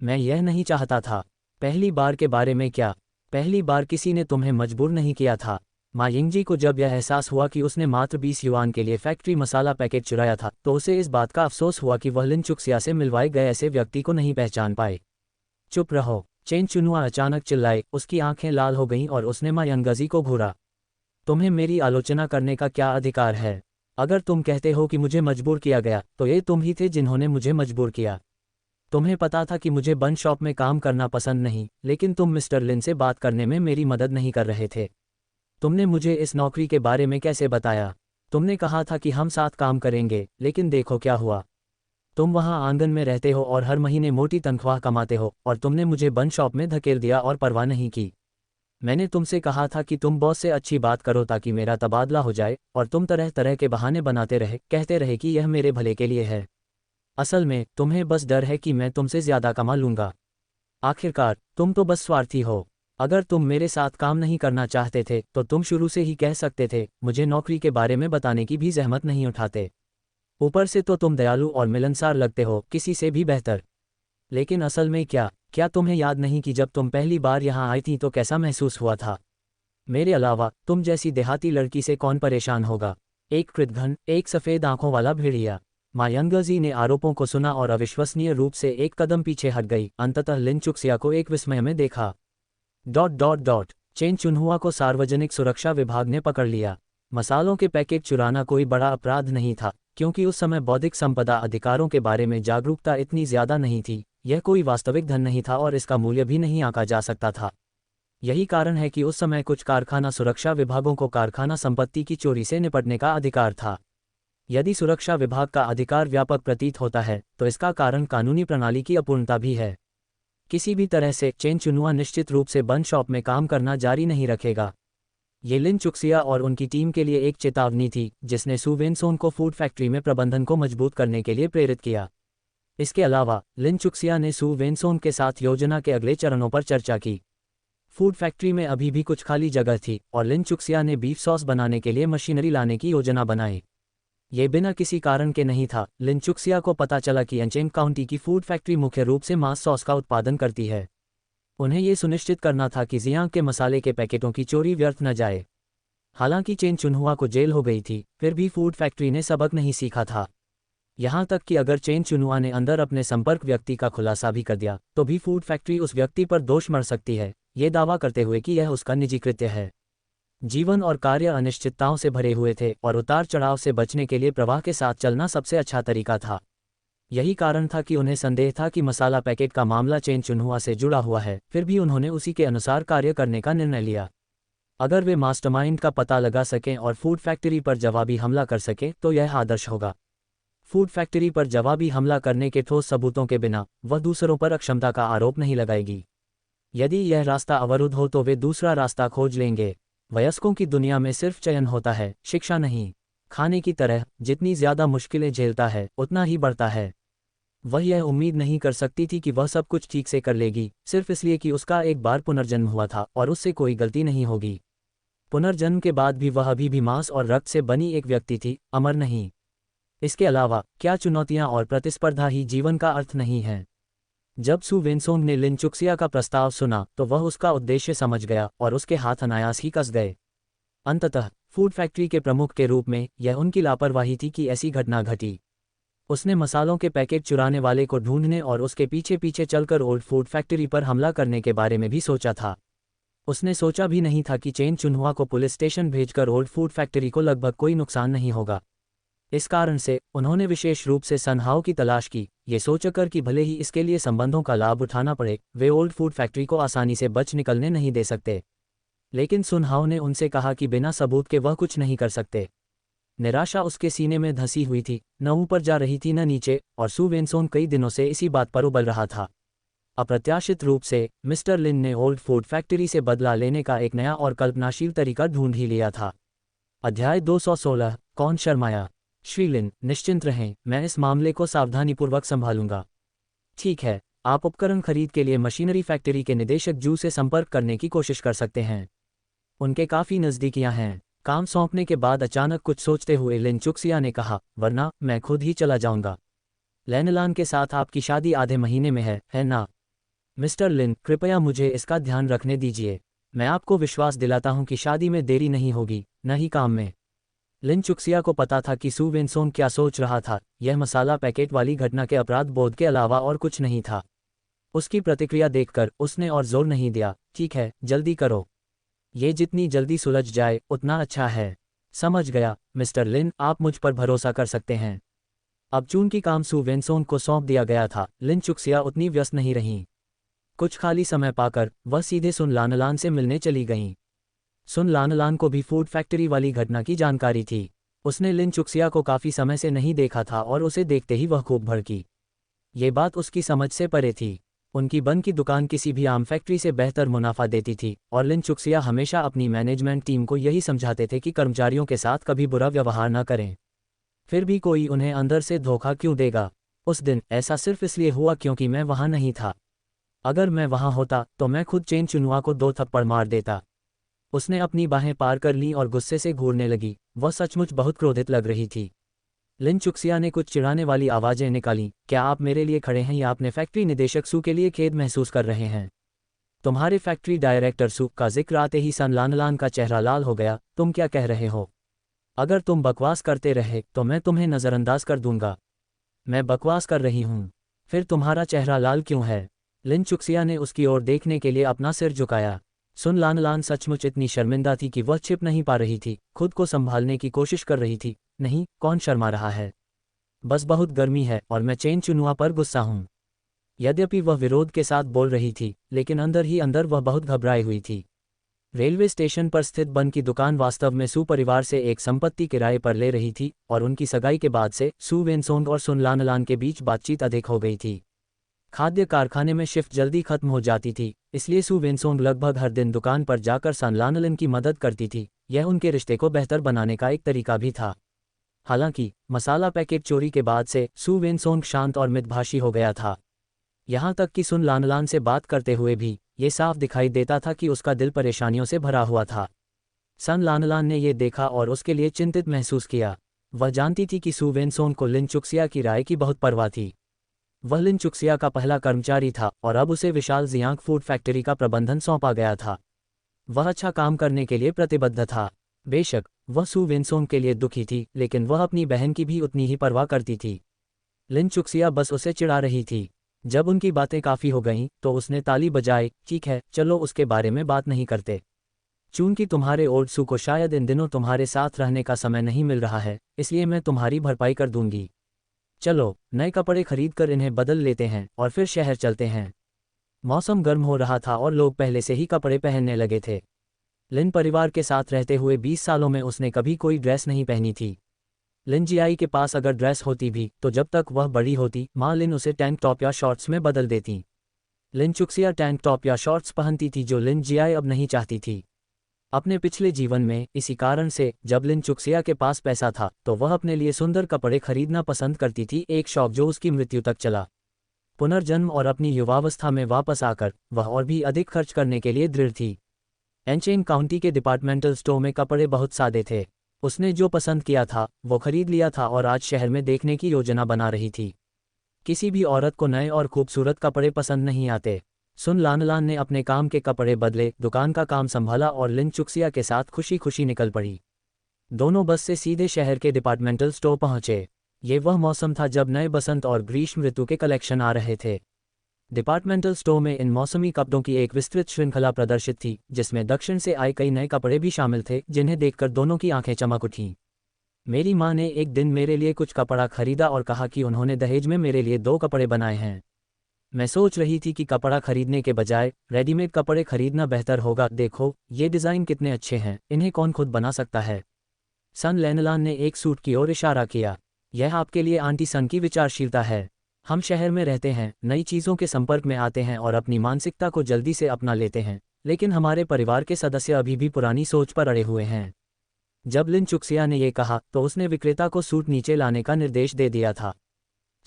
मैं यह नहीं चाहता था। पहली बार के बारे में क्या? पहली बार किसी ने तुम्हें मजबूर नहीं किया था। मा यिंगजी को जब यह एहसास हुआ कि उसने मात्र 20 युआन के लिए फैक्ट्री मसाला पैकेट चुराया था, तो उसे इस बात का अफसोस हुआ कि वह लिन चुक्सिया से मिलवाए गए ऐसे व्यक्ति को नहीं पहचान पाए। चुप रहो, चेन चुनुआ अचानक चिल्लाए। उसकी आंखें लाल हो गईं और उसने मा यंगाजी को घूरा। तुम्हें मेरी आलोचना करने का क्या अधिकार है? अगर तुम कहते हो कि मुझे मजबूर किया गया, तो ये तुम ही थे जिन्होंने मुझे मजबूर किया। तुम्हें पता था कि मुझे बन शॉप में काम करना पसंद नहीं, लेकिन तुम मिस्टर लिन से बात करने में मेरी मदद नहीं कर रहे थे। तुमने मुझे इस नौकरी के बारे में कैसे बताया? तुमने कहा था कि हम साथ काम करेंगे, लेकिन देखो क्या हुआ। तुम वहां आंगन में रहते हो और हर महीने मोटी तनख्वाह कमाते हो, और तुमने मुझे बन शॉप में धकेल दिया और परवाह नहीं की। मैंने तुमसे कहा था कि तुम बॉस से अच्छी बात करो ताकि मेरा तबादला हो जाए, और तुम तरह तरह के बहाने बनाते रहे, कहते रहे कि यह मेरे भले के लिए है। असल में तुम्हें बस डर है कि मैं तुमसे ज़्यादा कमा लूँगा। आखिरकार तुम तो बस स्वार्थी हो। अगर तुम मेरे साथ काम नहीं करना चाहते थे तो तुम शुरू से ही कह सकते थे, मुझे नौकरी के बारे में बताने की भी जहमत नहीं उठाते। ऊपर से तो तुम दयालु और मिलनसार लगते हो, किसी से भी बेहतर। लेकिन असल में क्या तुम्हें याद नहीं कि जब तुम पहली बार यहाँ आई थी तो कैसा महसूस हुआ था? मेरे अलावा तुम जैसी देहाती लड़की से कौन परेशान होगा? एक कृतघ्न, एक सफ़ेद आंखों वाला भेड़िया। मा यंगाजी ने आरोपों को सुना और अविश्वसनीय रूप से एक कदम पीछे हट गई। अंततः लिन चुक्सिया को एक विस्मय में देखा। चेन चुनहुआ को सार्वजनिक सुरक्षा विभाग ने पकड़ लिया। मसालों के पैकेट चुराना कोई बड़ा अपराध नहीं था, क्योंकि उस समय बौद्धिक संपदा अधिकारों के बारे में जागरूकता इतनी ज़्यादा नहीं थी। यह कोई वास्तविक धन नहीं था और इसका मूल्य भी नहीं आंका जा सकता था। यही कारण है कि उस समय कुछ कारखाना सुरक्षा विभागों को कारखाना संपत्ति की चोरी से निपटने का अधिकार था। यदि सुरक्षा विभाग का अधिकार व्यापक प्रतीत होता है तो इसका कारण कानूनी प्रणाली की अपूर्णता भी है। किसी भी तरह से चेन चुनुआ निश्चित रूप से बंद शॉप में काम करना जारी नहीं रखेगा। ये लिन चुक्सिया और उनकी टीम के लिए एक चेतावनी थी जिसने सु वेनसोन को फूड फैक्ट्री में प्रबंधन को मजबूत करने के लिए प्रेरित किया। इसके अलावा लिन चुक्सिया ने सु वेनसोन के साथ योजना के अगले चरणों पर चर्चा की। फूड फैक्ट्री में अभी भी कुछ खाली जगह थी और लिन चुक्सिया ने बीफ सॉस बनाने के लिए मशीनरी लाने की योजना बनाई। ये बिना किसी कारण के नहीं था। लिन चुक्सिया को पता चला कि एंचेंग काउंटी की फूड फैक्ट्री मुख्य रूप से मांस सॉस का उत्पादन करती है। उन्हें ये सुनिश्चित करना था कि जियांग के मसाले के पैकेटों की चोरी व्यर्थ न जाए। हालांकि चेन चुनहुआ को जेल हो गई थी, फिर भी फूड फैक्ट्री ने सबक नहीं सीखा था। यहाँ तक कि अगर चेन चुनुआ ने अंदर अपने संपर्क व्यक्ति का खुलासा भी कर दिया तो भी फूड फैक्ट्री उस व्यक्ति पर दोष मढ़ सकती है, ये दावा करते हुए कि यह उसका निजी कृत्य है। जीवन और कार्य अनिश्चितताओं से भरे हुए थे और उतार चढ़ाव से बचने के लिए प्रवाह के साथ चलना सबसे अच्छा तरीका था। यही कारण था कि उन्हें संदेह था कि मसाला पैकेट का मामला चेन चुनहुआ से जुड़ा हुआ है, फिर भी उन्होंने उसी के अनुसार कार्य करने का निर्णय लिया। अगर वे मास्टरमाइंड का पता लगा सकें और फूड फैक्ट्री पर जवाबी हमला कर सकें तो यह आदर्श होगा। फूड फैक्ट्री पर जवाबी हमला करने के ठोस सबूतों के बिना वह दूसरों पर अक्षमता का आरोप नहीं लगाएगी। यदि यह रास्ता अवरुद्ध हो तो वे दूसरा रास्ता खोज लेंगे। वयस्कों की दुनिया में सिर्फ चयन होता है, शिक्षा नहीं। खाने की तरह जितनी ज्यादा मुश्किलें झेलता है उतना ही बढ़ता है। वह यह उम्मीद नहीं कर सकती थी कि वह सब कुछ ठीक से कर लेगी, सिर्फ इसलिए कि उसका एक बार पुनर्जन्म हुआ था और उससे कोई गलती नहीं होगी। पुनर्जन्म के बाद भी वह अभी भी मांस और रक्त से बनी एक व्यक्ति थी, अमर नहीं। इसके अलावा क्या चुनौतियां और प्रतिस्पर्धा ही जीवन का अर्थ नहीं है? जब सु वेनसोंग ने लिन चुक्सिया का प्रस्ताव सुना तो वह उसका उद्देश्य समझ गया और उसके हाथ अनायास ही कस गए। अंततः फूड फैक्ट्री के प्रमुख के रूप में यह उनकी लापरवाही थी कि ऐसी घटना घटी। उसने मसालों के पैकेट चुराने वाले को ढूंढने और उसके पीछे पीछे चलकर ओल्ड फूड फैक्ट्री पर हमला करने के बारे में भी सोचा था। उसने सोचा भी नहीं था कि चेन चुनहुआ को पुलिस स्टेशन भेजकर ओल्ड फूड फैक्ट्री को लगभग कोई नुकसान नहीं होगा। इस कारण से उन्होंने विशेष रूप से सनहाओ की तलाश की, ये सोचकर कि भले ही इसके लिए संबंधों का लाभ उठाना पड़े, वे ओल्ड फूड फैक्ट्री को आसानी से बच निकलने नहीं दे सकते। लेकिन सुनहाओ ने उनसे कहा कि बिना सबूत के वह कुछ नहीं कर सकते। निराशा उसके सीने में धंसी हुई थी, न ऊपर जा रही थी न नीचे, और सु वेनसोंग कई दिनों से इसी बात पर उबल रहा था। अप्रत्याशित रूप से मिस्टर लिन ने ओल्ड फूड फैक्ट्री से बदला लेने का एक नया और कल्पनाशील तरीका ढूंढ ही लिया था। अध्याय 216, कौन शर्माया? श्री लिन, निश्चिंत रहें, मैं इस मामले को सावधानीपूर्वक संभालूंगा। ठीक है, आप उपकरण खरीद के लिए मशीनरी फैक्ट्री के निदेशक जू से संपर्क करने की कोशिश कर सकते हैं। उनके काफ़ी नज़दीकियां हैं। काम सौंपने के बाद अचानक कुछ सोचते हुए लिन चुक्सिया ने कहा, वरना मैं खुद ही चला जाऊंगा। लैनलान के साथ आपकी शादी आधे महीने में है ना? मिस्टर लिन, कृपया मुझे इसका ध्यान रखने दीजिए। मैं आपको विश्वास दिलाता हूं कि शादी में देरी नहीं होगी, न ही काम में। लिन चुक्सिया को पता था कि सु वेनसोंग क्या सोच रहा था। यह मसाला पैकेट वाली घटना के अपराध बोध के अलावा और कुछ नहीं था। उसकी प्रतिक्रिया देखकर उसने और जोर नहीं दिया, ठीक है, जल्दी करो। ये जितनी जल्दी सुलझ जाए उतना अच्छा है। समझ गया मिस्टर लिन, आप मुझ पर भरोसा कर सकते हैं। अब चूंकि काम सु वेनसोंग को सौंप दिया गया था, लिन चुक्सिया उतनी व्यस्त नहीं रहीं। कुछ खाली समय पाकर वह सीधे सुन लानलान से मिलने चली गईं। सुन लानलान को भी फूड फैक्ट्री वाली घटना की जानकारी थी। उसने लिन चुक्सिया को काफ़ी समय से नहीं देखा था और उसे देखते ही वह खूब भड़की। ये बात उसकी समझ से परे थी। उनकी बन की दुकान किसी भी आम फैक्ट्री से बेहतर मुनाफा देती थी और लिन चुक्सिया हमेशा अपनी मैनेजमेंट टीम को यही समझाते थे कि कर्मचारियों के साथ कभी बुरा व्यवहार न करें। फिर भी कोई उन्हें अंदर से धोखा क्यों देगा? उस दिन ऐसा सिर्फ इसलिए हुआ क्योंकि मैं वहाँ नहीं था। अगर मैं वहाँ होता तो मैं खुद चेन चुनुआ को 2 थप्पड़ मार देता। उसने अपनी बाहें पार कर लीं और गुस्से से घूरने लगी। वह सचमुच बहुत क्रोधित लग रही थी। लिन चुक्सिया ने कुछ चिढ़ाने वाली आवाज़ें निकालीं, क्या आप मेरे लिए खड़े हैं या अपने फैक्ट्री निदेशक सु के लिए खेद महसूस कर रहे हैं? तुम्हारे फैक्ट्री डायरेक्टर सु का जिक्र आते ही सन लानलान का चेहरा लाल हो गया। तुम क्या कह रहे हो? अगर तुम बकवास करते रहे तो मैं तुम्हें नज़रअंदाज कर दूंगा। मैं बकवास कर रही हूँ? फिर तुम्हारा चेहरा लाल क्यों है? लिन चुक्सिया ने उसकी ओर देखने के लिए अपना सिर झुकाया। सुन लानलान सचमुच इतनी शर्मिंदा थी कि वह छिप नहीं पा रही थी, खुद को संभालने की कोशिश कर रही थी। नहीं, कौन शर्मा रहा है? बस बहुत गर्मी है और मैं चेन चुनुआ पर गुस्सा हूँ। यद्यपि वह विरोध के साथ बोल रही थी, लेकिन अंदर ही अंदर वह बहुत घबराई हुई थी। रेलवे स्टेशन पर स्थित बन की दुकान वास्तव में सू परिवार से एक संपत्ति किराए पर ले रही थी और उनकी सगाई के बाद से सू वेनसोंग और सुन लानलान के बीच बातचीत अधिक हो गई थी। खाद्य कारखाने में शिफ्ट जल्दी खत्म हो जाती थी, इसलिए सू वेनसोंग लगभग हर दिन दुकान पर जाकर सन लानलन की मदद करती थी। यह उनके रिश्ते को बेहतर बनाने का एक तरीका भी था। हालांकि मसाला पैकेट चोरी के बाद से सू वेनसोंग शांत और मितभाषी हो गया था। यहाँ तक कि सुन लानलान से बात करते हुए भी ये साफ दिखाई देता था कि उसका दिल परेशानियों से भरा हुआ था। सन लानलान ने ये देखा और उसके लिए चिंतित महसूस किया। वह जानती थी कि सू वेनसोंग को लिन चुक्सिया की राय की बहुत परवाह थी। वह लिन चुक्सिया का पहला कर्मचारी था और अब उसे विशाल जियांग फूड फैक्ट्री का प्रबंधन सौंपा गया था। वह अच्छा काम करने के लिए प्रतिबद्ध था। बेशक वह सू वेनसोंग के लिए दुखी थी, लेकिन वह अपनी बहन की भी उतनी ही परवाह करती थी। लिन चुक्सिया बस उसे चिढ़ा रही थी। जब उनकी बातें काफ़ी हो गईं तो उसने ताली बजाई, ठीक है चलो उसके बारे में बात नहीं करते। चूंकि तुम्हारे ओल्ड सू को शायद इन दिनों तुम्हारे साथ रहने का समय नहीं मिल रहा है, इसलिए मैं तुम्हारी भरपाई कर दूंगी। चलो नए कपड़े खरीद कर इन्हें बदल लेते हैं और फिर शहर चलते हैं। मौसम गर्म हो रहा था और लोग पहले से ही कपड़े पहनने लगे थे। लिन परिवार के साथ रहते हुए 20 सालों में उसने कभी कोई ड्रेस नहीं पहनी थी। लिन जियाई के पास अगर ड्रेस होती भी तो जब तक वह बड़ी होती माँ लिन उसे टैंक टॉप या शॉर्ट्स में बदल देती। लिन चुक्सिया टैंक टॉप या शॉर्ट्स पहनती थी जो लिन जियाई अब नहीं चाहती थी। अपने पिछले जीवन में इसी कारण से जब लिन चुक्सिया के पास पैसा था तो वह अपने लिए सुंदर कपड़े खरीदना पसंद करती थी, एक शौक जो उसकी मृत्यु तक चला। पुनर्जन्म और अपनी युवावस्था में वापस आकर वह और भी अधिक खर्च करने के लिए दृढ़ थी। एनचेन काउंटी के डिपार्टमेंटल स्टोर में कपड़े बहुत सादे थे। उसने जो पसंद किया था वो खरीद लिया था और आज शहर में देखने की योजना बना रही थी। किसी भी औरत को नए और खूबसूरत कपड़े पसंद नहीं आते। सुन लानलान ने अपने काम के कपड़े बदले, दुकान का काम संभाला और लिन चुक्सिया के साथ खुशी खुशी निकल पड़ी। दोनों बस से सीधे शहर के डिपार्टमेंटल स्टोर पहुंचे। ये वह मौसम था जब नए बसंत और ग्रीष्म ऋतु के कलेक्शन आ रहे थे। डिपार्टमेंटल स्टोर में इन मौसमी कपड़ों की एक विस्तृत श्रृंखला प्रदर्शित थी, जिसमें दक्षिण से आए कई नए कपड़े भी शामिल थे, जिन्हें देखकर दोनों की आंखें चमक उठीं। मेरी माँ ने एक दिन मेरे लिए कुछ कपड़ा खरीदा और कहा कि उन्होंने दहेज में मेरे लिए 2 कपड़े बनाए हैं। मैं सोच रही थी कि कपड़ा खरीदने के बजाय रेडीमेड कपड़े खरीदना बेहतर होगा। देखो ये डिज़ाइन कितने अच्छे हैं, इन्हें कौन खुद बना सकता है। सन लैनलान ने एक सूट की ओर इशारा किया। यह आपके लिए आंटी सन की विचारशीलता है। हम शहर में रहते हैं, नई चीज़ों के संपर्क में आते हैं और अपनी मानसिकता को जल्दी से अपना लेते हैं, लेकिन हमारे परिवार के सदस्य अभी भी पुरानी सोच पर अड़े हुए हैं। जब लिन चुक्सिया ने यह कहा तो उसने विक्रेता को सूट नीचे लाने का निर्देश दे दिया था।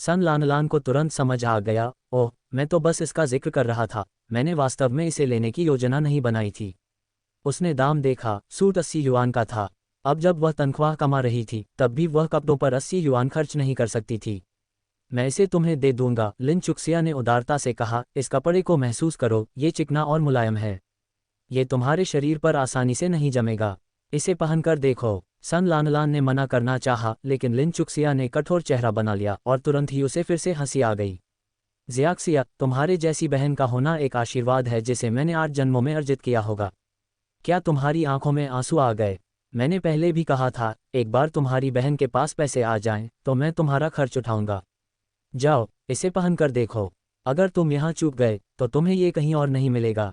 सन लानलान को तुरंत समझ आ गया, ओह मैं तो बस इसका जिक्र कर रहा था, मैंने वास्तव में इसे लेने की योजना नहीं बनाई थी। उसने दाम देखा, सूट 80 युआन का था। अब जब वह तनख्वाह कमा रही थी तब भी वह कपड़ों पर 80 युआन खर्च नहीं कर सकती थी। मैं इसे तुम्हें दे दूंगा, लिन चुक्सिया ने उदारता से कहा। इस कपड़े को महसूस करो, ये चिकना और मुलायम है। ये तुम्हारे शरीर पर आसानी से नहीं जमेगा। इसे पहनकर देखो। सन लानलान ने मना करना चाहा, लेकिन लिन चुक्सिया ने कठोर चेहरा बना लिया और तुरंत ही उसे फिर से हंसी आ गई। जियाक्सिया, तुम्हारे जैसी बहन का होना एक आशीर्वाद है जिसे मैंने 8 जन्मों में अर्जित किया होगा। क्या तुम्हारी आंखों में आंसू आ गए? मैंने पहले भी कहा था, एक बार तुम्हारी बहन के पास पैसे आ जाएं तो मैं तुम्हारा खर्च उठाऊंगा। जाओ इसे पहनकर देखो। अगर तुम यहाँ चूक गए तो तुम्हें ये कहीं और नहीं मिलेगा।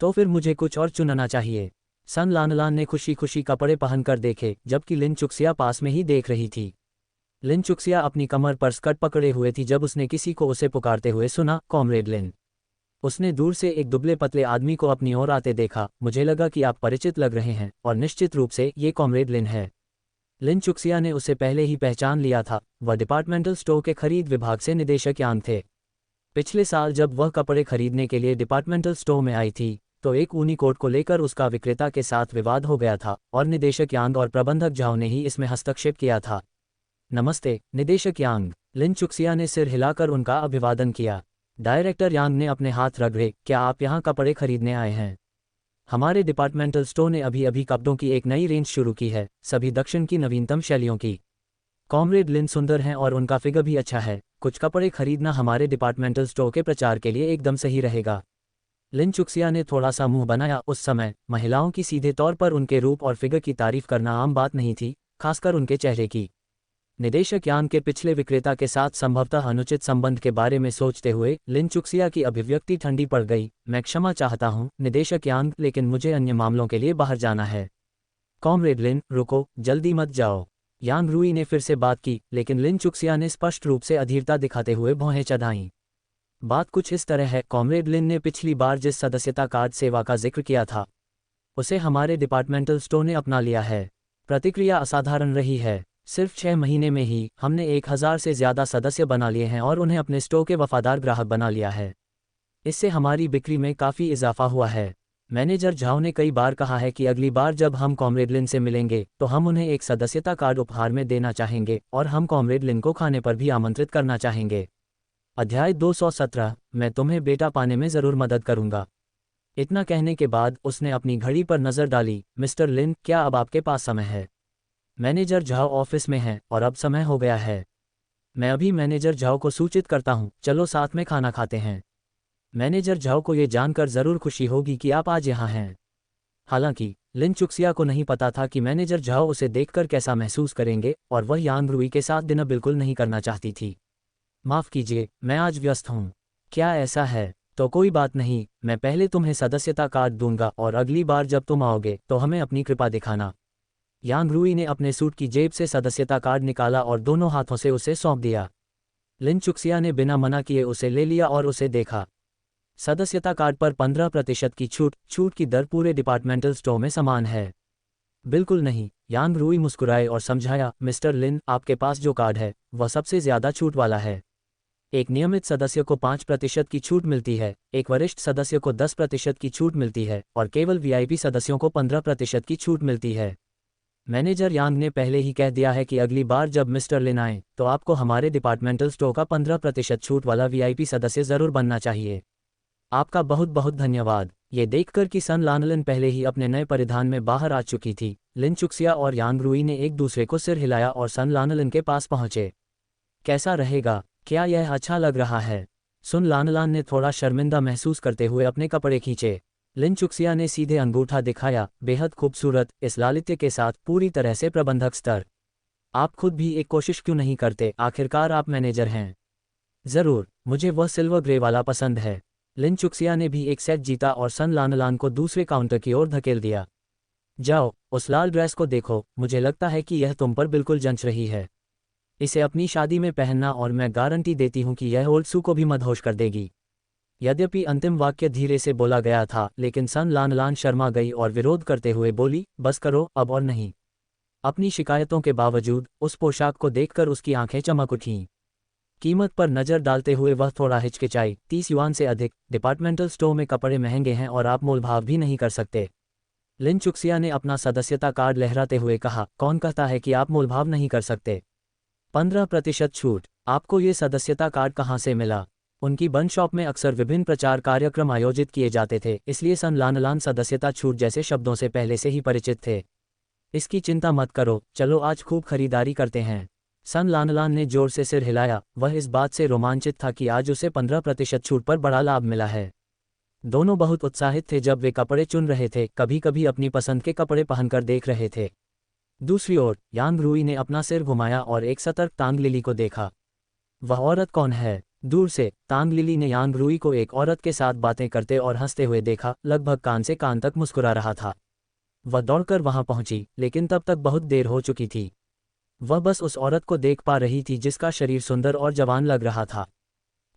तो फिर मुझे कुछ और चुनना चाहिए। सन लानलान ने खुशी खुशी कपड़े पहनकर देखे, जबकि लिन चुक्सिया पास में ही देख रही थी। लिन चुक्सिया अपनी कमर पर स्कर्ट पकड़े हुए थी जब उसने किसी को उसे पुकारते हुए सुना, कॉमरेड लिन। उसने दूर से एक दुबले पतले आदमी को अपनी ओर आते देखा। मुझे लगा कि आप परिचित लग रहे हैं और निश्चित रूप से ये कॉमरेड लिन है। लिन चुक्सिया ने उसे पहले ही पहचान लिया था। वह डिपार्टमेंटल स्टोर के खरीद विभाग से निदेशक यांग थे। पिछले साल जब वह कपड़े खरीदने के लिए डिपार्टमेंटल स्टोर में आई थी तो एक ऊनी कोट को लेकर उसका विक्रेता के साथ विवाद हो गया था और निदेशक यांग और प्रबंधक झाओ ने ही इसमें हस्तक्षेप किया था। नमस्ते निदेशक यांग। लिन चुक्सिया ने सिर हिलाकर उनका अभिवादन किया। डायरेक्टर यांग ने अपने हाथ रगड़े। क्या आप यहाँ कपड़े खरीदने आए हैं? हमारे डिपार्टमेंटल स्टोर ने अभी अभी कपड़ों की एक नई रेंज शुरू की है, सभी दक्षिण की नवीनतम शैलियों की। कॉमरेड लिन सुंदर हैं और उनका फिगर भी अच्छा है। कुछ कपड़े खरीदना हमारे डिपार्टमेंटल स्टोर के प्रचार के लिए एकदम सही रहेगा। लिन चुक्सिया ने थोड़ा सा मुंह बनाया। उस समय महिलाओं की सीधे तौर पर उनके रूप और फिगर की तारीफ करना आम बात नहीं थी, खासकर उनके चेहरे की। निदेशक यांग के पिछले विक्रेता के साथ संभवतः अनुचित संबंध के बारे में सोचते हुए लिन चुक्सिया की अभिव्यक्ति ठंडी पड़ गई। मैं क्षमा चाहता हूं, निदेशक यांग, लेकिन मुझे अन्य मामलों के लिए बाहर जाना है। कॉमरेड लिन, रुको, जल्दी मत जाओ। यांग रूई ने फिर से बात की, लेकिन लिन चुक्सिया ने स्पष्ट रूप से अधीरता दिखाते हुए भौहें चढ़ाईं। बात कुछ इस तरह है, कॉमरेड लिन ने पिछली बार जिस सदस्यता कार्ड सेवा का जिक्र किया था उसे हमारे डिपार्टमेंटल स्टोर ने अपना लिया है। प्रतिक्रिया असाधारण रही है। सिर्फ 6 महीने में ही हमने 1000 से ज़्यादा सदस्य बना लिए हैं और उन्हें अपने स्टोर के वफादार ग्राहक बना लिया है। इससे हमारी बिक्री में काफ़ी इजाफा हुआ है। मैनेजर झाओ ने कई बार कहा है कि अगली बार जब हम कॉमरेड लिन से मिलेंगे तो हम उन्हें एक सदस्यता कार्ड उपहार में देना चाहेंगे और हम कॉमरेड लिन को खाने पर भी आमंत्रित करना चाहेंगे। अध्याय 217, मैं तुम्हें बेटा पाने में ज़रूर मदद करूंगा। इतना कहने के बाद उसने अपनी घड़ी पर नज़र डाली। मिस्टर लिन, क्या अब आपके पास समय है? मैनेजर झाओ ऑफिस में है और अब समय हो गया है। मैं अभी मैनेजर झाओ को सूचित करता हूँ, चलो साथ में खाना खाते हैं। मैनेजर झाओ को ये जानकर ज़रूर खुशी होगी कि आप आज यहाँ हैं। हालांकि लिन चुक्सिया को नहीं पता था कि मैनेजर झाओ उसे देखकर कैसा महसूस करेंगे और वह यांग रूई के साथ डिनर बिल्कुल नहीं करना चाहती थी। माफ़ कीजिए, मैं आज व्यस्त हूँ। क्या ऐसा है? तो कोई बात नहीं, मैं पहले तुम्हें सदस्यता कार्ड दूंगा और अगली बार जब तुम आओगे तो हमें अपनी कृपा दिखाना। यांग रूई ने अपने सूट की जेब से सदस्यता कार्ड निकाला और दोनों हाथों से उसे सौंप दिया। लिन चुक्सिया ने बिना मना किए उसे ले लिया और उसे देखा। सदस्यता कार्ड पर 15% की छूट की दर पूरे डिपार्टमेंटल स्टोर में समान है। बिल्कुल नहीं, यांग रूई मुस्कुराए और समझाया, मिस्टर लिन, आपके पास जो कार्ड है वह सबसे ज़्यादा छूट वाला है। एक नियमित सदस्य को 5% की छूट मिलती है, एक वरिष्ठ सदस्य को 10% की छूट मिलती है और केवल वीआईपी सदस्यों को 15% की छूट मिलती है। मैनेजर यांग ने पहले ही कह दिया है कि अगली बार जब मिस्टर लिन आए तो आपको हमारे डिपार्टमेंटल स्टोर का 15% छूट वाला वीआईपी सदस्य ज़रूर बनना चाहिए। आपका बहुत बहुत धन्यवाद। ये देखकर कि सन लानलन पहले ही अपने नए परिधान में बाहर आ चुकी थी, लिन चुक्सिया और यांग रूई ने एक दूसरे को सिर हिलाया और सन लानलन के पास पहुंचे। कैसा रहेगा? क्या यह अच्छा लग रहा है? सुन लानलान ने थोड़ा शर्मिंदा महसूस करते हुए अपने कपड़े खींचे। लिन चुक्सिया ने सीधे अंगूठा दिखाया, बेहद खूबसूरत, इस लालित्य के साथ पूरी तरह से प्रबंधक स्तर। आप खुद भी एक कोशिश क्यों नहीं करते? आखिरकार आप मैनेजर हैं। ज़रूर, मुझे वह सिल्वर ग्रे वाला पसंद है। लिन चुक्सिया ने भी एक सेट जीता और सन लानलान को दूसरे काउंटर की ओर धकेल दिया। जाओ, उस लाल ड्रेस को देखो, मुझे लगता है कि यह तुम पर बिल्कुल जंच रही है। इसे अपनी शादी में पहनना और मैं गारंटी देती हूँ कि यह ओल्डसू को भी मदहोश कर देगी। यद्यपि अंतिम वाक्य धीरे से बोला गया था, लेकिन सन लानलान शर्मा गई और विरोध करते हुए बोली, बस करो, अब और नहीं। अपनी शिकायतों के बावजूद उस पोशाक को देखकर उसकी आंखें चमक उठीं। कीमत पर नज़र डालते हुए वह थोड़ा हिचकिचाई। 30 युआन से अधिक, डिपार्टमेंटल स्टोर में कपड़े महंगे हैं और आप मोलभाव भी नहीं कर सकते। लिन चुक्सिया ने अपना सदस्यता कार्ड लहराते हुए कहा, कौन कहता है कि आप मोलभाव नहीं कर सकते? 15% छूट। आपको ये सदस्यता कार्ड कहाँ से मिला? उनकी बन शॉप में अक्सर विभिन्न प्रचार कार्यक्रम आयोजित किए जाते थे, इसलिए सन लानलान सदस्यता छूट जैसे शब्दों से पहले से ही परिचित थे। इसकी चिंता मत करो, चलो आज खूब खरीदारी करते हैं। सन लानलान ने जोर से सिर हिलाया। वह इस बात से रोमांचित था कि आज उसे 15% छूट पर बड़ा लाभ मिला है। दोनों बहुत उत्साहित थे जब वे कपड़े चुन रहे थे, कभी कभी अपनी पसंद के कपड़े पहनकर देख रहे थे। दूसरी ओर यांग रूई ने अपना सिर घुमाया और एक सतर्क तांग लिली को देखा। वह औरत कौन है? दूर से तांग लिली ने यांग रूई को एक औरत के साथ बातें करते और हंसते हुए देखा, लगभग कान से कान तक मुस्कुरा रहा था। वह दौड़कर वहां पहुंची, लेकिन तब तक बहुत देर हो चुकी थी। वह बस उस औरत को देख पा रही थी जिसका शरीर सुंदर और जवान लग रहा था।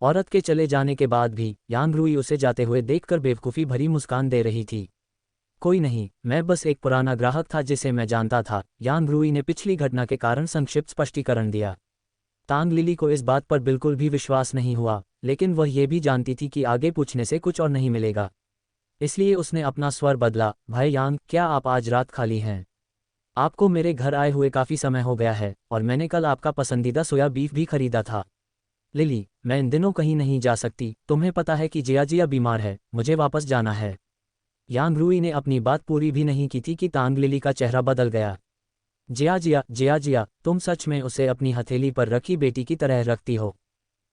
औरत के चले जाने के बाद भी यांग रूई उसे जाते हुए देखकर बेवकूफ़ी भरी मुस्कान दे रही थी। कोई नहीं, मैं बस एक पुराना ग्राहक था जिसे मैं जानता था, यांग रूई ने पिछली घटना के कारण संक्षिप्त स्पष्टीकरण दिया। तांग लिली को इस बात पर बिल्कुल भी विश्वास नहीं हुआ, लेकिन वह ये भी जानती थी कि आगे पूछने से कुछ और नहीं मिलेगा। इसलिए उसने अपना स्वर बदला, भाई यांग, क्या आप आज रात खाली हैं? आपको मेरे घर आए हुए काफ़ी समय हो गया है और मैंने कल आपका पसंदीदा सोया बीफ भी खरीदा था। लिली, मैं इन दिनों कहीं नहीं जा सकती, तुम्हें पता है कि जिया बीमार है, मुझे वापस जाना है। यांग रूई ने अपनी बात पूरी भी नहीं की थी कि तांग लिली का चेहरा बदल गया। जिया, तुम सच में उसे अपनी हथेली पर रखी बेटी की तरह रखती हो।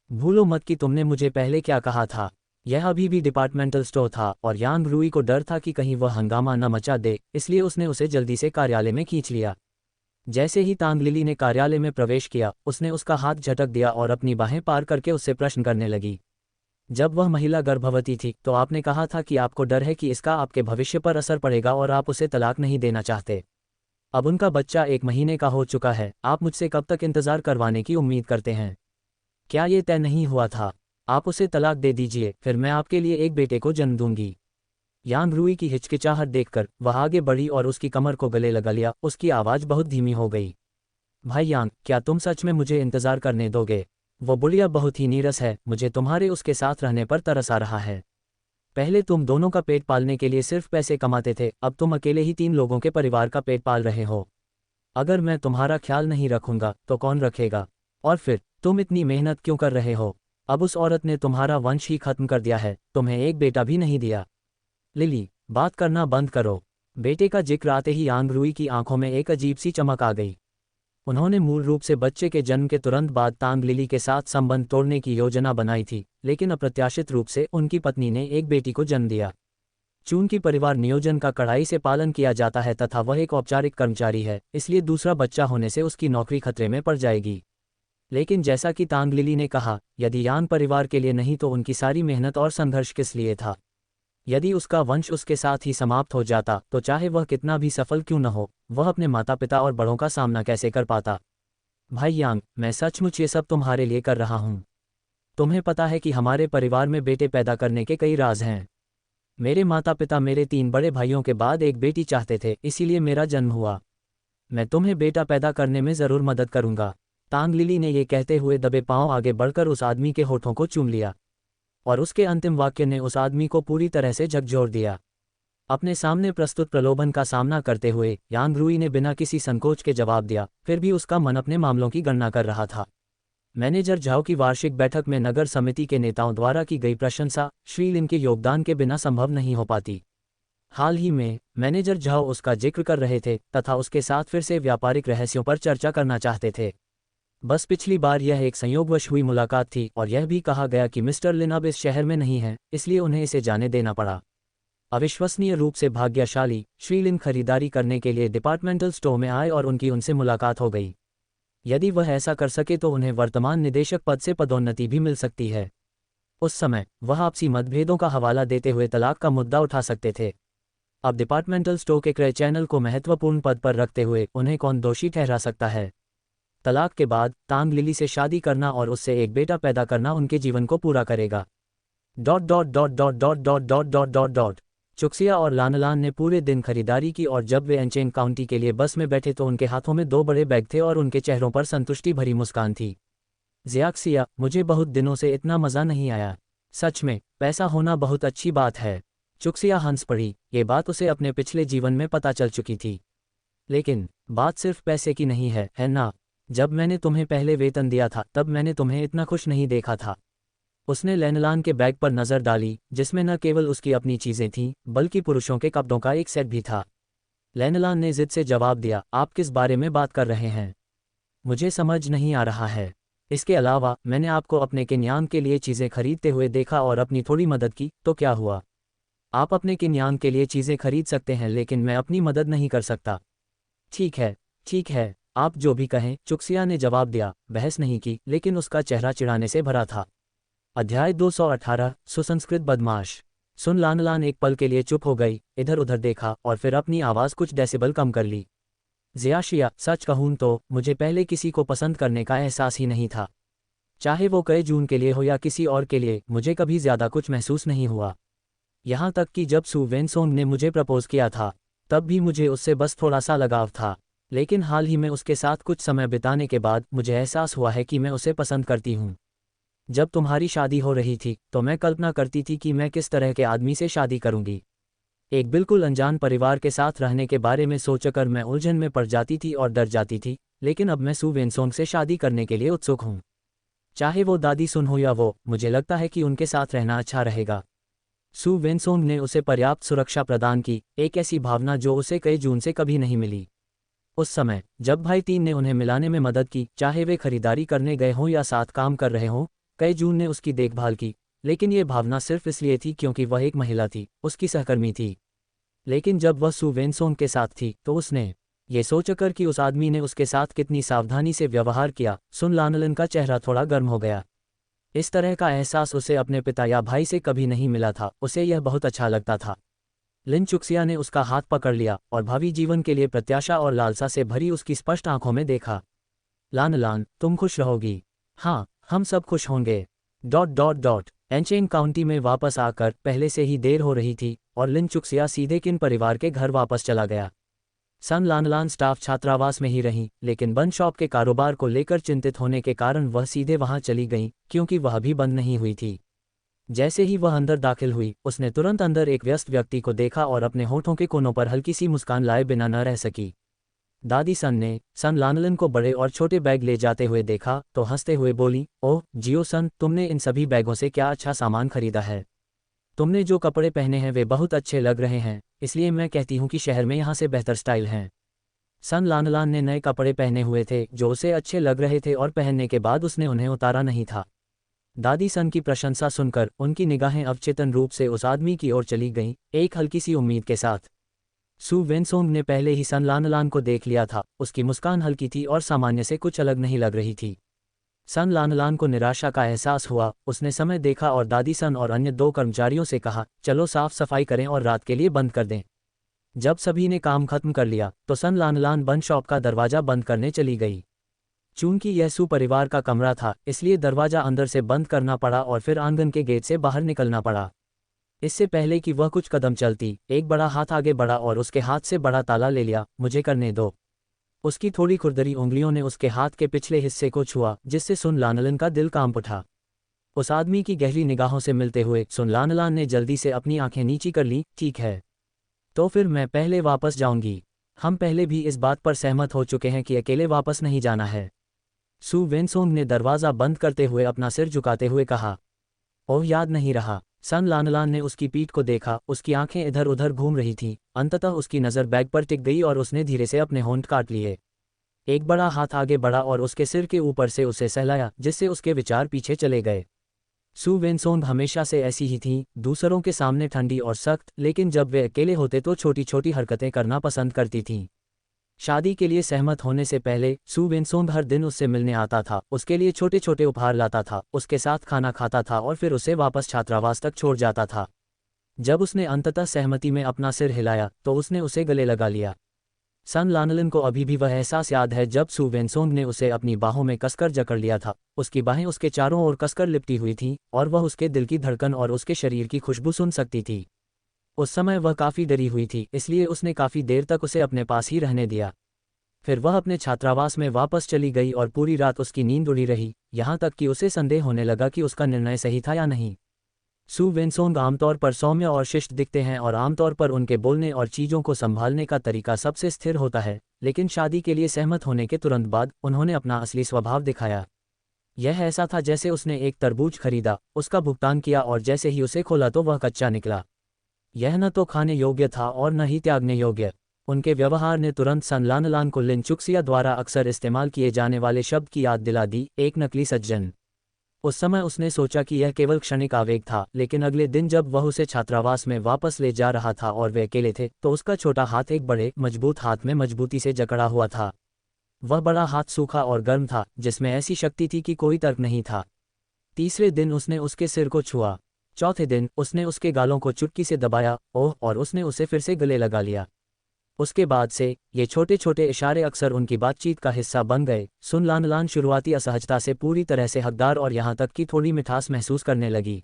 भूलो मत कि तुमने मुझे पहले क्या कहा था। यह अभी भी डिपार्टमेंटल स्टोर था और यांग रूई को डर था कि कहीं वह हंगामा न मचा दे, इसलिए उसने उसे जल्दी से कार्यालय में खींच लिया। जैसे ही तांग लिली ने कार्यालय में प्रवेश किया, उसने उसका हाथ झटक दिया और अपनी बाहें पार करके उससे प्रश्न करने लगी। जब वह महिला गर्भवती थी तो आपने कहा था कि आपको डर है कि इसका आपके भविष्य पर असर पड़ेगा और आप उसे तलाक नहीं देना चाहते। अब उनका बच्चा 1 महीने का हो चुका है, आप मुझसे कब तक इंतजार करवाने की उम्मीद करते हैं? क्या ये तय नहीं हुआ था? आप उसे तलाक दे दीजिए, फिर मैं आपके लिए एक बेटे को जन्म दूंगी। यांग रूई की हिचकिचाहट देखकर वह आगे बढ़ी और उसकी कमर को गले लगा लिया। उसकी आवाज़ बहुत धीमी हो गई। भाई यांग, क्या तुम सच में मुझे इंतजार करने दोगे? वो बुढ़िया बहुत ही नीरस है, मुझे तुम्हारे उसके साथ रहने पर तरस आ रहा है। पहले तुम दोनों का पेट पालने के लिए सिर्फ पैसे कमाते थे, अब तुम अकेले ही 3 लोगों के परिवार का पेट पाल रहे हो। अगर मैं तुम्हारा ख्याल नहीं रखूंगा तो कौन रखेगा? और फिर तुम इतनी मेहनत क्यों कर रहे हो? अब उस औरत ने तुम्हारा वंश ही खत्म कर दिया है, तुम्हें एक बेटा भी नहीं दिया। लिली, बात करना बंद करो। बेटे का जिक्र आते ही यांग रूई की आंखों में एक अजीब सी चमक आ गई। उन्होंने मूल रूप से बच्चे के जन्म के तुरंत बाद तांग लिली के साथ संबंध तोड़ने की योजना बनाई थी, लेकिन अप्रत्याशित रूप से उनकी पत्नी ने एक बेटी को जन्म दिया। चूंकि परिवार नियोजन का कड़ाई से पालन किया जाता है तथा वह एक औपचारिक कर्मचारी है, इसलिए दूसरा बच्चा होने से उसकी नौकरी खतरे में पड़ जाएगी। लेकिन जैसा कि तांग लिली ने कहा, यदि यान परिवार के लिए नहीं तो उनकी सारी मेहनत और संघर्ष किस लिए था? यदि उसका वंश उसके साथ ही समाप्त हो जाता तो चाहे वह कितना भी सफल क्यों न हो, वह अपने माता पिता और बड़ों का सामना कैसे कर पाता? भाई यांग, मैं सचमुच ये सब तुम्हारे लिए कर रहा हूँ। तुम्हें पता है कि हमारे परिवार में बेटे पैदा करने के कई राज हैं। मेरे माता पिता मेरे 3 बड़े भाइयों के बाद एक बेटी चाहते थे, इसीलिए मेरा जन्म हुआ। मैं तुम्हें बेटा पैदा करने में ज़रूर मदद करूंगा। तांग लिली ने ये कहते हुए दबे पांव आगे बढ़कर उस आदमी के होठों को चूम लिया, और उसके अंतिम वाक्य ने उस आदमी को पूरी तरह से झकझोर दिया। अपने सामने प्रस्तुत प्रलोभन का सामना करते हुए यांग रूई ने बिना किसी संकोच के जवाब दिया, फिर भी उसका मन अपने मामलों की गणना कर रहा था। मैनेजर झाओ की वार्षिक बैठक में नगर समिति के नेताओं द्वारा की गई प्रशंसा श्री लिन के योगदान के बिना संभव नहीं हो पाती। हाल ही में मैनेजर झाओ उसका जिक्र कर रहे थे तथा उसके साथ फिर से व्यापारिक रहस्यों पर चर्चा करना चाहते थे। बस पिछली बार यह एक संयोगवश हुई मुलाकात थी और यह भी कहा गया कि मिस्टर लिन अब इस शहर में नहीं है, इसलिए उन्हें इसे जाने देना पड़ा। अविश्वसनीय रूप से भाग्यशाली, श्री लिन खरीदारी करने के लिए डिपार्टमेंटल स्टोर में आए और उनकी उनसे मुलाकात हो गई। यदि वह ऐसा कर सके तो उन्हें वर्तमान निदेशक पद से पदोन्नति भी मिल सकती है। उस समय वह आपसी मतभेदों का हवाला देते हुए तलाक का मुद्दा उठा सकते थे। अब डिपार्टमेंटल स्टोर के क्रय चैनल को महत्वपूर्ण पद पर रखते हुए उन्हें कौन दोषी ठहरा सकता है? तलाक के बाद तांग लिली से शादी करना और उससे एक बेटा पैदा करना उनके जीवन को पूरा करेगा। ... चुक्सिया और लानलान ने पूरे दिन खरीदारी की और जब वे एनचेंग काउंटी के लिए बस में बैठे तो उनके हाथों में 2 बड़े बैग थे और उनके चेहरों पर संतुष्टि भरी मुस्कान थी। ज़ियाक्सिया, मुझे बहुत दिनों से इतना मज़ा नहीं आया। सच में, पैसा होना बहुत अच्छी बात है। चुक्सिया हंस पड़ी, ये बात उसे अपने पिछले जीवन में पता चल चुकी थी। लेकिन बात सिर्फ पैसे की नहीं है ना? जब मैंने तुम्हें पहले वेतन दिया था तब मैंने तुम्हें इतना खुश नहीं देखा था। उसने लैनलान के बैग पर नज़र डाली, जिसमें न केवल उसकी अपनी चीज़ें थीं बल्कि पुरुषों के कपड़ों का एक सेट भी था। लैनलान ने जिद से जवाब दिया, आप किस बारे में बात कर रहे हैं? मुझे समझ नहीं आ रहा है। इसके अलावा मैंने आपको अपने किन्यान के लिए चीज़ें खरीदते हुए देखा और अपनी थोड़ी मदद की, तो क्या हुआ? आप अपने किन्यान के लिए चीज़ें खरीद सकते हैं लेकिन मैं अपनी मदद नहीं कर सकता। ठीक है, आप जो भी कहें, चुक्सिया ने जवाब दिया। बहस नहीं की, लेकिन उसका चेहरा चिढ़ाने से भरा था। अध्याय 218, सुसंस्कृत बदमाश। सुन लानलान एक पल के लिए चुप हो गई, इधर उधर देखा और फिर अपनी आवाज़ कुछ डेसिबल कम कर ली। ज़ियाशिया, सच कहूँ तो मुझे पहले किसी को पसंद करने का एहसास ही नहीं था। चाहे वो कई जून के लिए हो या किसी और के लिए, मुझे कभी ज़्यादा कुछ महसूस नहीं हुआ। यहाँ तक कि जब सू वेनसोंग ने मुझे प्रपोज किया था तब भी मुझे उससे बस थोड़ा सा लगाव था। लेकिन हाल ही में उसके साथ कुछ समय बिताने के बाद मुझे एहसास हुआ है कि मैं उसे पसंद करती हूँ। जब तुम्हारी शादी हो रही थी तो मैं कल्पना करती थी कि मैं किस तरह के आदमी से शादी करूंगी। एक बिल्कुल अनजान परिवार के साथ रहने के बारे में सोचकर मैं उलझन में पड़ जाती थी और डर जाती थी, लेकिन अब मैं सू वेनसोंग से शादी करने के लिए उत्सुक हूँ। चाहे वो दादी सुन हो या वो, मुझे लगता है कि उनके साथ रहना अच्छा रहेगा। सू वेनसोंग ने उसे पर्याप्त सुरक्षा प्रदान की, एक ऐसी भावना जो उसे कई जून से कभी नहीं मिली। उस समय जब भाई 3 ने उन्हें मिलाने में मदद की, चाहे वे खरीदारी करने गए हों या साथ काम कर रहे हों, कई जून ने उसकी देखभाल की, लेकिन ये भावना सिर्फ इसलिए थी क्योंकि वह एक महिला थी, उसकी सहकर्मी थी। लेकिन जब वह सू वेनसोंग के साथ थी तो उसने ये सोचकर कि उस आदमी ने उसके साथ कितनी सावधानी से व्यवहार किया, सुन लानलन का चेहरा थोड़ा गर्म हो गया। इस तरह का एहसास उसे अपने पिता या भाई से कभी नहीं मिला था, उसे यह बहुत अच्छा लगता था। लिन चुक्सिया ने उसका हाथ पकड़ लिया और भावी जीवन के लिए प्रत्याशा और लालसा से भरी उसकी स्पष्ट आंखों में देखा। लानलान, तुम खुश रहोगी। हाँ, हम सब खुश होंगे। ... एनचेन काउंटी में वापस आकर पहले से ही देर हो रही थी और लिन चुक्सिया सीधे किन परिवार के घर वापस चला गया। सन लानलान स्टाफ छात्रावास में ही रही, लेकिन बंद शॉप के कारोबार को लेकर चिंतित होने के कारण वह सीधे वहां चली गई, क्योंकि वह भी बंद नहीं हुई थी। जैसे ही वह अंदर दाखिल हुई, उसने तुरंत अंदर एक व्यस्त व्यक्ति को देखा और अपने होठों के कोनों पर हल्की सी मुस्कान लाए बिना न रह सकी। दादी सन ने सन लानलन को बड़े और छोटे बैग ले जाते हुए देखा तो हंसते हुए बोली, ओह जियो सन, तुमने इन सभी बैगों से क्या अच्छा सामान खरीदा है। तुमने जो कपड़े पहने हैं वे बहुत अच्छे लग रहे हैं, इसलिए मैं कहती हूँ कि शहर में यहाँ से बेहतर स्टाइल हैं। सन लानलान ने नए कपड़े पहने हुए थे जो उसे अच्छे लग रहे थे और पहनने के बाद उसने उन्हें उतारा नहीं था। दादी सन की प्रशंसा सुनकर उनकी निगाहें अवचेतन रूप से उस आदमी की ओर चली गईं, एक हल्की सी उम्मीद के साथ। सु वेनसोंग ने पहले ही सन लानलान को देख लिया था, उसकी मुस्कान हल्की थी और सामान्य से कुछ अलग नहीं लग रही थी। सन लानलान को निराशा का एहसास हुआ, उसने समय देखा और दादी सन और अन्य 2 कर्मचारियों से कहा, चलो साफ सफाई करें और रात के लिए बंद कर दें। जब सभी ने काम खत्म कर लिया तो सन लानलान बंद शॉप का दरवाजा बंद करने चली गई। चूंकि यह सु परिवार का कमरा था, इसलिए दरवाजा अंदर से बंद करना पड़ा और फिर आंगन के गेट से बाहर निकलना पड़ा। इससे पहले कि वह कुछ कदम चलती, एक बड़ा हाथ आगे बढ़ा और उसके हाथ से बड़ा ताला ले लिया। मुझे करने दो। उसकी थोड़ी खुरदरी उंगलियों ने उसके हाथ के पिछले हिस्से को छुआ, जिससे सुन लानलन का दिल कांप उठा। उस आदमी की गहरी निगाहों से मिलते हुए सुन लानलान ने जल्दी से अपनी आंखें नीची कर ली। ठीक है, तो फिर मैं पहले वापस जाऊंगी। हम पहले भी इस बात पर सहमत हो चुके हैं कि अकेले वापस नहीं जाना है। सु वेनसोंग ने दरवाज़ा बंद करते हुए अपना सिर झुकाते हुए कहा। ओह, याद नहीं रहा। सन लानलान ने उसकी पीठ को देखा, उसकी आंखें इधर उधर घूम रही थीं। अंततः उसकी नज़र बैग पर टिक गई और उसने धीरे से अपने होंठ काट लिए। एक बड़ा हाथ आगे बढ़ा और उसके सिर के ऊपर से उसे सहलाया, जिससे उसके विचार पीछे चले गए। सु वेनसोंग हमेशा से ऐसी ही थीं, दूसरों के सामने ठंडी और सख्त, लेकिन जब वे अकेले होते तो छोटी छोटी हरकतें करना पसंद करती थीं। शादी के लिए सहमत होने से पहले सु वेनसोंग हर दिन उससे मिलने आता था, उसके लिए छोटे छोटे उपहार लाता था, उसके साथ खाना खाता था और फिर उसे वापस छात्रावास तक छोड़ जाता था। जब उसने अंततः सहमति में अपना सिर हिलाया तो उसने उसे गले लगा लिया। सन लानलन को अभी भी वह एहसास याद है जब सु वेनसोंग ने उसे अपनी बाहों में कसकर जकड़ लिया था। उसकी बाहें उसके चारों ओर कसकर लिपटी हुई थीं और वह उसके दिल की धड़कन और उसके शरीर की खुशबू सुन सकती थी। उस समय वह काफ़ी डरी हुई थी, इसलिए उसने काफ़ी देर तक उसे अपने पास ही रहने दिया। फिर वह अपने छात्रावास में वापस चली गई और पूरी रात उसकी नींद उड़ी रही, यहाँ तक कि उसे संदेह होने लगा कि उसका निर्णय सही था या नहीं। सु वेनसोंग आमतौर पर सौम्य और शिष्ट दिखते हैं और आमतौर पर उनके बोलने और चीज़ों को संभालने का तरीका सबसे स्थिर होता है, लेकिन शादी के लिए सहमत होने के तुरंत बाद उन्होंने अपना असली स्वभाव दिखाया। यह ऐसा था जैसे उसने एक तरबूज खरीदा, उसका भुगतान किया और जैसे ही उसे खोला तो वह कच्चा निकला। यह न तो खाने योग्य था और न ही त्यागने योग्य। उनके व्यवहार ने तुरंत सन लानलान को लिन चुक्सिया द्वारा अक्सर इस्तेमाल किए जाने वाले शब्द की याद दिला दी, एक नकली सज्जन। उस समय उसने सोचा कि यह केवल क्षणिक आवेग था, लेकिन अगले दिन जब वह उसे छात्रावास में वापस ले जा रहा था और वे अकेले थे, तो उसका छोटा हाथ एक बड़े, मजबूत हाथ में मजबूती से जकड़ा हुआ था। वह बड़ा हाथ सूखा और गर्म था, जिसमें ऐसी शक्ति थी कि कोई तर्क नहीं था। तीसरे दिन उसने उसके सिर को छुआ। चौथे दिन उसने उसके गालों को चुटकी से दबाया, ओह, और उसने उसे फिर से गले लगा लिया। उसके बाद से ये छोटे छोटे इशारे अक्सर उनकी बातचीत का हिस्सा बन गए। सुन लानलान शुरुआती असहजता से पूरी तरह से हकदार और यहाँ तक कि थोड़ी मिठास महसूस करने लगी।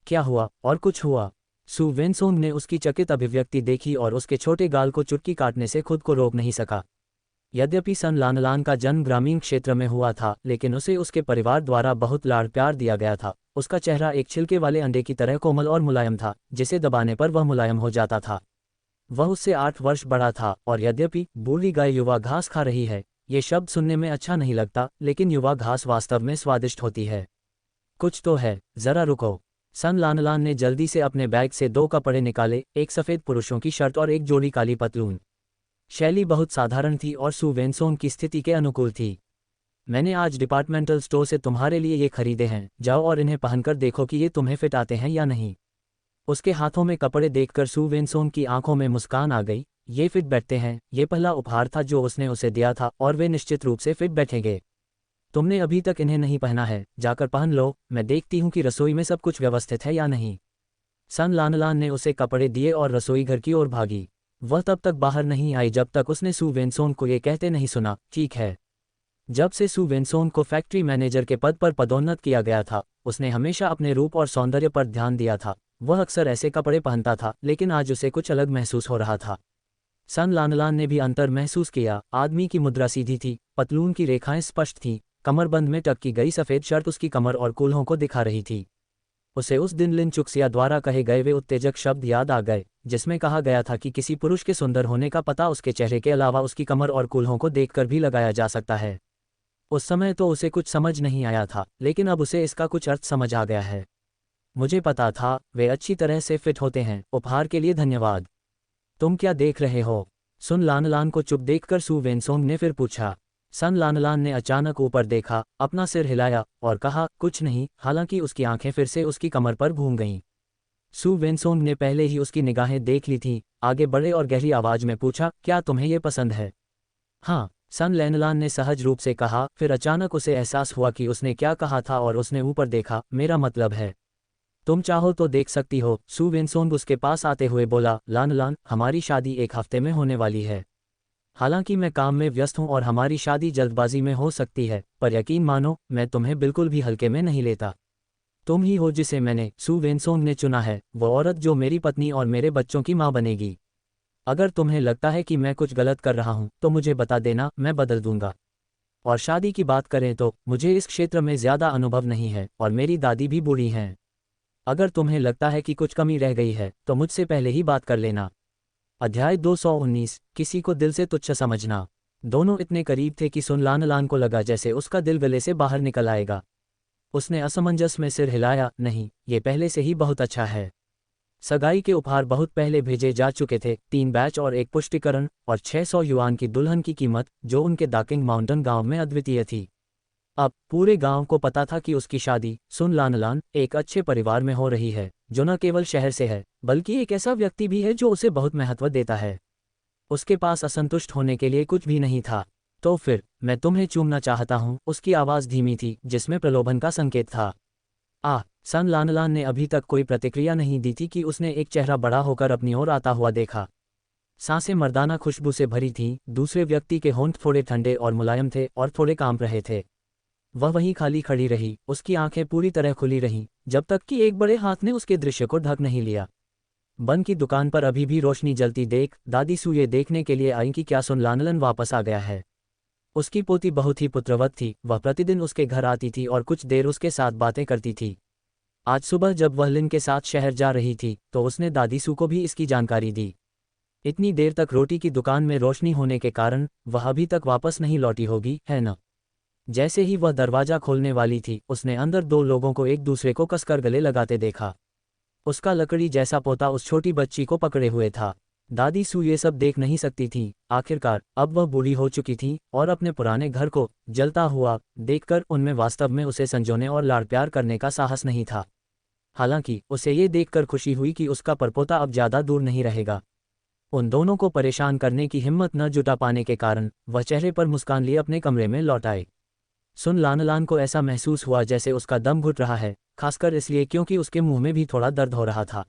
क्या हुआ? और कुछ हुआ? सु वेनसोंग ने उसकी चकित अभिव्यक्ति देखी और उसके छोटे गाल को चुटकी काटने से खुद को रोक नहीं सका। यद्यपि सन लानलान का जन्म ग्रामीण क्षेत्र में हुआ था, लेकिन उसे उसके परिवार द्वारा बहुत लाड़ प्यार दिया गया था। उसका चेहरा एक छिलके वाले अंडे की तरह कोमल और मुलायम था, जिसे दबाने पर वह मुलायम हो जाता था। वह उससे 8 वर्ष बड़ा था और यद्यपि बूढ़ी गाय युवा घास खा रही है, ये शब्द सुनने में अच्छा नहीं लगता, लेकिन युवा घास वास्तव में स्वादिष्ट होती है। कुछ तो है, जरा रुको। सन लानलान ने जल्दी से अपने बैग से 2 कपड़े निकाले, एक सफ़ेद पुरुषों की शर्ट और एक जोड़ी काली पतलून। शैली बहुत साधारण थी और सु वेनसोंग की स्थिति के अनुकूल थी। मैंने आज डिपार्टमेंटल स्टोर से तुम्हारे लिए ये खरीदे हैं, जाओ और इन्हें पहनकर देखो कि ये तुम्हें फिट आते हैं या नहीं। उसके हाथों में कपड़े देखकर सु वेनसोंग की आंखों में मुस्कान आ गई। ये फिट बैठते हैं। ये पहला उपहार था जो उसने उसे दिया था और वे निश्चित रूप से फिट बैठेंगे। तुमने अभी तक इन्हें नहीं पहना है, जाकर पहन लो, मैं देखती हूँ कि रसोई में सब कुछ व्यवस्थित है या नहीं। सन लानलान ने उसे कपड़े दिए और रसोई घर की ओर भागी। वह तब तक बाहर नहीं आई जब तक उसने सू वेनसोंग को ये कहते नहीं सुना, ठीक है। जब से सू वेनसोंग को फैक्ट्री मैनेजर के पद पर पदोन्नत किया गया था, उसने हमेशा अपने रूप और सौंदर्य पर ध्यान दिया था। वह अक्सर ऐसे कपड़े पहनता था, लेकिन आज उसे कुछ अलग महसूस हो रहा था। सन लानलान ने भी अंतर महसूस किया। आदमी की मुद्रा सीधी थी, पतलून की रेखाएं स्पष्ट थीं, कमरबंद में टक की गई सफ़ेद शर्ट उसकी कमर और कूल्हों को दिखा रही थी। उसे उस दिन लिन चुक्सिया द्वारा कहे गए वे उत्तेजक शब्द याद आ गए, जिसमें कहा गया था कि किसी पुरुष के सुंदर होने का पता उसके चेहरे के अलावा उसकी कमर और कूल्हों को देखकर भी लगाया जा सकता है। उस समय तो उसे कुछ समझ नहीं आया था, लेकिन अब उसे इसका कुछ अर्थ समझ आ गया है। मुझे पता था, वे अच्छी तरह से फिट होते हैं। उपहार के लिए धन्यवाद। तुम क्या देख रहे हो? सुन लानलान को चुप देखकर सू वेनसोंग ने फिर पूछा। सन लानलान ने अचानक ऊपर देखा, अपना सिर हिलाया और कहा, कुछ नहीं, हालांकि उसकी आंखें फिर से उसकी कमर पर घूम गईं। सू वेनसोंग ने पहले ही उसकी निगाहें देख ली थीं, आगे बढ़े और गहरी आवाज में पूछा, क्या तुम्हें ये पसंद है? हाँ, सन लैनलान ने सहज रूप से कहा। फिर अचानक उसे एहसास हुआ कि उसने क्या कहा था और उसने ऊपर देखा। मेरा मतलब है, तुम चाहो तो देख सकती हो। सू वेनसोंग उसके पास आते हुए बोला, लानलान, हमारी शादी 1 हफ्ते में होने वाली है। हालांकि मैं काम में व्यस्त हूं और हमारी शादी जल्दबाजी में हो सकती है, पर यकीन मानो, मैं तुम्हें बिल्कुल भी हल्के में नहीं लेता। तुम ही हो जिसे मैंने, सू वेनसोंग ने चुना है, वो औरत जो मेरी पत्नी और मेरे बच्चों की मां बनेगी। अगर तुम्हें लगता है कि मैं कुछ गलत कर रहा हूं, तो मुझे बता देना, मैं बदल दूंगा। और शादी की बात करें तो मुझे इस क्षेत्र में ज्यादा अनुभव नहीं है और मेरी दादी भी बूढ़ी हैं। अगर तुम्हें लगता है कि कुछ कमी रह गई है, तो मुझसे पहले ही बात कर लेना। अध्याय 219, किसी को दिल से तुच्छ समझना। दोनों इतने करीब थे कि सुन लानलान को लगा जैसे उसका दिल गले से बाहर निकल आएगा। उसने असमंजस में सिर हिलाया, नहीं, ये पहले से ही बहुत अच्छा है। सगाई के उपहार बहुत पहले भेजे जा चुके थे, 3 बैच और एक पुष्टिकरण, और 600 युआन की दुल्हन की कीमत, जो उनके दाकिंग माउंटेन गांव में अद्वितीय थी। अब पूरे गांव को पता था कि उसकी शादी सुन लानलान एक अच्छे परिवार में हो रही है, जो न केवल शहर से है, बल्कि एक ऐसा व्यक्ति भी है जो उसे बहुत महत्व देता है। उसके पास असंतुष्ट होने के लिए कुछ भी नहीं था। तो फिर, मैं तुम्हें चूमना चाहता हूँ। उसकी आवाज़ धीमी थी, जिसमें प्रलोभन का संकेत था। सन लानलान ने अभी तक कोई प्रतिक्रिया नहीं दी थी कि उसने एक चेहरा बड़ा होकर अपनी ओर आता हुआ देखा। सांसें मर्दाना खुशबू से भरी थीं। दूसरे व्यक्ति के होंठ थोड़े ठंडे और मुलायम थे और थोड़े कांप रहे थे। वह वहीं खाली खड़ी रही, उसकी आंखें पूरी तरह खुली रहीं, जब तक कि एक बड़े हाथ ने उसके दृश्य को ढक नहीं लिया। बन की दुकान पर अभी भी रोशनी जलती देख दादी सू ये देखने के लिए आई कि क्या सुन लानलन वापस आ गया है। उसकी पोती बहुत ही पुत्रवत थी। वह प्रतिदिन उसके घर आती थी और कुछ देर उसके साथ बातें करती थी। आज सुबह जब वह लिन के साथ शहर जा रही थी, तो उसने दादी सू को भी इसकी जानकारी दी। इतनी देर तक रोटी की दुकान में रोशनी होने के कारण वह अभी तक वापस नहीं लौटी होगी, है न? जैसे ही वह दरवाजा खोलने वाली थी, उसने अंदर 2 लोगों को एक दूसरे को कसकर गले लगाते देखा। उसका लकड़ी जैसा पोता उस छोटी बच्ची को पकड़े हुए था। दादी सू ये सब देख नहीं सकती थी। आखिरकार अब वह बूढ़ी हो चुकी थी और अपने पुराने घर को जलता हुआ देखकर उनमें वास्तव में उसे संजोने और लाड़ प्यार करने का साहस नहीं था। हालांकि उसे ये देखकर खुशी हुई कि उसका परपोता अब ज्यादा दूर नहीं रहेगा। उन दोनों को परेशान करने की हिम्मत न जुटा पाने के कारण वह चेहरे पर मुस्कान लिए अपने कमरे में लौट आए। सुन लानलान को ऐसा महसूस हुआ जैसे उसका दम घुट रहा है, खासकर इसलिए क्योंकि उसके मुंह में भी थोड़ा दर्द हो रहा था।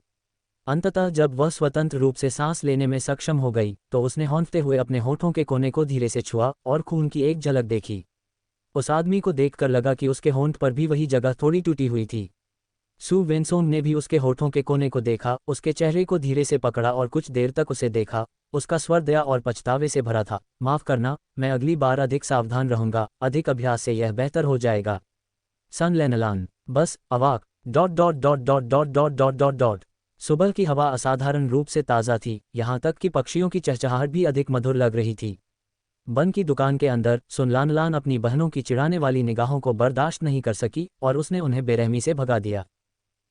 अंततः जब वह स्वतंत्र रूप से सांस लेने में सक्षम हो गई, तो उसने हौंकते हुए अपने होठों के कोने को धीरे से छुआ और खून की एक झलक देखी। उस आदमी को देखकर लगा कि उसके होंठ पर भी वही जगह थोड़ी टूटी हुई थी। सू वेनसोंग ने भी उसके होठों के कोने को देखा, उसके चेहरे को धीरे से पकड़ा और कुछ देर तक उसे देखा। उसका स्वर दया और पछतावे से भरा था। माफ करना, मैं अगली बार अधिक सावधान रहूंगा, अधिक अभ्यास से यह बेहतर हो जाएगा। सन लेनलान बस अवाक dot dot dot dot dot dot dot dot dot. सुबह की हवा असाधारण रूप से ताज़ा थी, यहाँ तक कि पक्षियों की चहचहाहट भी अधिक मधुर लग रही थी। बन की दुकान के अंदर सुन लानलान अपनी बहनों की चिढ़ाने वाली निगाहों को बर्दाश्त नहीं कर सकी और उसने उन्हें बेरहमी से भगा दिया।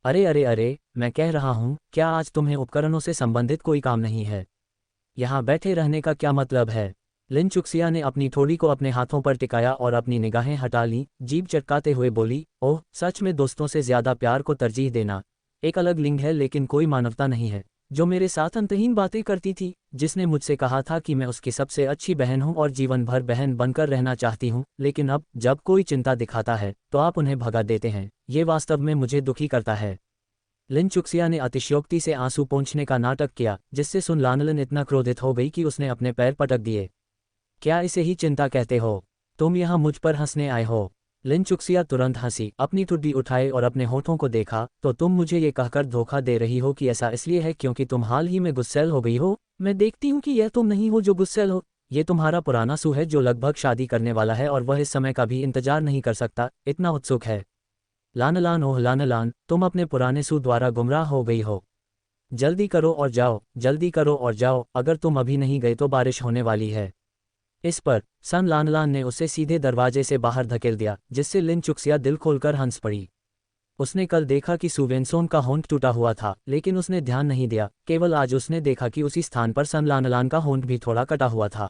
अरे अरे अरे, मैं कह रहा हूँ, क्या आज तुम्हें उपकरणों से संबंधित कोई काम नहीं है? यहाँ बैठे रहने का क्या मतलब है? लिन चुक्सिया ने अपनी ठोड़ी को अपने हाथों पर टिकाया और अपनी निगाहें हटा लीं, जीभ चटकाते हुए बोली, ओह, सच में दोस्तों से ज्यादा प्यार को तरजीह देना एक अलग लिंग है, लेकिन कोई मानवता नहीं है जो मेरे साथ अंतहीन बातें करती थी। जिसने मुझसे कहा था कि मैं उसकी सबसे अच्छी बहन हूं और जीवन भर बहन बनकर रहना चाहती हूं, लेकिन अब जब कोई चिंता दिखाता है तो आप उन्हें भगा देते हैं। ये वास्तव में मुझे दुखी करता है। लिन चुक्सिया ने अतिशयोक्ति से आंसू पोंछने का नाटक किया, जिससे सुन लानलन इतना क्रोधित हो गई कि उसने अपने पैर पटक दिए। क्या इसे ही चिंता कहते हो? तुम यहाँ मुझ पर हंसने आए हो? लिन चुक्सिया तुरंत हंसी, अपनी ठुड्डी उठाए और अपने होठों को देखा। तो तुम मुझे ये कहकर धोखा दे रही हो कि ऐसा इसलिए है क्योंकि तुम हाल ही में गुस्सैल हो गई हो? मैं देखती हूँ कि यह तुम नहीं हो जो गुस्सैल हो। ये तुम्हारा पुराना सू है जो लगभग शादी करने वाला है और वह इस समय का भी इंतजार नहीं कर सकता, इतना उत्सुक है। लानलान, ओह लानलान, तुम अपने पुराने सू द्वारा गुमराह हो गई हो। जल्दी करो और जाओ, जल्दी करो और जाओ, अगर तुम अभी नहीं गए तो बारिश होने वाली है। इस पर सन लानलान ने उसे सीधे दरवाजे से बाहर धकेल दिया, जिससे लिन चुक्सिया दिल खोलकर हंस पड़ी। उसने कल देखा कि सुवेनसोन का होंठ टूटा हुआ था, लेकिन उसने ध्यान नहीं दिया। केवल आज उसने देखा कि उसी स्थान पर सन लानलान का होंठ भी थोड़ा कटा हुआ था।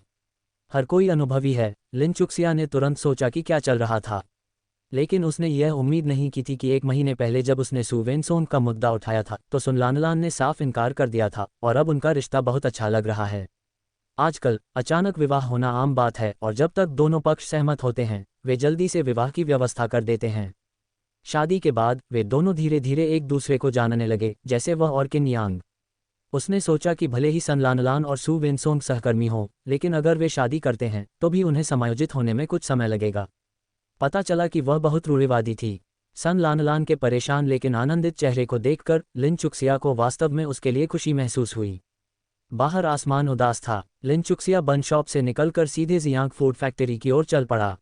हर कोई अनुभवी है, लिन चुक्सिया ने तुरंत सोचा कि क्या चल रहा था। लेकिन उसने यह उम्मीद नहीं की थी कि 1 महीने पहले जब उसने सुवेनसोन का मुद्दा उठाया था तो सुन लानलान ने साफ इनकार कर दिया था और अब उनका रिश्ता बहुत अच्छा लग रहा है। आजकल अचानक विवाह होना आम बात है और जब तक दोनों पक्ष सहमत होते हैं वे जल्दी से विवाह की व्यवस्था कर देते हैं। शादी के बाद वे दोनों धीरे धीरे एक दूसरे को जानने लगे, जैसे वह और किन यांग। उसने सोचा कि भले ही सन लानलान और सू वेनसोंग सहकर्मी हों, लेकिन अगर वे शादी करते हैं तो भी उन्हें समायोजित होने में कुछ समय लगेगा। पता चला कि वह बहुत रूढ़िवादी थी। सन लानलान के परेशान लेकिन आनंदित चेहरे को देखकर लिन चुक्सिया को वास्तव में उसके लिए खुशी महसूस हुई। बाहर आसमान उदास था। लिन चुक्सिया बन शॉप से निकलकर सीधे जियांग फूड फैक्ट्री की ओर चल पड़ा।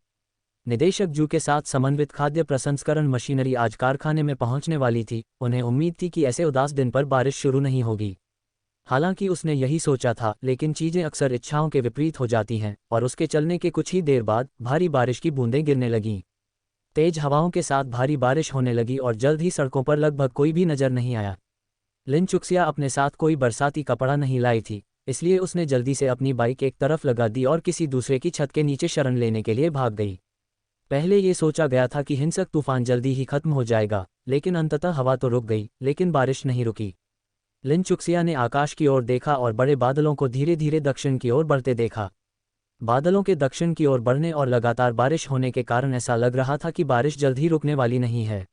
निदेशक जू के साथ समन्वित खाद्य प्रसंस्करण मशीनरी आज कारखाने में पहुंचने वाली थी। उन्हें उम्मीद थी कि ऐसे उदास दिन पर बारिश शुरू नहीं होगी। हालांकि उसने यही सोचा था, लेकिन चीजें अक्सर इच्छाओं के विपरीत हो जाती हैं और उसके चलने के कुछ ही देर बाद भारी बारिश की बूंदें गिरने लगीं। तेज हवाओं के साथ भारी बारिश होने लगी और जल्द ही सड़कों पर लगभग कोई भी नजर नहीं आया। लिन चुक्सिया अपने साथ कोई बरसाती कपड़ा नहीं लाई थी, इसलिए उसने जल्दी से अपनी बाइक एक तरफ लगा दी और किसी दूसरे की छत के नीचे शरण लेने के लिए भाग गई। पहले ये सोचा गया था कि हिंसक तूफान जल्दी ही खत्म हो जाएगा, लेकिन अंततः हवा तो रुक गई, लेकिन बारिश नहीं रुकी। लिन चुक्सिया ने आकाश की ओर देखा और बड़े बादलों को धीरे धीरे दक्षिण की ओर बढ़ते देखा। बादलों के दक्षिण की ओर बढ़ने और लगातार बारिश होने के कारण ऐसा लग रहा था कि बारिश जल्द ही रुकने वाली नहीं है।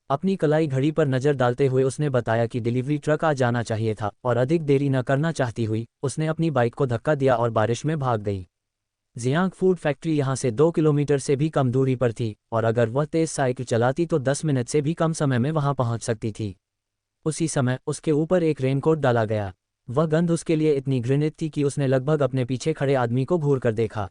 अपनी कलाई घड़ी पर नजर डालते हुए उसने बताया कि डिलीवरी ट्रक आ जाना चाहिए था और अधिक देरी न करना चाहती हुई उसने अपनी बाइक को धक्का दिया और बारिश में भाग गई। जियांग फूड फैक्ट्री यहाँ से 2 किलोमीटर से भी कम दूरी पर थी और अगर वह तेज साइकिल चलाती तो 10 मिनट से भी कम समय में वहां पहुंच सकती थी। उसी समय उसके ऊपर एक रेनकोट डाला गया। वह गंध उसके लिए इतनी घृणित थी कि उसने लगभग अपने पीछे खड़े आदमी को घूर कर देखा।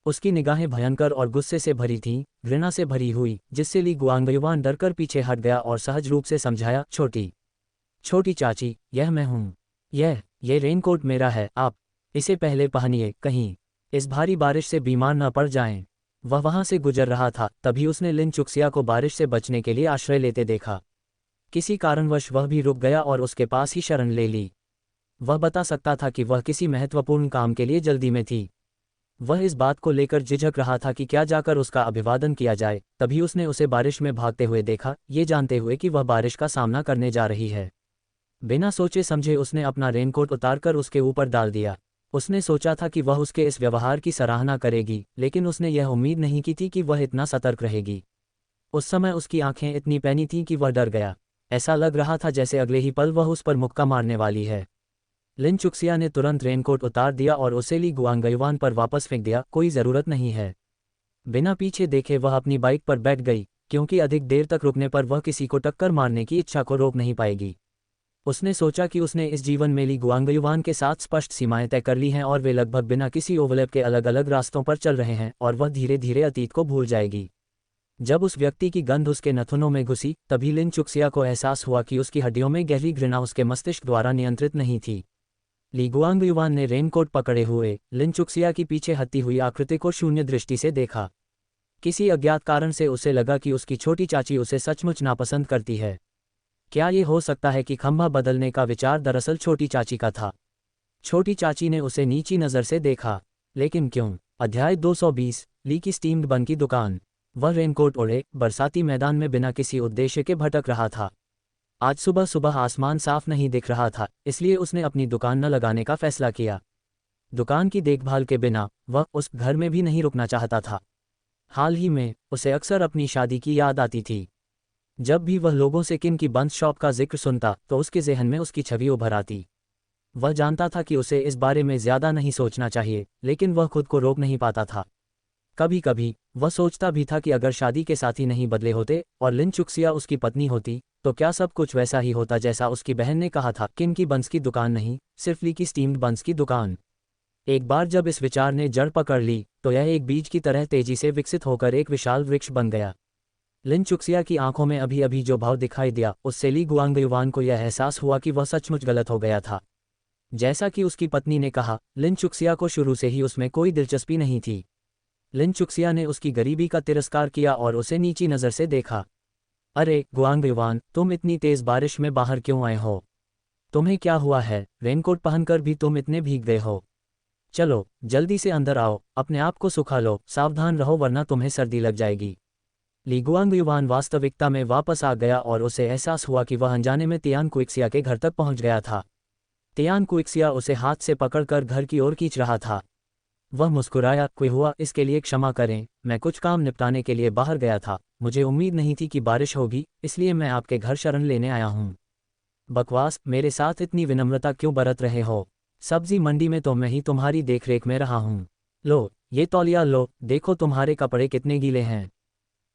उसकी निगाहें भयंकर और गुस्से से भरी थीं, घृणा से भरी हुई, जिससे ली गुआंगयुआन डरकर पीछे हट गया और सहज रूप से समझाया, छोटी चाची, यह मैं हूँ। ये रेनकोट मेरा है, आप इसे पहले पहनिए, कहीं इस भारी बारिश से बीमार न पड़ जाएं। वह वहां से गुजर रहा था, तभी उसने लिन चुक्सिया को बारिश से बचने के लिए आश्रय लेते देखा। किसी कारणवश वह भी रुक गया और उसके पास ही शरण ले ली। वह बता सकता था कि वह किसी महत्वपूर्ण काम के लिए जल्दी में थी। वह इस बात को लेकर झिझक रहा था कि क्या जाकर उसका अभिवादन किया जाए। तभी उसने उसे बारिश में भागते हुए देखा, ये जानते हुए कि वह बारिश का सामना करने जा रही है। बिना सोचे समझे उसने अपना रेनकोट उतारकर उसके ऊपर डाल दिया। उसने सोचा था कि वह उसके इस व्यवहार की सराहना करेगी, लेकिन उसने यह उम्मीद नहीं की थी कि वह इतना सतर्क रहेगी। उस समय उसकी आंखें इतनी पैनी थीं कि वह डर गया। ऐसा लग रहा था जैसे अगले ही पल वह उस पर मुक्का मारने वाली है। लिन चुक्सिया ने तुरंत रेनकोट उतार दिया और उसे ली गुआंगयुआन पर वापस फेंक दिया, कोई ज़रूरत नहीं है। बिना पीछे देखे वह अपनी बाइक पर बैठ गई, क्योंकि अधिक देर तक रुकने पर वह किसी को टक्कर मारने की इच्छा को रोक नहीं पाएगी। उसने सोचा कि उसने इस जीवन में ली गुआंगयुआन के साथ स्पष्ट सीमाएं तय कर ली हैं और वे लगभग बिना किसी ओवरलैप के अलग अलग रास्तों पर चल रहे हैं और वह धीरे धीरे अतीत को भूल जाएगी। जब उस व्यक्ति की गंध उसके नथुनों में घुसी, तभी लिन चुक्सिया को एहसास हुआ कि उसकी हड्डियों में गहरी घृणा उसके मस्तिष्क द्वारा नियंत्रित नहीं थी। ली गुआंगयुआन ने रेनकोट पकड़े हुए लिन चुक्सिया की पीछे हटती हुई आकृति को शून्य दृष्टि से देखा। किसी अज्ञात कारण से उसे लगा कि उसकी छोटी चाची उसे सचमुच नापसंद करती है। क्या ये हो सकता है कि खंभा बदलने का विचार दरअसल छोटी चाची का था? छोटी चाची ने उसे नीची नज़र से देखा। लेकिन क्यों? अध्याय 220, ली की स्टीम्ड बन की दुकान। वह रेनकोट ओढ़े बरसाती मैदान में बिना किसी उद्देश्य के भटक रहा था। आज सुबह सुबह आसमान साफ नहीं दिख रहा था, इसलिए उसने अपनी दुकान न लगाने का फैसला किया। दुकान की देखभाल के बिना वह उस घर में भी नहीं रुकना चाहता था। हाल ही में उसे अक्सर अपनी शादी की याद आती थी। जब भी वह लोगों से किन की बंद शॉप का जिक्र सुनता तो उसके ज़हन में उसकी छवि उभर आती। वह जानता था कि उसे इस बारे में ज़्यादा नहीं सोचना चाहिए, लेकिन वह खुद को रोक नहीं पाता था। कभी कभी वह सोचता भी था कि अगर शादी के साथी नहीं बदले होते और लिन चुक्सिया उसकी पत्नी होती तो क्या सब कुछ वैसा ही होता जैसा उसकी बहन ने कहा था। किन की बंस की दुकान नहीं, सिर्फ ली की स्टीम्ड बंस की दुकान। एक बार जब इस विचार ने जड़ पकड़ ली तो यह एक बीज की तरह तेजी से विकसित होकर एक विशाल वृक्ष बन गया। लिन चुक्सिया की आंखों में अभी अभी जो भाव दिखाई दिया, उससे ली गुआंगयुवान को यह एहसास हुआ कि वह सचमुच गलत हो गया था। जैसा कि उसकी पत्नी ने कहा, लिन चुक्सिया को शुरू से ही उसमें कोई दिलचस्पी नहीं थी। लिन चुक्सिया ने उसकी गरीबी का तिरस्कार किया और उसे नीची नज़र से देखा। अरे गुआंगयुवान, तुम इतनी तेज बारिश में बाहर क्यों आए हो? तुम्हें क्या हुआ है? रेनकोट पहनकर भी तुम इतने भीग गए हो। चलो जल्दी से अंदर आओ, अपने आप को सुखा लो, सावधान रहो वरना तुम्हें सर्दी लग जाएगी। ली गुआंगयुवान वास्तविकता में वापस आ गया और उसे एहसास हुआ कि वह अनजाने में तियान कुइक्सिया के घर तक पहुंच गया था। तियान कुइक्सिया उसे हाथ से पकड़कर घर की ओर खींच रहा था। वह मुस्कुराया, कोई हुआ, इसके लिए क्षमा करें, मैं कुछ काम निपटाने के लिए बाहर गया था। मुझे उम्मीद नहीं थी कि बारिश होगी, इसलिए मैं आपके घर शरण लेने आया हूँ। बकवास, मेरे साथ इतनी विनम्रता क्यों बरत रहे हो? सब्जी मंडी में तो मैं ही तुम्हारी देखरेख में रहा हूँ। लो ये तौलिया लो, देखो तुम्हारे कपड़े कितने गीले हैं,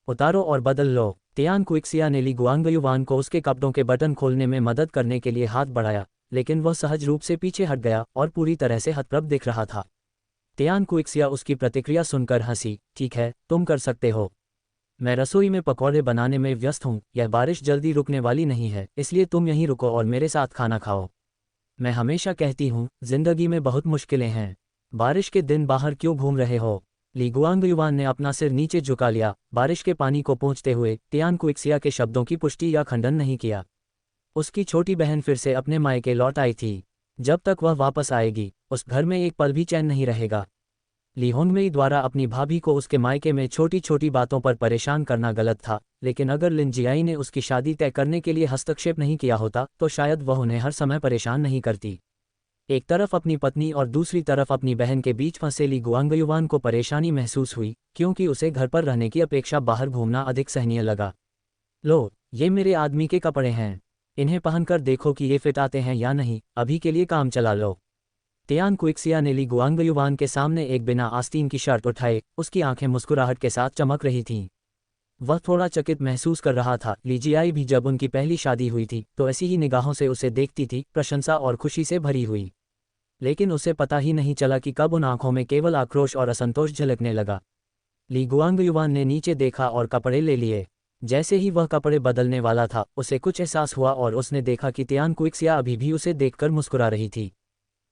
उतारो और बदल लो। तियान कुइक्सिया ने ली गुआंगयुवान को उसके कपड़ों के बटन खोलने में मदद करने के लिए हाथ बढ़ाया, लेकिन वह सहज रूप से पीछे हट गया और पूरी तरह से हतप्रभ दिख रहा था। तियान कुइक्सिया उसकी प्रतिक्रिया सुनकर हंसी, ठीक है, तुम कर सकते हो। मैं रसोई में पकौड़े बनाने में व्यस्त हूँ। यह बारिश जल्दी रुकने वाली नहीं है, इसलिए तुम यहीं रुको और मेरे साथ खाना खाओ। मैं हमेशा कहती हूँ, जिंदगी में बहुत मुश्किलें हैं। बारिश के दिन बाहर क्यों घूम रहे हो? ली गुआंगयुवान ने अपना सिर नीचे झुका लिया, बारिश के पानी को पोंछते हुए। तियान कुइक्सिया के शब्दों की पुष्टि या खंडन नहीं किया। उसकी छोटी बहन फिर से अपने मायके लौट आई थी। जब तक वह वापस आएगी, उस घर में एक पल भी चैन नहीं रहेगा। ली होंगमेई द्वारा अपनी भाभी को उसके मायके में छोटी छोटी बातों पर परेशान करना गलत था, लेकिन अगर लिन जियाई ने उसकी शादी तय करने के लिए हस्तक्षेप नहीं किया होता तो शायद वह उन्हें हर समय परेशान नहीं करती। एक तरफ अपनी पत्नी और दूसरी तरफ अपनी बहन के बीच फंसे ली गुआंगयुवान को परेशानी महसूस हुई, क्योंकि उसे घर पर रहने की अपेक्षा बाहर घूमना अधिक सहनीय लगा। लो, ये मेरे आदमी के कपड़े हैं, इन्हें पहनकर देखो कि ये फिट आते हैं या नहीं, अभी के लिए काम चला लो। तियान कुइक्सिया ने ली गुआंगयुवान के सामने एक बिना आस्तीन की शर्ट उठाए, उसकी आंखें मुस्कुराहट के साथ चमक रही थीं। वह थोड़ा चकित महसूस कर रहा था। ली जियाई भी जब उनकी पहली शादी हुई थी तो ऐसी ही निगाहों से उसे देखती थी, प्रशंसा और खुशी से भरी हुई। लेकिन उसे पता ही नहीं चला कि कब उन आंखों में केवल आक्रोश और असंतोष झलकने लगा। ली गुआंगयुवान ने नीचे देखा और कपड़े ले लिए। जैसे ही वह कपड़े बदलने वाला था, उसे कुछ एहसास हुआ और उसने देखा कि तियान कुइक्सिया अभी भी उसे देखकर मुस्कुरा रही थी।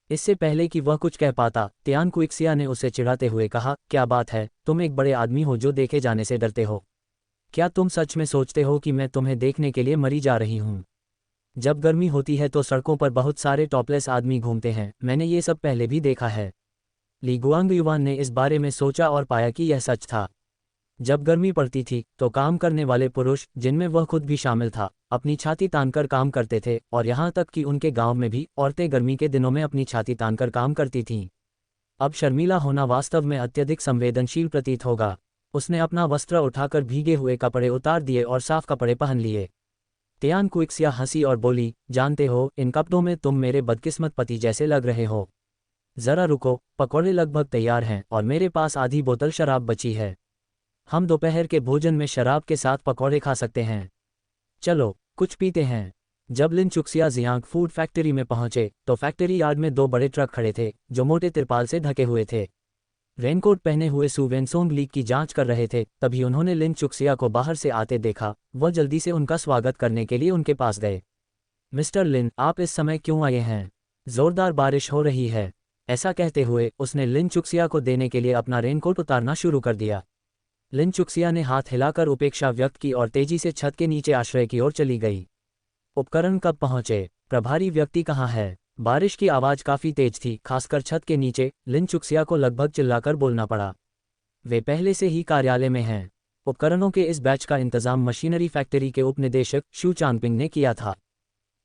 इससे पहले कि वह कुछ कह पाता, तियान कुइक्सिया ने उसे चिढ़ाते हुए कहा, क्या बात है, तुम एक बड़े आदमी हो जो देखे जाने से डरते हो। क्या तुम सच में सोचते हो कि मैं तुम्हें देखने के लिए मरी जा रही हूँ? जब गर्मी होती है तो सड़कों पर बहुत सारे टॉपलेस आदमी घूमते हैं, मैंने ये सब पहले भी देखा है। ली गुआंगयुवान ने इस बारे में सोचा और पाया कि यह सच था। जब गर्मी पड़ती थी तो काम करने वाले पुरुष, जिनमें वह खुद भी शामिल था, अपनी छाती तानकर काम करते थे, और यहाँ तक कि उनके गांव में भी औरतें गर्मी के दिनों में अपनी छाती तानकर काम करती थीं। अब शर्मीला होना वास्तव में अत्यधिक संवेदनशील प्रतीत होगा। उसने अपना वस्त्र उठाकर भीगे हुए कपड़े उतार दिए और साफ कपड़े पहन लिए। तियान कुइक्सिया हंसी और बोली, जानते हो, इन कपड़ों में तुम मेरे बदकिस्मत पति जैसे लग रहे हो। जरा रुको, पकौड़े लगभग तैयार हैं और मेरे पास आधी बोतल शराब बची है। हम दोपहर के भोजन में शराब के साथ पकौड़े खा सकते हैं। चलो कुछ पीते हैं। जब लिन चुक्सिया जियांग फूड फैक्ट्री में पहुंचे तो फैक्ट्री यार्ड में दो बड़े ट्रक खड़े थे जो मोटे तिरपाल से ढके हुए थे। रेनकोट पहने हुए सु वेनसोंग लीक की जांच कर रहे थे। तभी उन्होंने लिन चुक्सिया को बाहर से आते देखा। वह जल्दी से उनका स्वागत करने के लिए उनके पास गए। मिस्टर लिन, आप इस समय क्यों आए हैं? जोरदार बारिश हो रही है। ऐसा कहते हुए उसने लिन चुक्सिया को देने के लिए अपना रेनकोट उतारना शुरू कर दिया। लिन चुक्सिया ने हाथ हिलाकर उपेक्षा व्यक्त की और तेजी से छत के नीचे आश्रय की ओर चली गई। उपकरण कब पहुंचे? प्रभारी व्यक्ति कहाँ है? बारिश की आवाज़ काफ़ी तेज थी, खासकर छत के नीचे। लिन चुक्सिया को लगभग चिल्लाकर बोलना पड़ा। वे पहले से ही कार्यालय में हैं। उपकरणों के इस बैच का इंतजाम मशीनरी फैक्ट्री के उप निदेशक शू चांगपिंग ने किया था।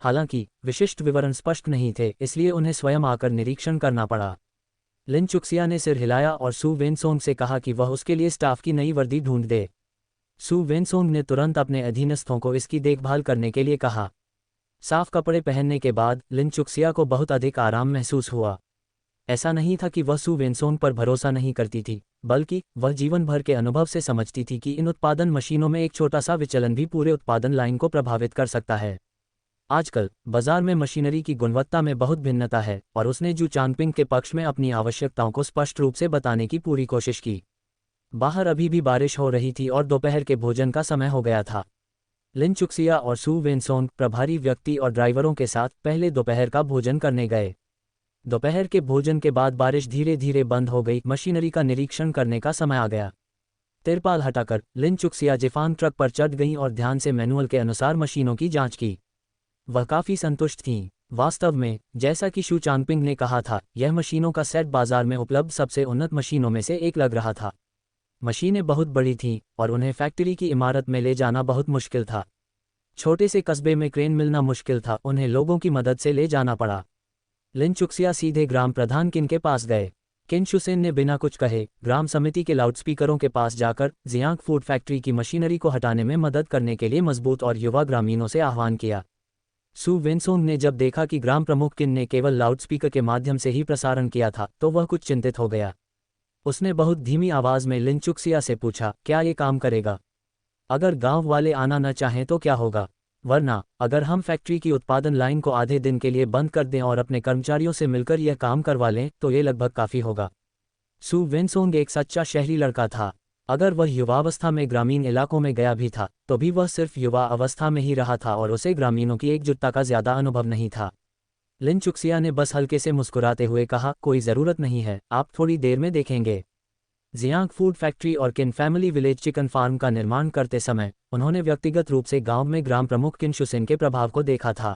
हालांकि विशिष्ट विवरण स्पष्ट नहीं थे, इसलिए उन्हें स्वयं आकर निरीक्षण करना पड़ा। लिन चुक्सिया ने सिर हिलाया और सू वेनसोंग से कहा कि वह उसके लिए स्टाफ की नई वर्दी ढूंढ दे। सू वेनसोंग ने तुरंत अपने अधीनस्थों को इसकी देखभाल करने के लिए कहा। साफ कपड़े पहनने के बाद लिन चुक्सिया को बहुत अधिक आराम महसूस हुआ। ऐसा नहीं था कि वह सू वेनसोंग पर भरोसा नहीं करती थी, बल्कि वह जीवन भर के अनुभव से समझती थी कि इन उत्पादन मशीनों में एक छोटा सा विचलन भी पूरे उत्पादन लाइन को प्रभावित कर सकता है। आजकल बाजार में मशीनरी की गुणवत्ता में बहुत भिन्नता है और उसने जू चांगपिंग के पक्ष में अपनी आवश्यकताओं को स्पष्ट रूप से बताने की पूरी कोशिश की। बाहर अभी भी बारिश हो रही थी और दोपहर के भोजन का समय हो गया था। लिन चुक्सिया और सू वेनसोंग प्रभारी व्यक्ति और ड्राइवरों के साथ पहले दोपहर का भोजन करने गए। दोपहर के भोजन के बाद बारिश धीरे धीरे बंद हो गई। मशीनरी का निरीक्षण करने का समय आ गया। तिरपाल हटाकर लिन चुक्सिया जिफांग ट्रक पर चढ़ गईं और ध्यान से मैनुअल के अनुसार मशीनों की जांच की। वह काफी संतुष्ट थीं। वास्तव में, जैसा कि शू चांगपिंग ने कहा था, यह मशीनों का सेट बाजार में उपलब्ध सबसे उन्नत मशीनों में से एक लग रहा था। मशीनें बहुत बड़ी थीं और उन्हें फैक्ट्री की इमारत में ले जाना बहुत मुश्किल था। छोटे से कस्बे में क्रेन मिलना मुश्किल था, उन्हें लोगों की मदद से ले जाना पड़ा। लिन चुक्सिया सीधे ग्राम प्रधान किन के पास गए। किन शुसेन ने बिना कुछ कहे ग्राम समिति के लाउडस्पीकरों के पास जाकर जियांग फूड फैक्ट्री की मशीनरी को हटाने में मदद करने के लिए मजबूत और युवा ग्रामीणों से आह्वान किया। सू वेनसोंग ने जब देखा कि ग्राम प्रमुख किन ने केवल लाउडस्पीकर के माध्यम से ही प्रसारण किया था, तो वह कुछ चिंतित हो गया। उसने बहुत धीमी आवाज में लिन चुक्सिया से पूछा, क्या ये काम करेगा? अगर गांव वाले आना न चाहें तो क्या होगा? वरना अगर हम फैक्ट्री की उत्पादन लाइन को आधे दिन के लिए बंद कर दें और अपने कर्मचारियों से मिलकर यह काम करवा लें तो ये लगभग काफ़ी होगा। सू वेनसोंग एक सच्चा शहरी लड़का था। अगर वह युवावस्था में ग्रामीण इलाकों में गया भी था तो भी वह सिर्फ युवा अवस्था में ही रहा था और उसे ग्रामीणों की एकजुटता का ज़्यादा अनुभव नहीं था। लिन चुक्सिया ने बस हल्के से मुस्कुराते हुए कहा, कोई ज़रूरत नहीं है, आप थोड़ी देर में देखेंगे। जियांग फूड फैक्ट्री और किन फैमिली विलेज चिकन फार्म का निर्माण करते समय उन्होंने व्यक्तिगत रूप से गांव में ग्राम प्रमुख किन शुसेन के प्रभाव को देखा था।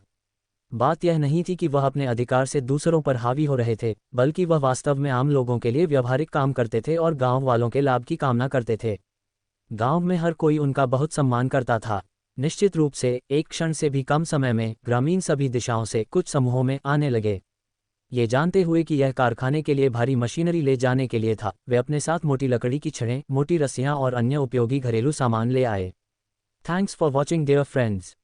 बात यह नहीं थी कि वह अपने अधिकार से दूसरों पर हावी हो रहे थे, बल्कि वह वास्तव में आम लोगों के लिए व्यावहारिक काम करते थे और गांव वालों के लाभ की कामना करते थे। गांव में हर कोई उनका बहुत सम्मान करता था। निश्चित रूप से एक क्षण से भी कम समय में ग्रामीण सभी दिशाओं से कुछ समूहों में आने लगे। ये जानते हुए कि यह कारखाने के लिए भारी मशीनरी ले जाने के लिए था, वे अपने साथ मोटी लकड़ी की छड़ें, मोटी रस्सियां और अन्य उपयोगी घरेलू सामान ले आए। Thanks for watching dear friends.